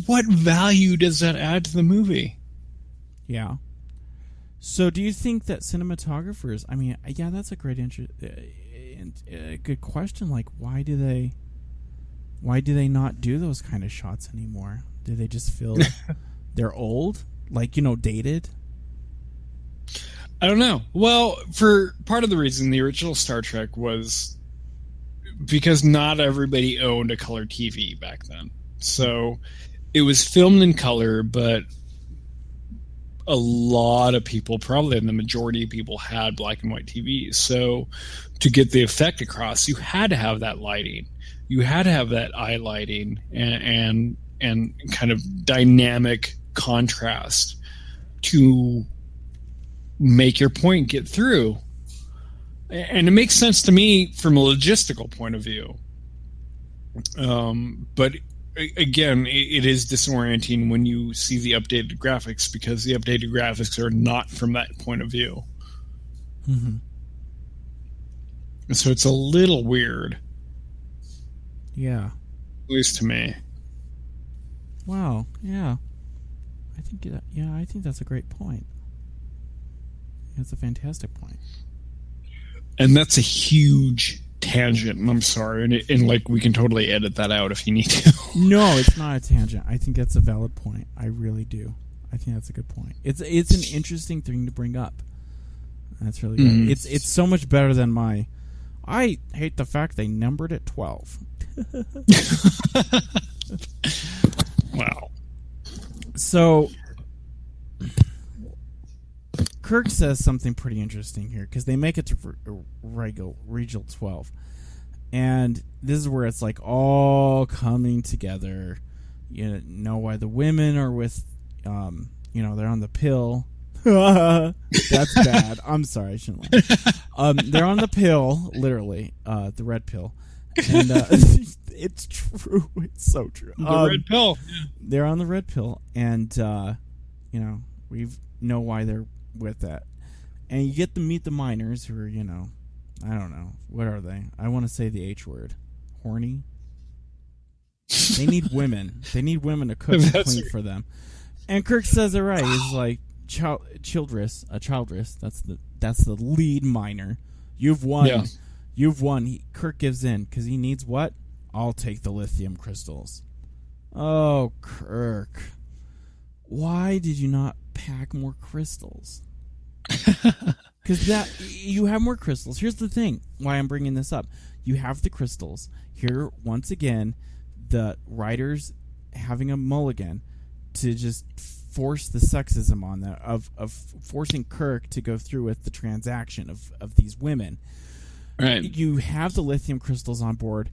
What value does that add to the movie? Yeah. So do you think that cinematographers, that's a great good question. Why do they not do those kind of shots anymore? Do they just feel they're old? Dated? I don't know. Well, for part of the reason the original Star Trek was because not everybody owned a color TV back then. So it was filmed in color, but a lot of people, probably the majority of people, had black and white TVs. So to get the effect across, you had to have that lighting. You had to have that eye lighting and kind of dynamic contrast to make your point get through. And it makes sense to me from a logistical point of view. But again, it is disorienting when you see the updated graphics, because the updated graphics are not from that point of view. Mm-hmm. So it's a little weird. Yeah. At least to me. Wow. Yeah. I think that's a great point. It's a fantastic point. And that's a huge tangent, and I'm sorry, and we can totally edit that out if you need to. No, it's not a tangent. I think that's a valid point. I really do. I think that's a good point. It's an interesting thing to bring up. That's really good. It's so much better than my. I hate the fact they numbered it 12. Wow. So Kirk says something pretty interesting here, because they make it to Regional 12, and this is where it's all coming together. You know why the women are with, they're on the pill. That's bad. I'm sorry, I shouldn't laugh. They're on the pill, literally, the red pill, and it's true. It's so true. The red pill. They're on the red pill, and we know why they're with that. And you get to meet the miners who are, I don't know, what are they? I want to say the H word. Horny? They need women. They need women to cook and clean for them. And Kirk says it right. He's like, Childress. That's the lead miner. You've won. Yeah. You've won. Kirk gives in because he needs what? I'll take the lithium crystals. Oh, Kirk. Why did you not pack more crystals? Because you have more crystals. Here's the thing why I'm bringing this up. You have the crystals. Here, once again, the writers having a mulligan to just force the sexism on that, of forcing Kirk to go through with the transaction of these women. Right. You have the lithium crystals on board.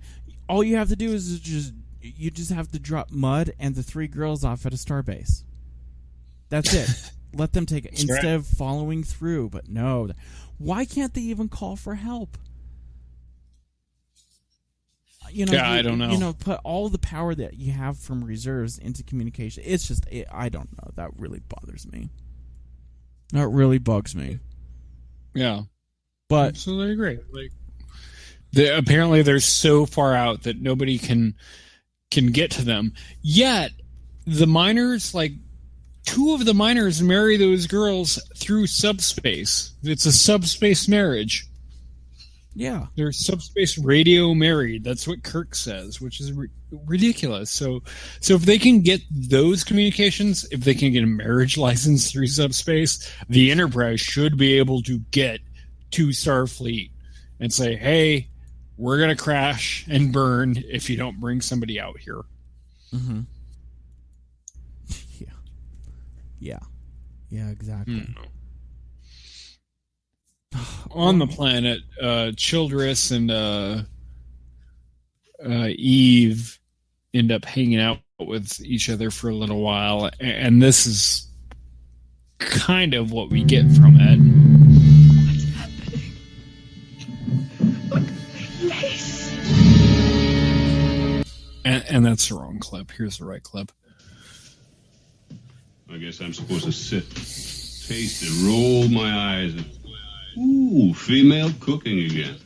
All you have to do is just You just have to drop Mud and the 3 girls off at a starbase. That's it. Let them take it instead of following through. But no, why can't they even call for help? I don't know. Put all the power that you have from reserves into communication. It's just, I don't know. That really bothers me. That really bugs me. Yeah, but absolutely agree. Apparently they're so far out that nobody can get to them. Yet the miners, 2 of the miners marry those girls through subspace. It's a subspace marriage. Yeah. They're subspace radio married. That's what Kirk says, which is ridiculous. So if they can get those communications, if they can get a marriage license through subspace, the Enterprise should be able to get to Starfleet and say, hey, we're going to crash and burn if you don't bring somebody out here. Mm-hmm. Yeah. Yeah, exactly. Mm-hmm. On the planet, Childress and Eve end up hanging out with each other for a little while, and this is kind of what we get from it. What's happening? Look, lace. And that's the wrong clip. Here's the right clip. I guess I'm supposed to sit, taste it, roll my eyes, and ooh, female cooking again.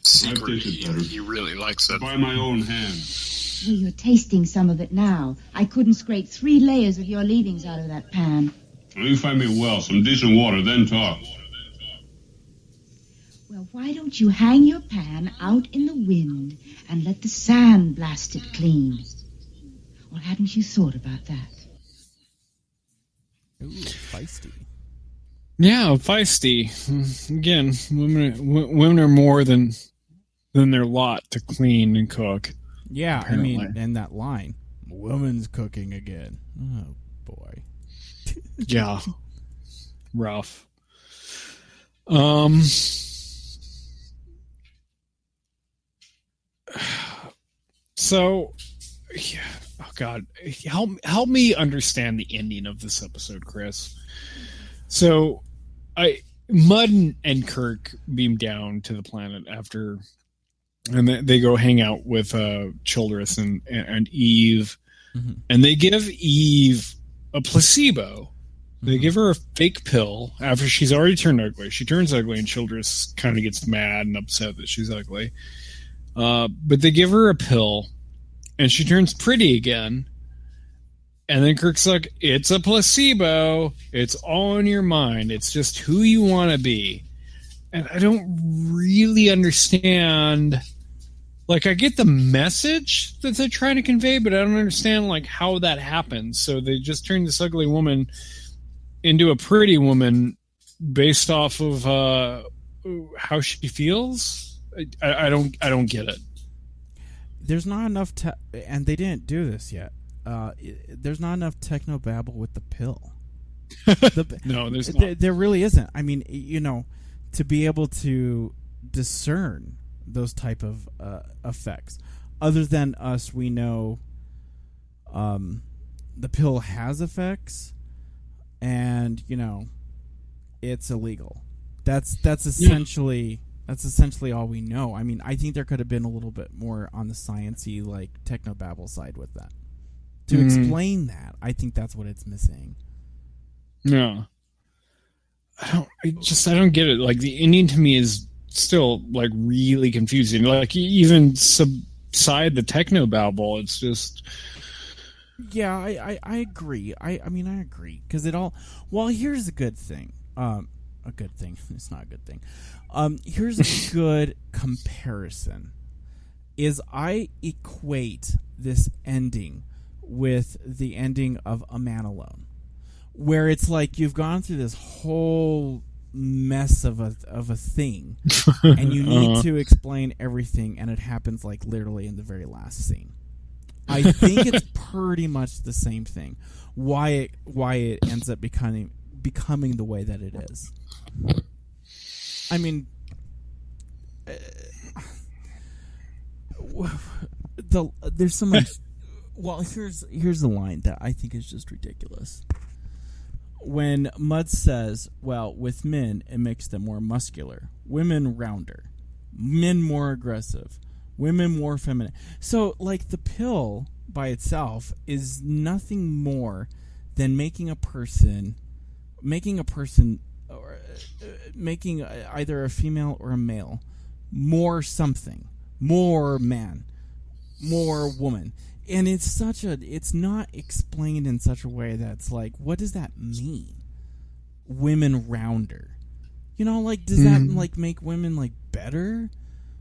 Secret, he really likes it. By my own hand. Well, you're tasting some of it now. I couldn't scrape 3 layers of your leavings out of that pan. You find me well, some decent water, then talk. Well, why don't you hang your pan out in the wind and let the sand blast it clean? Or hadn't you thought about that? Ooh, feisty. Yeah, feisty. Again, women are more than their lot to clean and cook. Yeah, apparently. I mean, and that line, "Woman's cooking again." Oh boy. Yeah, rough. So, yeah, oh God, help me understand the ending of this episode, Chris. So, Mud and Kirk beam down to the planet after, and they go hang out with Childress and Eve, mm-hmm. and they give Eve a placebo. They give her a fake pill after she's already turned ugly. She turns ugly, and Childress kind of gets mad and upset that she's ugly. But they give her a pill, and she turns pretty again. And then Kirk's like, it's a placebo. It's all in your mind. It's just who you want to be. And I don't really understand. I get the message that they're trying to convey, but I don't understand, how that happens. So they just turn this ugly woman into a pretty woman based off of how she feels. I don't get it. There's not enough, and they didn't do this yet. There's not enough technobabble with the pill. No, there's not. There really isn't. I mean, to be able to discern those type of effects. Other than us, we know the pill has effects, and it's illegal. That's essentially all we know. I mean, I think there could have been a little bit more on the sciencey, technobabble side with that. To explain that, I think that's what it's missing. No, I don't get it. The ending to me is still really confusing. Even subside the technobabble, it's just. Yeah, I agree. I mean, I agree because it all. Well, here's a good thing. A good thing. It's not a good thing. Here's a good comparison. Is I equate this ending with the ending of A Man Alone, where it's you've gone through this whole mess of a thing, and you need to explain everything, and it happens literally in the very last scene. I think it's pretty much the same thing. Why it ends up becoming the way that it is. I mean, there's so much. Well, here's the line that I think is just ridiculous. When Mud says, "Well, with men, it makes them more muscular, women rounder, men more aggressive, women more feminine." So, like, the pill by itself is nothing more than making either a female or a male more something, more man, more woman. And it's not explained in such a way that's like, what does that mean? Women rounder. You know, like, does that like make women like better?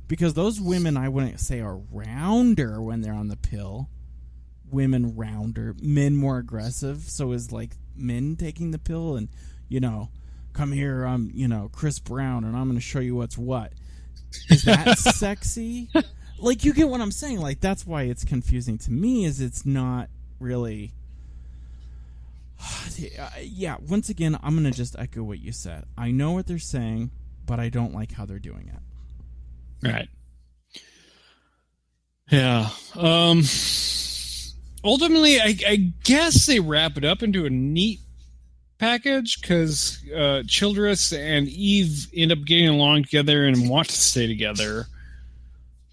Because those women, I wouldn't say are rounder when they're on the pill. Women rounder, men more aggressive. So is like men taking the pill and, you know, come here, I'm, you know, Chris Brown and I'm going to show you what's what. Is that sexy? Like, you get what I'm saying. Like, that's why it's confusing to me, is it's not really... Yeah, once again, I'm going to just echo what you said. I know what they're saying, but I don't like how they're doing it. Right. Yeah. Ultimately, I guess they wrap it up into a neat package, because Childress and Eve end up getting along together and want to stay together.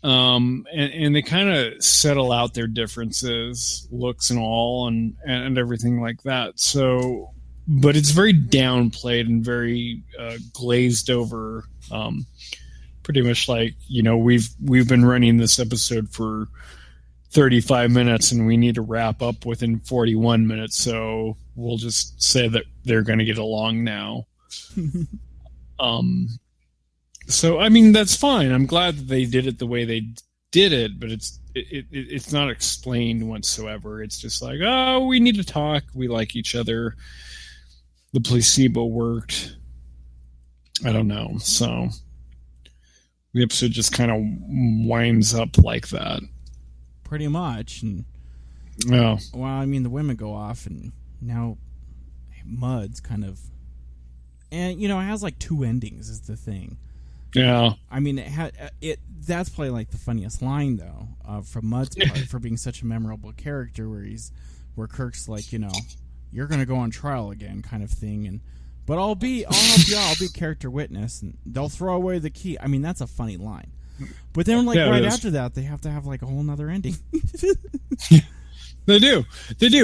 And they kind of settle out their differences, looks and all, and everything like that. So, but it's very downplayed and very glazed over. Pretty much like, you know, we've been running this episode for 35 minutes and we need to wrap up within 41 minutes. So we'll just say that they're going to get along now. So, I mean, that's fine. I'm glad that they did it the way they did it, but it's not explained whatsoever. It's just like, oh, we need to talk. We like each other. The placebo worked. I don't know. So the episode just kind of winds up like that. Pretty much. And, yeah. Well, I mean, the women go off, and now Mud's kind of... And, you know, it has like two endings is the thing. Yeah, I mean, that's probably like the funniest line though, from Mud's part, for being such a memorable character, where Kirk's like, you know, you're gonna go on trial again, kind of thing, but I'll help you out, I'll be character witness, and they'll throw away the key. I mean, that's a funny line, but then like right after that, they have to have like a whole nother ending. They do,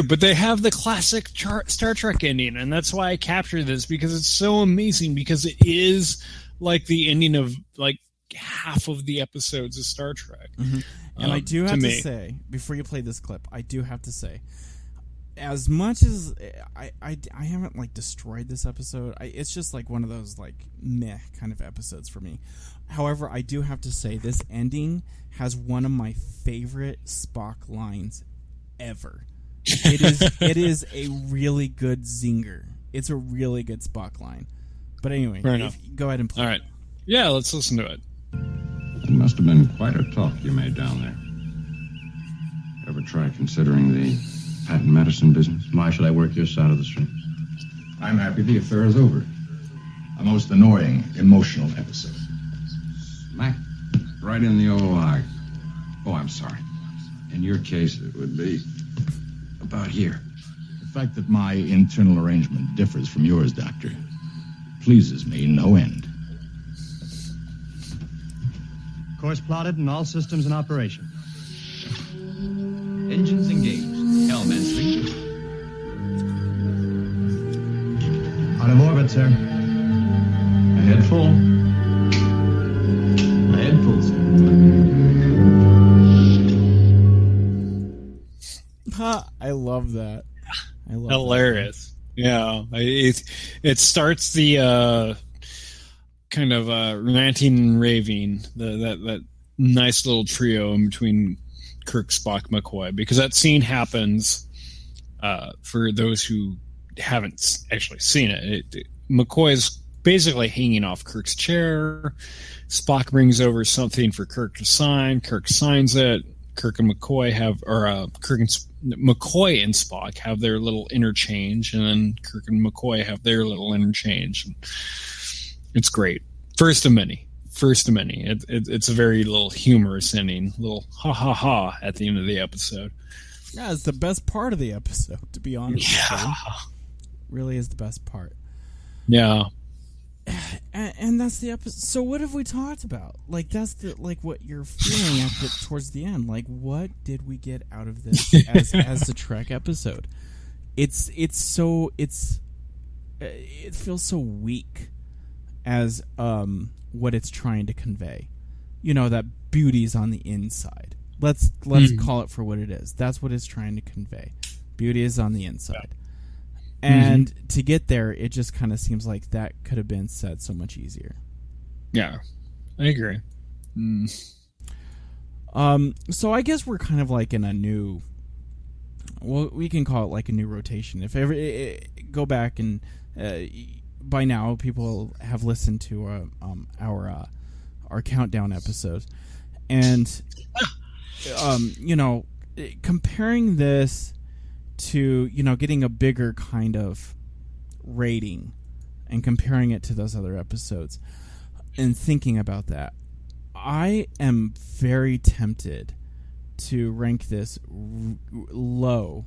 but they have the classic Star Trek ending, and that's why I captured this, because it's so amazing, because it is like the ending of like half of the episodes of Star Trek. Mm-hmm. And I do have to say, before you play this clip, I do have to say, as much as I haven't like destroyed this episode, it's just like one of those like meh kind of episodes for me. However, I do have to say, this ending has one of my favorite Spock lines ever. It is a really good zinger. It's a really good Spock line. But anyway, go ahead and play. All right. Yeah, let's listen to it. It must have been quite a talk you made down there. Ever try considering the patent medicine business? Why should I work your side of the street? I'm happy the affair is over. A most annoying, emotional episode. Smack right in the old eye. Oh, I'm sorry. In your case, it would be about here. The fact that my internal arrangement differs from yours, Doctor, pleases me no end. Course plotted and all systems in operation. Engines engaged. Hellman 3. Out of orbit, sir. Ahead full. Ahead full, sir. I love that. I love Hilarious. That. Yeah, it starts the kind of ranting and raving, that nice little trio in between Kirk, Spock, McCoy, because that scene happens for those who haven't actually seen it. McCoy's basically hanging off Kirk's chair. Spock brings over something for Kirk to sign. Kirk signs it. Kirk and McCoy McCoy and Spock have their little interchange, and then Kirk and McCoy have their little interchange. And it's great. First of many. It's a very little humorous ending, little ha ha ha at the end of the episode. Yeah, it's the best part of the episode, to be honest. Yeah, really is the best part. Yeah. And that's the episode. So what have we talked about? Like, that's what you're feeling towards the end. Like, what did we get out of this as the Trek episode? It feels so weak as what it's trying to convey. That beauty's on the inside. Let's call it for what it is. That's what it's trying to convey. Beauty is on the inside. Yeah. And to get there, it just kind of seems like that could have been said so much easier. Yeah, I agree. So I guess we're kind of like in a new. Well, we can call it like a new rotation. If ever go back and by now people have listened to our countdown episodes, and comparing this to getting a bigger kind of rating and comparing it to those other episodes and thinking about that, I am very tempted to rank this low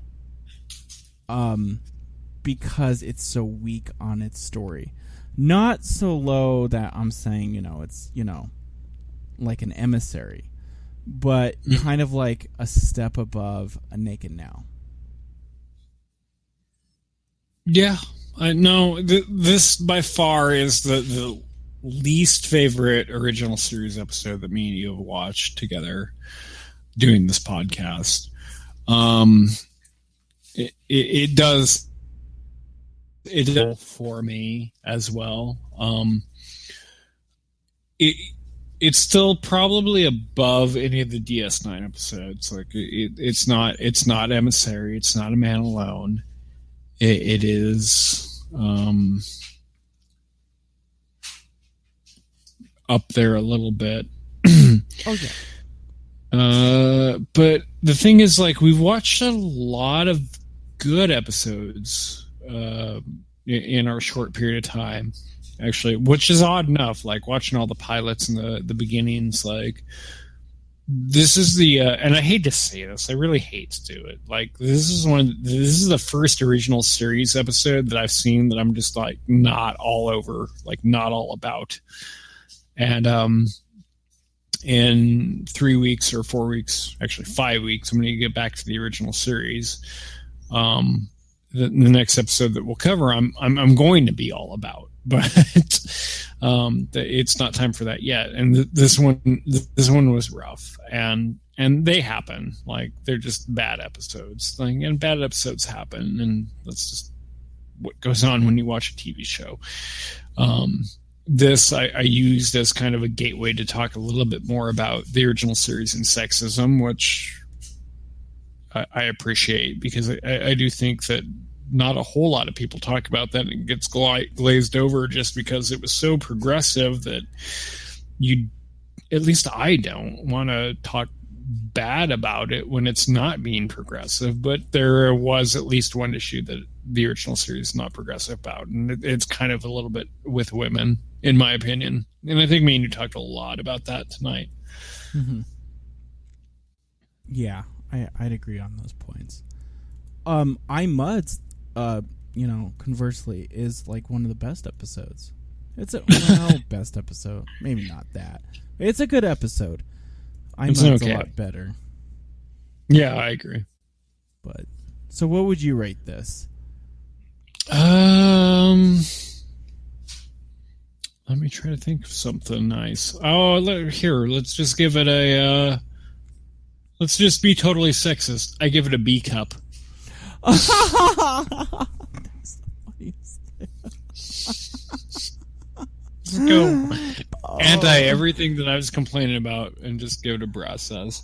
because it's so weak on its story. Not so low that I'm saying it's like an emissary, but kind of like a step above a Naked Now. Yeah, I know. This by far is the least favorite original series episode that me and you have watched together doing this podcast. It does for me as well. It's still probably above any of the DS9 episodes. Like it's not Emissary. It's not A Man Alone. It is up there a little bit. Oh yeah. But the thing is, like, we've watched a lot of good episodes in our short period of time, actually, which is odd enough. Like watching all the pilots and the beginnings, like. This is the and I hate to say this, I really hate to do it. Like this is the first original series episode that I've seen that I'm just like not all over, like not all about. And in 3 weeks or 4 weeks, actually 5 weeks, I'm going to get back to the original series. The next episode that we'll cover, I'm going to be all about, but it's not time for that yet. And this one was rough, and they happen. Like they're just bad episodes, and bad episodes happen, and that's just what goes on when you watch a TV show. This I used as kind of a gateway to talk a little bit more about the original series and sexism, which I appreciate, because I do think that not a whole lot of people talk about that. It gets glazed over just because it was so progressive that at least I don't want to talk bad about it when it's not being progressive. But there was at least one issue that the original series is not progressive about, and it's kind of a little bit with women, in my opinion. And I think me and you talked a lot about that tonight. Mm-hmm. Yeah, I'd agree on those points. Conversely, is like one of the best episodes. It's best episode, maybe not that. It's a good episode. It's a lot better. Yeah, I agree. But so, what would you rate this? Let me try to think of something nice. Oh, let's just give it a. Let's just be totally sexist. I give it a B cup. That's the funniest thing. Let's go anti everything that I was complaining about and just give it a bra says.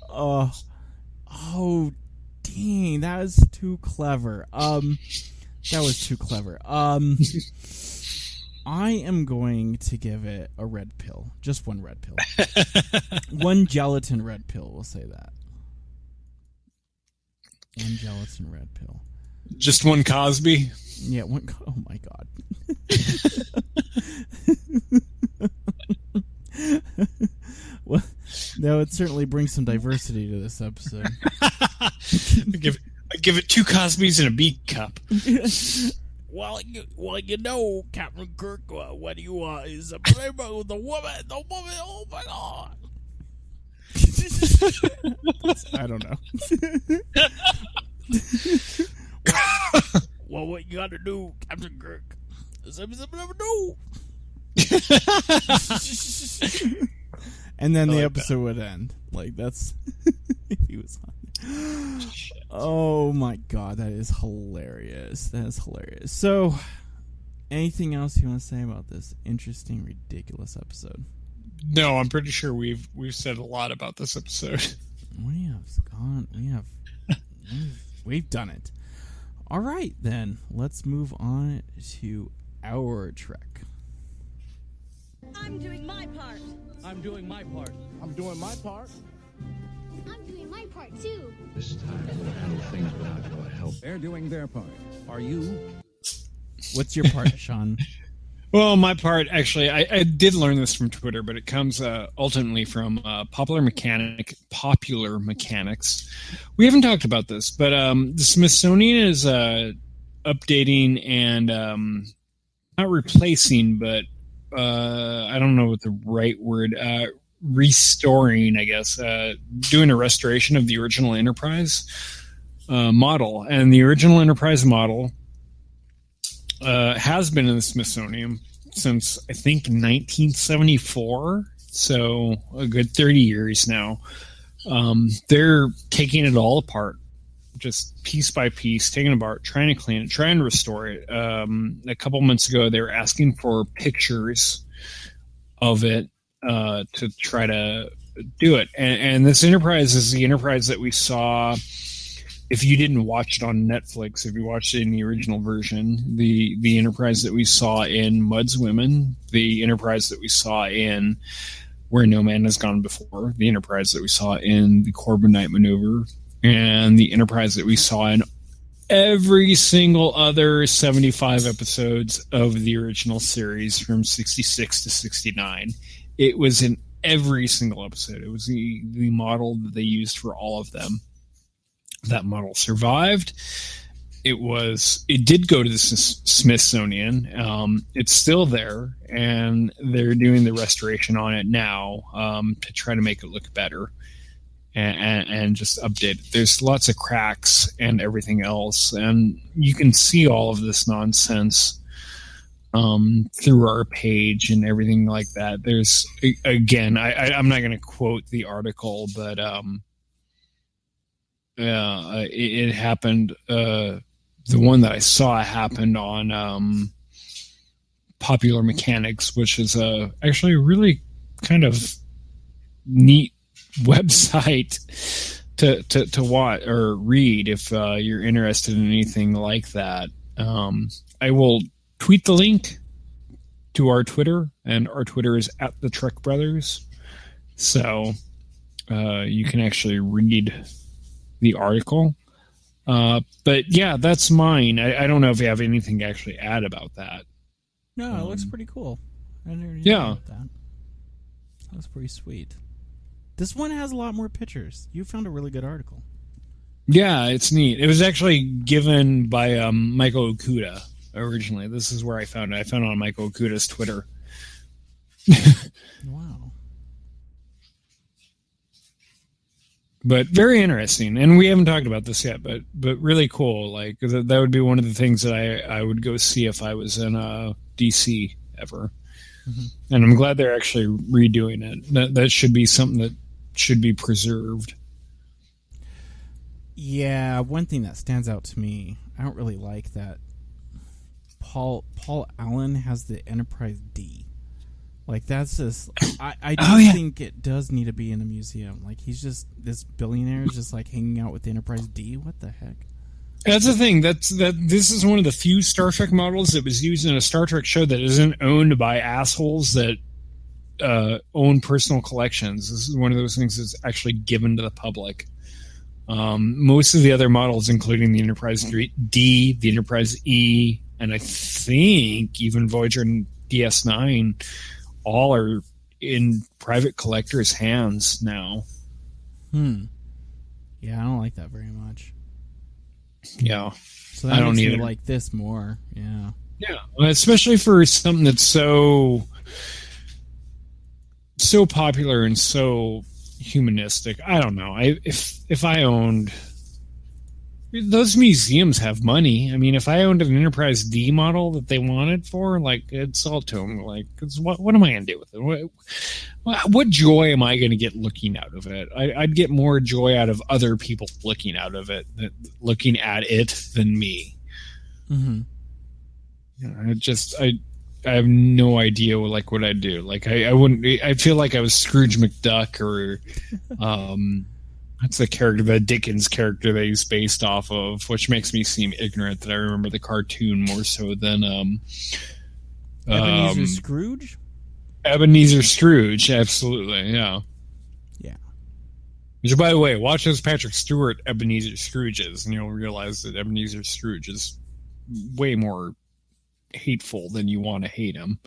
Oh, dang, that was too clever. That was too clever. I am going to give it a red pill. Just one red pill. One gelatin red pill, we'll say that. One gelatin red pill. Just one Cosby? Yeah, one. Oh my god. Well, that would certainly bring some diversity to this episode. I give it 2 Cosbys and a B cup. Well, you know, Captain Kirk, what you want is a rainbow with the woman. Oh my god. I don't know. Well, what you got to do, Captain Kirk, is do. And then the episode would end. Like, that's if he was on. Oh my god, that is hilarious. That is hilarious. So, anything else you want to say about this interesting, ridiculous episode? No, I'm pretty sure we've said a lot about this episode. We've done it. All right, then let's move on to our trek. I'm doing my part. I'm doing my part. I'm doing my part. I'm doing my part too. This time we'll handle things without your help. They're doing their part. Are you? What's your part, Shaun? Well, my part, actually, I did learn this from Twitter, but it comes ultimately from Popular Mechanics. We haven't talked about this, but the Smithsonian is updating and not replacing, but I don't know what the right word, restoring, I guess, doing a restoration of the original Enterprise model. And the original Enterprise model has been in the Smithsonian since, I think, 1974, so a good 30 years now. They're taking it all apart, just piece by piece, taking it apart, trying to clean it, trying to restore it. A couple months ago, they were asking for pictures of it to try to do it. And this Enterprise is the Enterprise that we saw. If you didn't watch it on Netflix, if you watched it in the original version, the Enterprise that we saw in Mud's Women, the Enterprise that we saw in Where No Man Has Gone Before, the Enterprise that we saw in the Corbomite Maneuver, and the Enterprise that we saw in every single other 75 episodes of the original series from 66 to 69. It was in every single episode. It was the model that they used for all of them. That model survived. It did go to the Smithsonian. It's still there, and they're doing the restoration on it now to try to make it look better and just update it. There's lots of cracks and everything else, and you can see all of this nonsense through our page and everything like that. There's, again, I'm not going to quote the article, but it happened. The one that I saw happened on Popular Mechanics, which is actually a really kind of neat website to watch or read if you're interested in anything like that. I will tweet the link to our Twitter, and our Twitter is @the_Trek_Brothers, so you can actually read the article. But yeah, that's mine. I don't know if you have anything to actually add about that. No, it looks pretty cool. I never knew about that. That was pretty sweet. This one has a lot more pictures. You found a really good article. Yeah, it's neat. It was actually given by Michael Okuda originally. This is where I found it. I found it on Michael Okuda's Twitter. Wow. But very interesting, and we haven't talked about this yet, but really cool. Like that would be one of the things that I would go see if I was in DC ever. Mm-hmm. And I'm glad they're actually redoing it. That should be something that should be preserved. Yeah, one thing that stands out to me, I don't really like that Paul Allen has the Enterprise D. Like, that's just... I do think it does need to be in a museum. Like, he's just... This billionaire is just, like, hanging out with the Enterprise D? What the heck? That's the thing. This is one of the few Star Trek models that was used in a Star Trek show that isn't owned by assholes that own personal collections. This is one of those things that's actually given to the public. Most of the other models, including the Enterprise D, the Enterprise E, and I think even Voyager and DS9, all are in private collectors' hands now. Yeah, I don't like that very much. Yeah. So that I don't makes me either. like this more. Yeah. Yeah, especially for something that's so popular and so humanistic. I don't know. If I owned, those museums have money. I mean, if I owned an Enterprise D model that they wanted for, like, I'd sell it to them. Like, what am I going to do with it? What joy am I going to get looking out of it? I'd get more joy out of other people looking at it than me. Mm-hmm. I have no idea what I'd do. Like, I wouldn't. I feel like I was Scrooge McDuck or, that's the character, the Dickens character that he's based off of, which makes me seem ignorant that I remember the cartoon more so than Ebenezer Scrooge. Ebenezer Scrooge, absolutely, yeah. Yeah. Which, by the way, watch those Patrick Stewart Ebenezer Scrooges, and you'll realize that Ebenezer Scrooge is way more hateful than you want to hate him.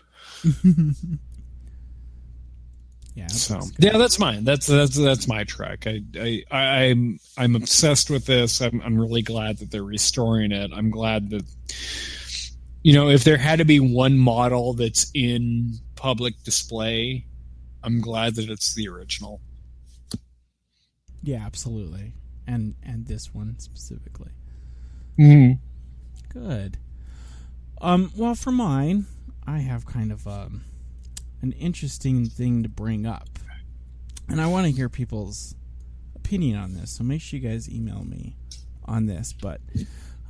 Yeah. So yeah, that's mine. That's my Trek. I'm obsessed with this. I'm really glad that they're restoring it. I'm glad that, if there had to be one model that's in public display, I'm glad that it's the original. Yeah, absolutely. And this one specifically. Mm-hmm. Good. Well, for mine, I have kind of an interesting thing to bring up. And I want to hear people's opinion on this, so make sure you guys email me on this. But,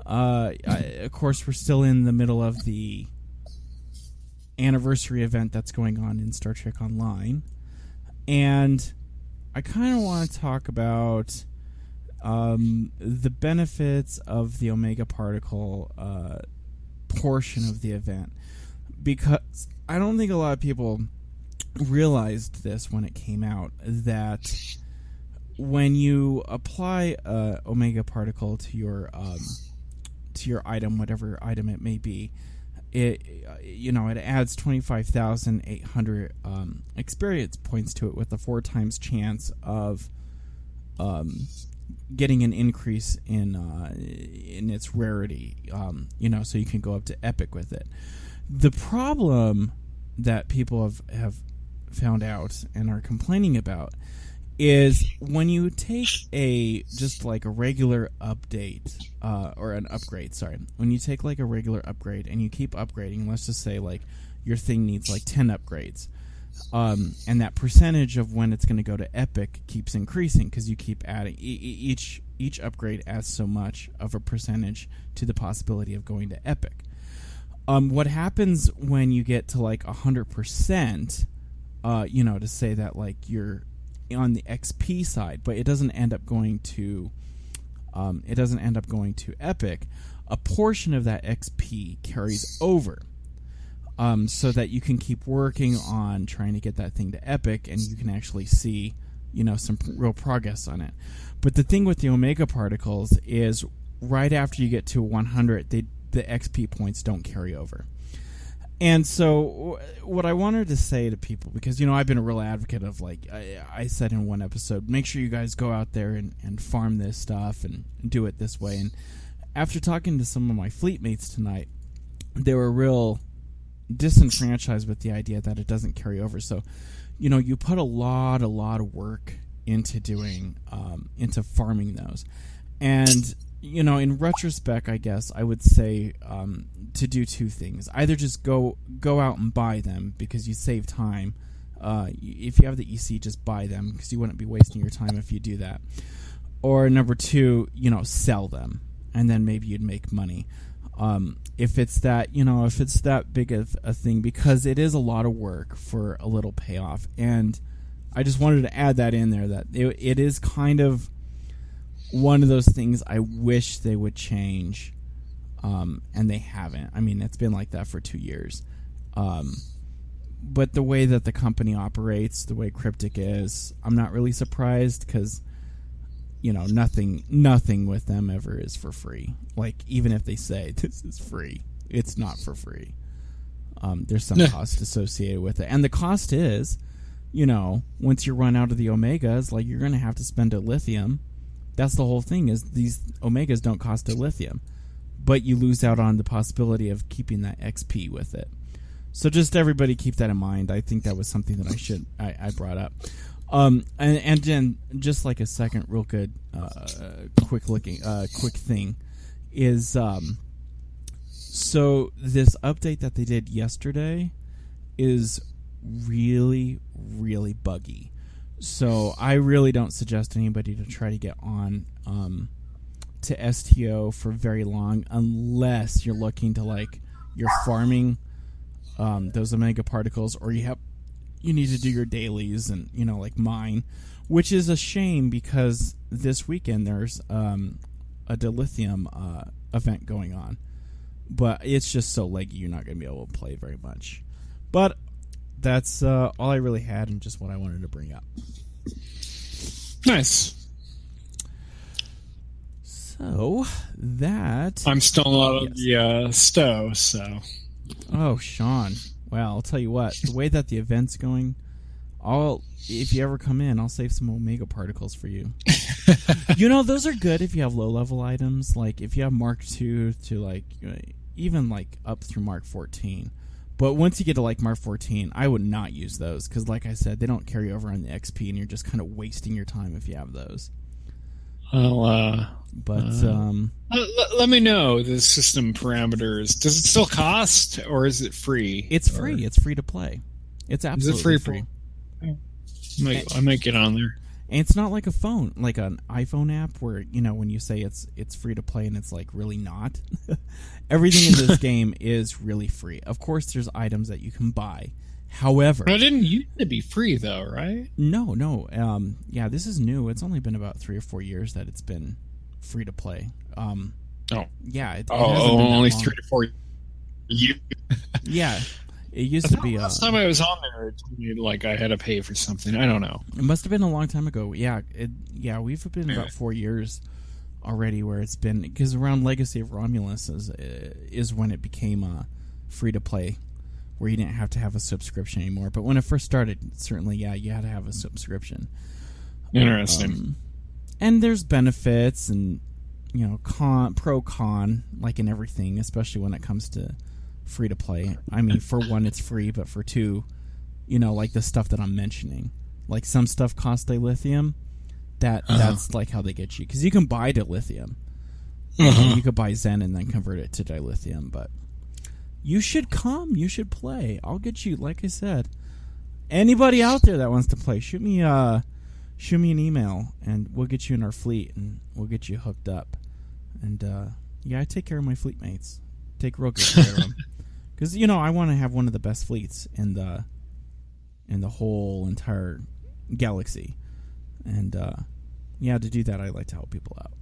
of course, we're still in the middle of the anniversary event that's going on in Star Trek Online. And I kind of want to talk about the benefits of the Omega Particle portion of the event, because I don't think a lot of people realized this when it came out, that when you apply Omega Particle to your item, whatever item it may be, it adds 25,800 experience points to it, with a 4 times chance of getting an increase in its rarity, so you can go up to epic with it. The problem that people have found out and are complaining about is when you take just like a regular update, or an upgrade, when you take like a regular upgrade and you keep upgrading, let's just say like your thing needs like 10 upgrades, and that percentage of when it's going to go to epic keeps increasing because you keep adding, each upgrade adds so much of a percentage to the possibility of going to epic. What happens when you get to like 100%, to say that like you're on the XP side, but it doesn't end up going to epic, a portion of that XP carries over, so that you can keep working on trying to get that thing to epic, and you can actually see some real progress on it. But the thing with the Omega Particles is right after you get to 100, the XP points don't carry over. And so what I wanted to say to people, because, I've been a real advocate of, like, I said in one episode, make sure you guys go out there and farm this stuff and do it this way. And after talking to some of my fleet mates tonight, they were real disenfranchised with the idea that it doesn't carry over. So, you put a lot of work into doing, into farming those. And, in retrospect, I guess I would say to do 2 things. Either just go out and buy them because you save time. If you have the EC, just buy them because you wouldn't be wasting your time if you do that. Or number 2, sell them, and then maybe you'd make money. If it's that big of a thing, because it is a lot of work for a little payoff. And I just wanted to add that in there, that it is kind of one of those things I wish they would change, and they haven't. I mean, it's been like that for 2 years. But the way that the company operates, the way Cryptic is, I'm not really surprised because, nothing with them ever is for free. Like, even if they say this is free, it's not for free. There's some cost associated with it. And the cost is, once you run out of the Omegas, like, you're going to have to spend a lithium. That's the whole thing, is these Omegas don't cost a lithium. But you lose out on the possibility of keeping that XP with it. So just everybody keep that in mind. I think that was something that I brought up. And then just like a second real good quick thing is so this update that they did yesterday is really, really buggy. So I really don't suggest anybody to try to get on to STO for very long unless you're looking to, like, you're farming those omega particles, or you need to do your dailies and, like mine, which is a shame because this weekend there's a dilithium event going on. But it's just so leggy, you're not going to be able to play very much. But that's all I really had and just what I wanted to bring up. Nice. So, that... I'm still not on the STO, so... Oh, Shaun. Well, I'll tell you what. The way that the event's going, if you ever come in, I'll save some Omega particles for you. Those are good if you have low-level items. Like, if you have Mark II to, like, even, like, up through Mark 14. But once you get to, like, Mark 14, I would not use those. Because, like I said, they don't carry over on the XP, and you're just kind of wasting your time if you have those. Well, let me know the system parameters. Does it still cost, or is it free? It's free. It's free to play. It's absolutely free. I might get on there. And it's not like a phone, like an iPhone app where, when you say it's free to play and it's, like, really not. Everything in this game is really free. Of course, there's items that you can buy. However... But it didn't used to be free, though, right? No. Yeah, this is new. It's only been about 3 or 4 years that it's been free to play. Yeah. It only 3 to 4 years? Yeah. It used to be... Last time I was on there, it told me, like, I had to pay for something. I don't know. It must have been a long time ago. Yeah, we've been about 4 years already where it's been... Because around Legacy of Romulus is when it became free to play, where you didn't have to have a subscription anymore. But when it first started, certainly, you had to have a subscription. Interesting. And there's benefits and, pro-con, like in everything, especially when it comes to free to play. I mean, for one, it's free, but for two, like the stuff that I'm mentioning. Like some stuff costs dilithium. That's like how they get you. Because you can buy dilithium. You could buy Zen and then convert it to dilithium, but... You should come. You should play. I'll get you. Like I said, anybody out there that wants to play, shoot me an email, and we'll get you in our fleet, and we'll get you hooked up. And I take care of my fleet mates. Take real good care of them, because I want to have one of the best fleets in the whole entire galaxy. And to do that, I like to help people out.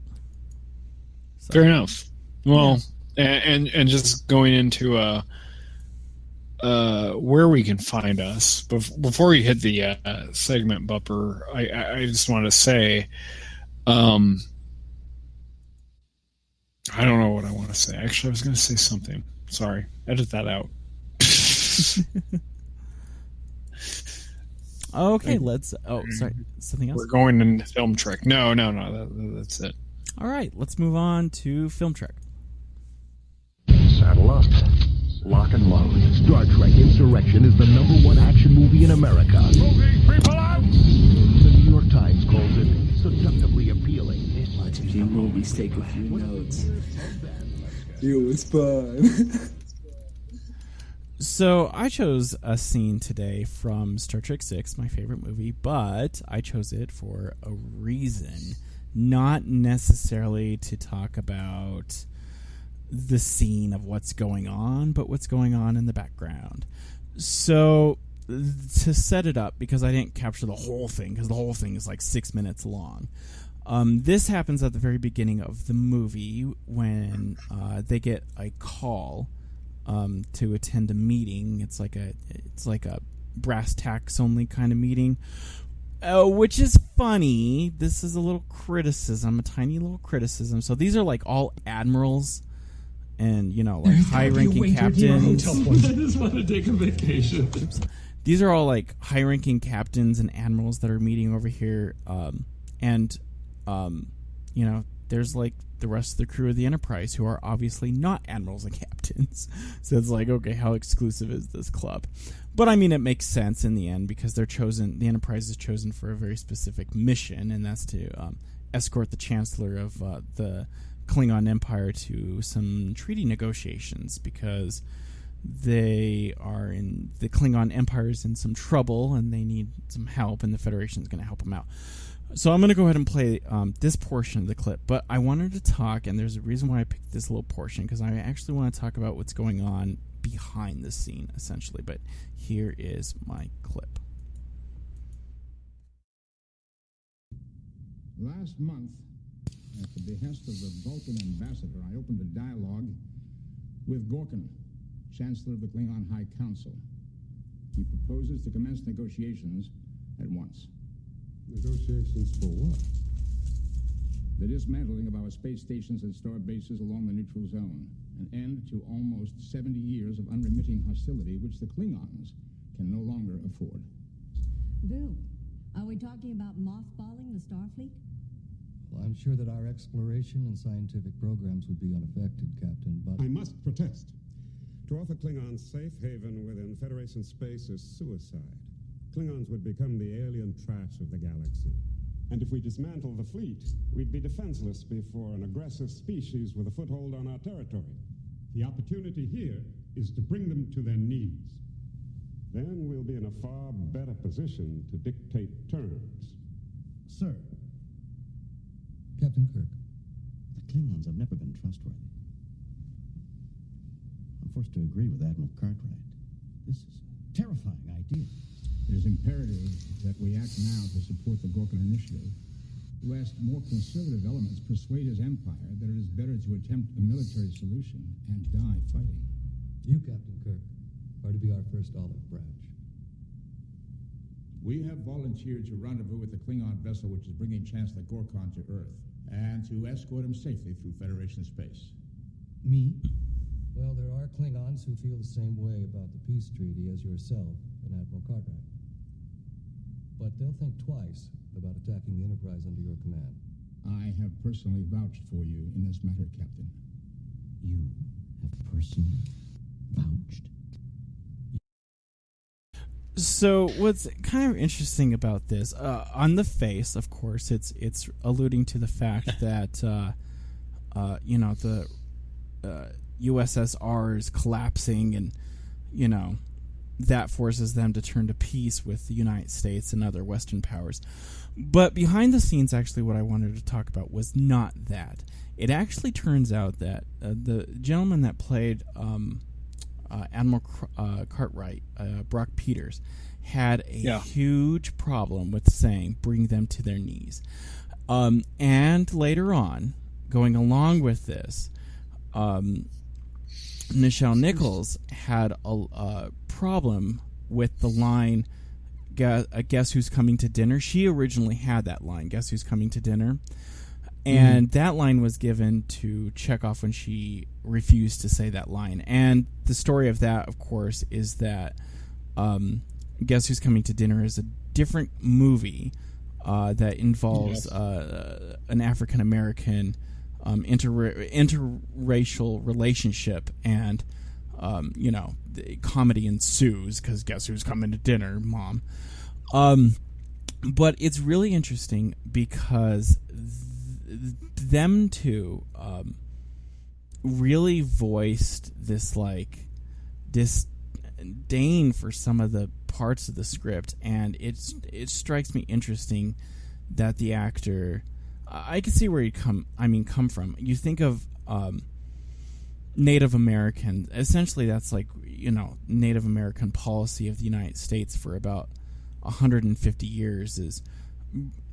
So, fair enough. Well. Yeah. And just going into where we can find us before we hit the segment bumper, I just want to say, I don't know what I want to say. Actually, I was going to say something. Sorry, edit that out. Okay, let's. Oh, sorry, something else. We're going into Film Trek. No, that's it. All right, let's move on to Film Trek. Saddle up. Lock and load. Star Trek Insurrection is the #1 action movie in America. Moving people out! The New York Times calls it seductively appealing. Watch a few movies, take a few notes. It was fun. So I chose a scene today from Star Trek VI, my favorite movie, but I chose it for a reason. Not necessarily to talk about the scene of what's going on, but what's going on in the background. So to set it up, because I didn't capture the whole thing, because the whole thing is like 6 minutes long. This happens at the very beginning of the movie when they get a call to attend a meeting. It's like a brass tacks only kind of meeting. Which is funny. This is a little criticism, a tiny little criticism. So these are like all admirals and, like high-ranking captains. I just want to take a vacation. Oops. These are all like high-ranking captains and admirals that are meeting over here. There's like the rest of the crew of the Enterprise who are obviously not admirals and captains. So it's like, okay, how exclusive is this club? But I mean, it makes sense in the end because the Enterprise is chosen for a very specific mission, and that's to escort the Chancellor of the Klingon Empire to some treaty negotiations because the Klingon Empire is in some trouble and they need some help, and the Federation is going to help them out. So I'm going to go ahead and play this portion of the clip, but I wanted to talk, and there's a reason why I picked this little portion, because I actually want to talk about what's going on behind the scene, essentially. But here is my clip. Last month, at the behest of the Vulcan ambassador, I opened a dialogue with Gorkin, Chancellor of the Klingon High Council. He proposes to commence negotiations at once. Negotiations for what? The dismantling of our space stations and star bases along the neutral zone. An end to almost 70 years of unremitting hostility, which the Klingons can no longer afford. Bill, are we talking about mothballing the Starfleet? Well, I'm sure that our exploration and scientific programs would be unaffected, Captain, but... I must protest. To offer Klingons safe haven within Federation space is suicide. Klingons would become the alien trash of the galaxy. And if we dismantle the fleet, we'd be defenseless before an aggressive species with a foothold on our territory. The opportunity here is to bring them to their knees. Then we'll be in a far better position to dictate terms. Sir. Captain Kirk. The Klingons have never been trustworthy. I'm forced to agree with Admiral Cartwright. This is a terrifying idea. It is imperative that we act now to support the Gorkin Initiative, lest more conservative elements persuade his empire that it is better to attempt a military solution and die fighting. You, Captain Kirk, are to be our first olive branch. We have volunteered to rendezvous with the Klingon vessel which is bringing Chancellor Gorkon to Earth, and to escort him safely through Federation space. Me? Well, there are Klingons who feel the same way about the peace treaty as yourself and Admiral Cartwright. But they'll think twice about attacking the Enterprise under your command. I have personally vouched for you in this matter, Captain. You have personally vouched? So what's kind of interesting about this, on the face, of course, it's alluding to the fact that the USSR is collapsing, and that forces them to turn to peace with the United States and other Western powers. But behind the scenes, actually, what I wanted to talk about was not that. It actually turns out that the gentleman that played Admiral Cartwright, Brock Peters, had a huge problem with saying, bring them to their knees. And later on, going along with this, Nichelle Nichols had a problem with the line, guess who's coming to dinner? She originally had that line, guess who's coming to dinner? And that line was given to Chekhov when she refused to say that line. And the story of that, of course, is that Guess Who's Coming to Dinner is a different movie that involves an African-American interracial relationship, and the comedy ensues because guess who's coming to dinner, Mom. But it's really interesting because them two really voiced this disdain for some of the parts of the script, and it strikes me interesting that the actor, I can see where he'd come from. You think of Native American, essentially that's Native American policy of the United States for about 150 years is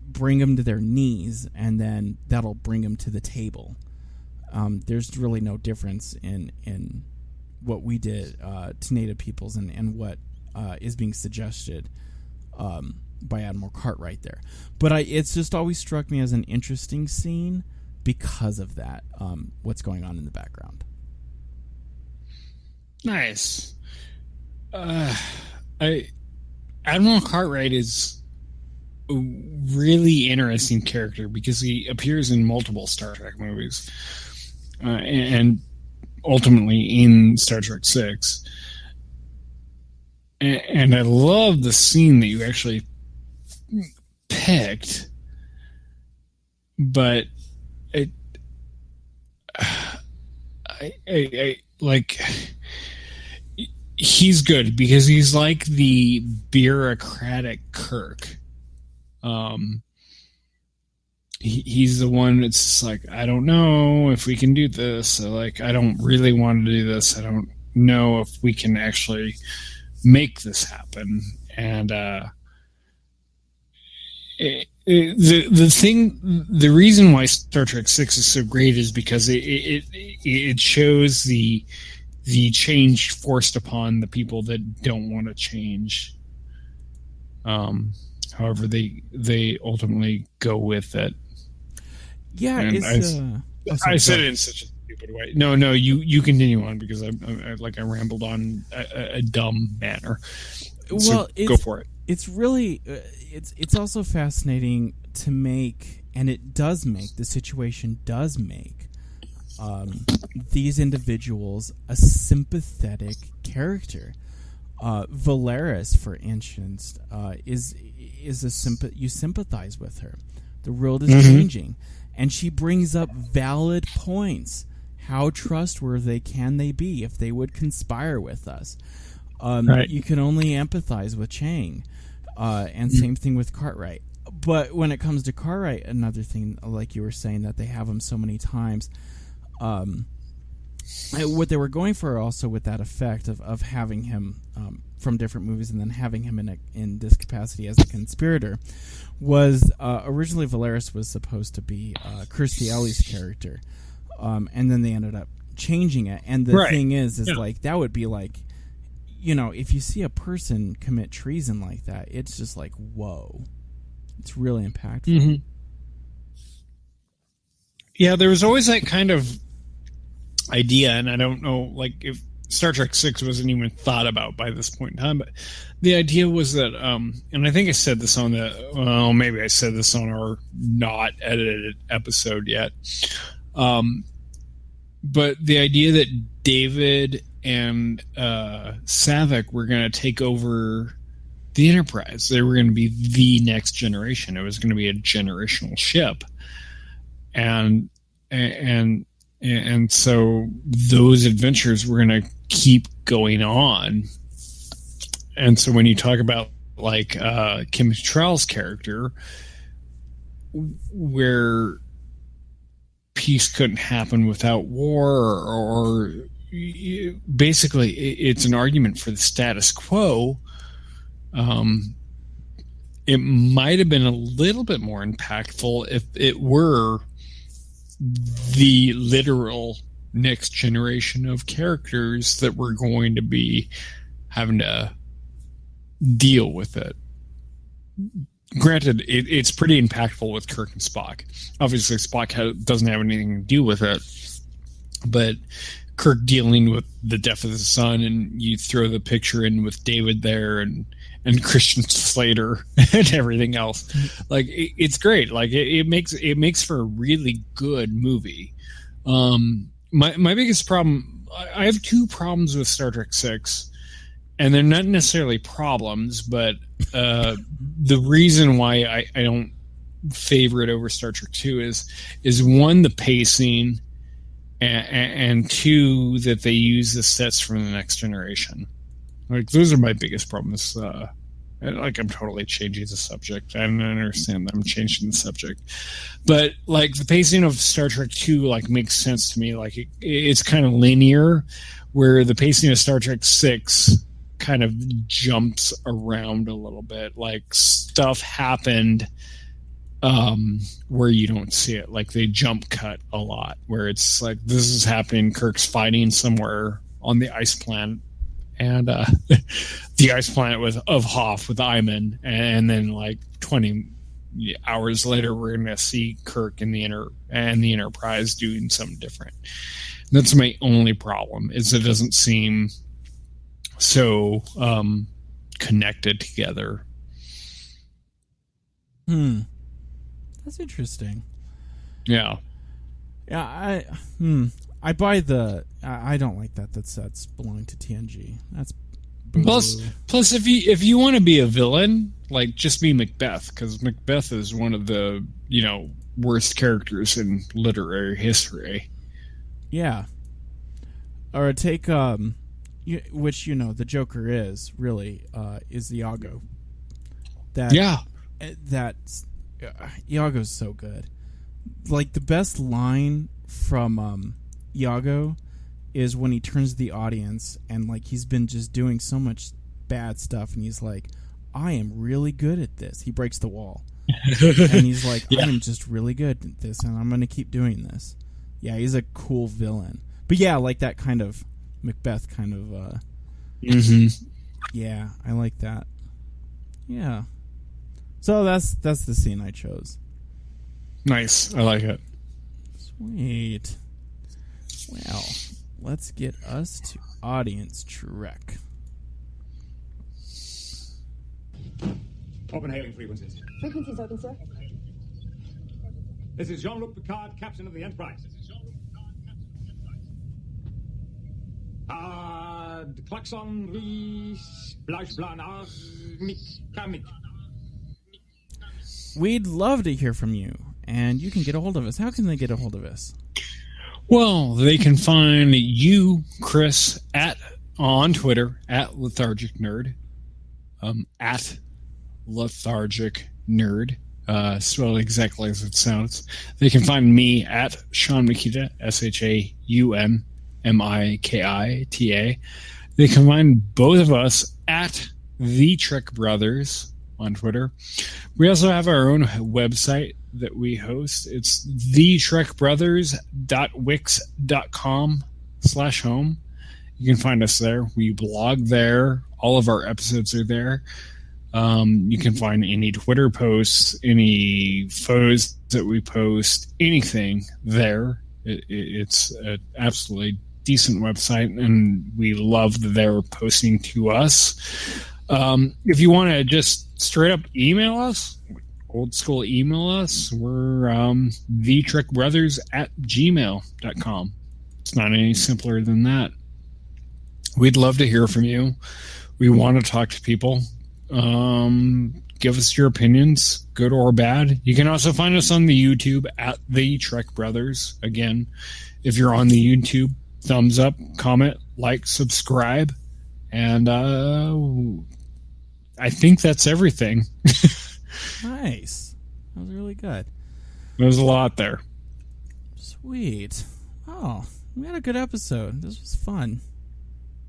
bring them to their knees, and then that'll bring them to the table. There's really no difference in what we did to Native peoples and what is being suggested Admiral Cartwright there. But it's just always struck me as an interesting scene because of that, what's going on in the background. Nice. Admiral Cartwright is a really interesting character because he appears in multiple Star Trek movies, and ultimately in Star Trek 6. And I love the scene that you actually picked, but I like, he's good because he's like the bureaucratic Kirk. He's the one that's just like, I don't know if we can do this. Like, I don't really want to do this. I don't know if we can actually make this happen. And the reason why Star Trek 6 is so great is because it shows the change forced upon the people that don't want to change. However, they ultimately go with it. Yeah, and I said it in such a stupid way. No, you continue on because I rambled on a dumb manner. Well, so go for it. It's really it's also fascinating to make, and it does make, the situation does make these individuals a sympathetic character. Valeris, for instance, is you sympathize with her. The world is changing, and she brings up valid points. How trustworthy can they be if they would conspire with us? Right. You can only empathize with Chang, and same thing with Cartwright. But when it comes to Cartwright, another thing, like you were saying, that they have him so many times. What they were going for also with that effect of having him from different movies and then having him in this capacity as a conspirator was originally Valeris was supposed to be Kirstie Alley's character, and then they ended up changing it. And the thing is like, that would be like, if you see a person commit treason like that, it's just like, whoa, it's really impactful. Mm-hmm. Yeah, there was always that kind of idea, and I don't know, like, if Star Trek 6 wasn't even thought about by this point in time, but the idea was that, and I think I said this on maybe I said this on our not edited episode yet, but the idea that David and Saavik were going to take over the Enterprise. They were going to be the next generation. It was going to be a generational ship, and so those adventures were going to keep going on. And so when you talk about like Kim Cattrall's character, where peace couldn't happen without war, or basically it's an argument for the status quo, it might have been a little bit more impactful if it were the literal next generation of characters that were going to be having to deal with it. Granted, it's pretty impactful with Kirk and Spock. Obviously, Spock doesn't have anything to do with it, but Kirk dealing with the death of his son, and you throw the picture in with David there and Christian Slater and everything else. Like, it's great. Like, it makes for a really good movie. My biggest problem, I have two problems with Star Trek 6, and they're not necessarily problems, but the reason why I don't favor it over Star Trek 2 is one, the pacing, and two, that they use the sets from the Next Generation. Like, those are my biggest problems. Like, I'm totally changing the subject. I don't understand that I'm changing the subject, but like, the pacing of Star Trek 2 like makes sense to me. Like, it's kind of linear, where the pacing of Star Trek 6 kind of jumps around a little bit. Like, stuff happened where you don't see it. Like, they jump cut a lot, where it's like, this is happening, Kirk's fighting somewhere on the ice planet, and the ice planet of Hoth with Iman, and then like 20 hours later, we're going to see Kirk in the Enterprise doing something different. That's my only problem, is it doesn't seem so connected together. That's interesting. Yeah. Yeah, I buy the. I don't like that. That's belonging to TNG. That's plus, if you want to be a villain, like, just be Macbeth, because Macbeth is one of the worst characters in literary history. Yeah. Or take which the Joker is really is Iago. That's Iago's so good. Like, the best line from Iago is when he turns to the audience and, like, he's been just doing so much bad stuff, and he's like, I am really good at this. He breaks the wall. And he's like, I am just really good at this, and I'm going to keep doing this. Yeah, he's a cool villain. But yeah, like that kind of Macbeth kind of yeah, I like that. Yeah. So that's the scene I chose. Nice. I like it. Sweet. Well, let's get us to audience Trek. Open hailing frequencies. Frequencies open, sir. This is Jean-Luc Picard, captain of the Enterprise. Klaxon Splash Blanar Mick. We'd love to hear from you, and you can get a hold of us. How can they get a hold of us? Well, they can find you, Chris, on Twitter at Lethargic Nerd, at Lethargic Nerd, spelled exactly as it sounds. They can find me at Shaun Mikita, ShaunMikita. They can find both of us at The Trek Brothers on Twitter. We also have our own website that we host. It's thetrekbrothers.wix.com/home. You can find us there. We blog there. All of our episodes are there. You can find any Twitter posts, any photos that we post, anything there. It's an absolutely decent website, and we love that they're posting to us. If you want to just straight up email us, old school email us, we're thetrekbrothers@gmail.com. It's not any simpler than that. We'd love to hear from you. We want to talk to people. Give us your opinions, good or bad. You can also find us on the YouTube at The Trek Brothers. Again, if you're on the YouTube, thumbs up, comment, like, subscribe, and I think that's everything. Nice. That was really good. There's a lot there. Sweet. Oh, we had a good episode. This was fun.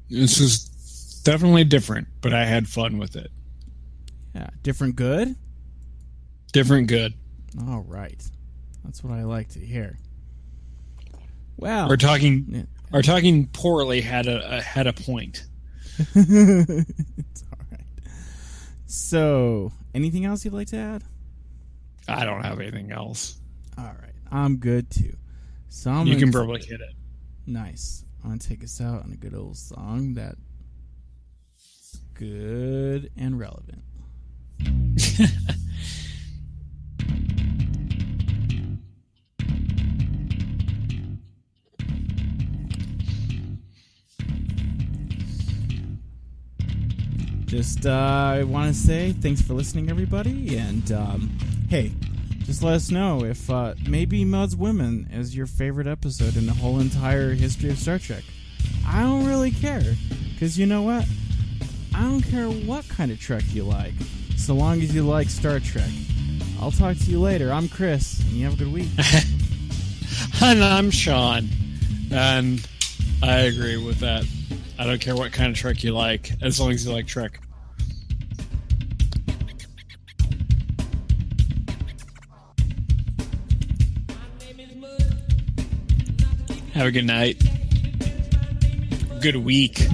This was definitely different, but I had fun with it. Yeah. Different good? Different good. All right. That's what I like to hear. Well, Our talking poorly had a point. It's all right. So, anything else you'd like to add? I don't have anything else. All right. I'm good, too. So you can probably hit it. Nice. I'm going to take us out on a good old song that's good and relevant. Just I want to say thanks for listening, everybody, and hey, just let us know if maybe Mud's Women is your favorite episode in the whole entire history of Star Trek. I don't really care, because you know what? I don't care what kind of Trek you like, so long as you like Star Trek. I'll talk to you later. I'm Chris, and you have a good week. And I'm Shaun, and I agree with that. I don't care what kind of Trek you like, as long as you like Trek. Have a good night. Good week.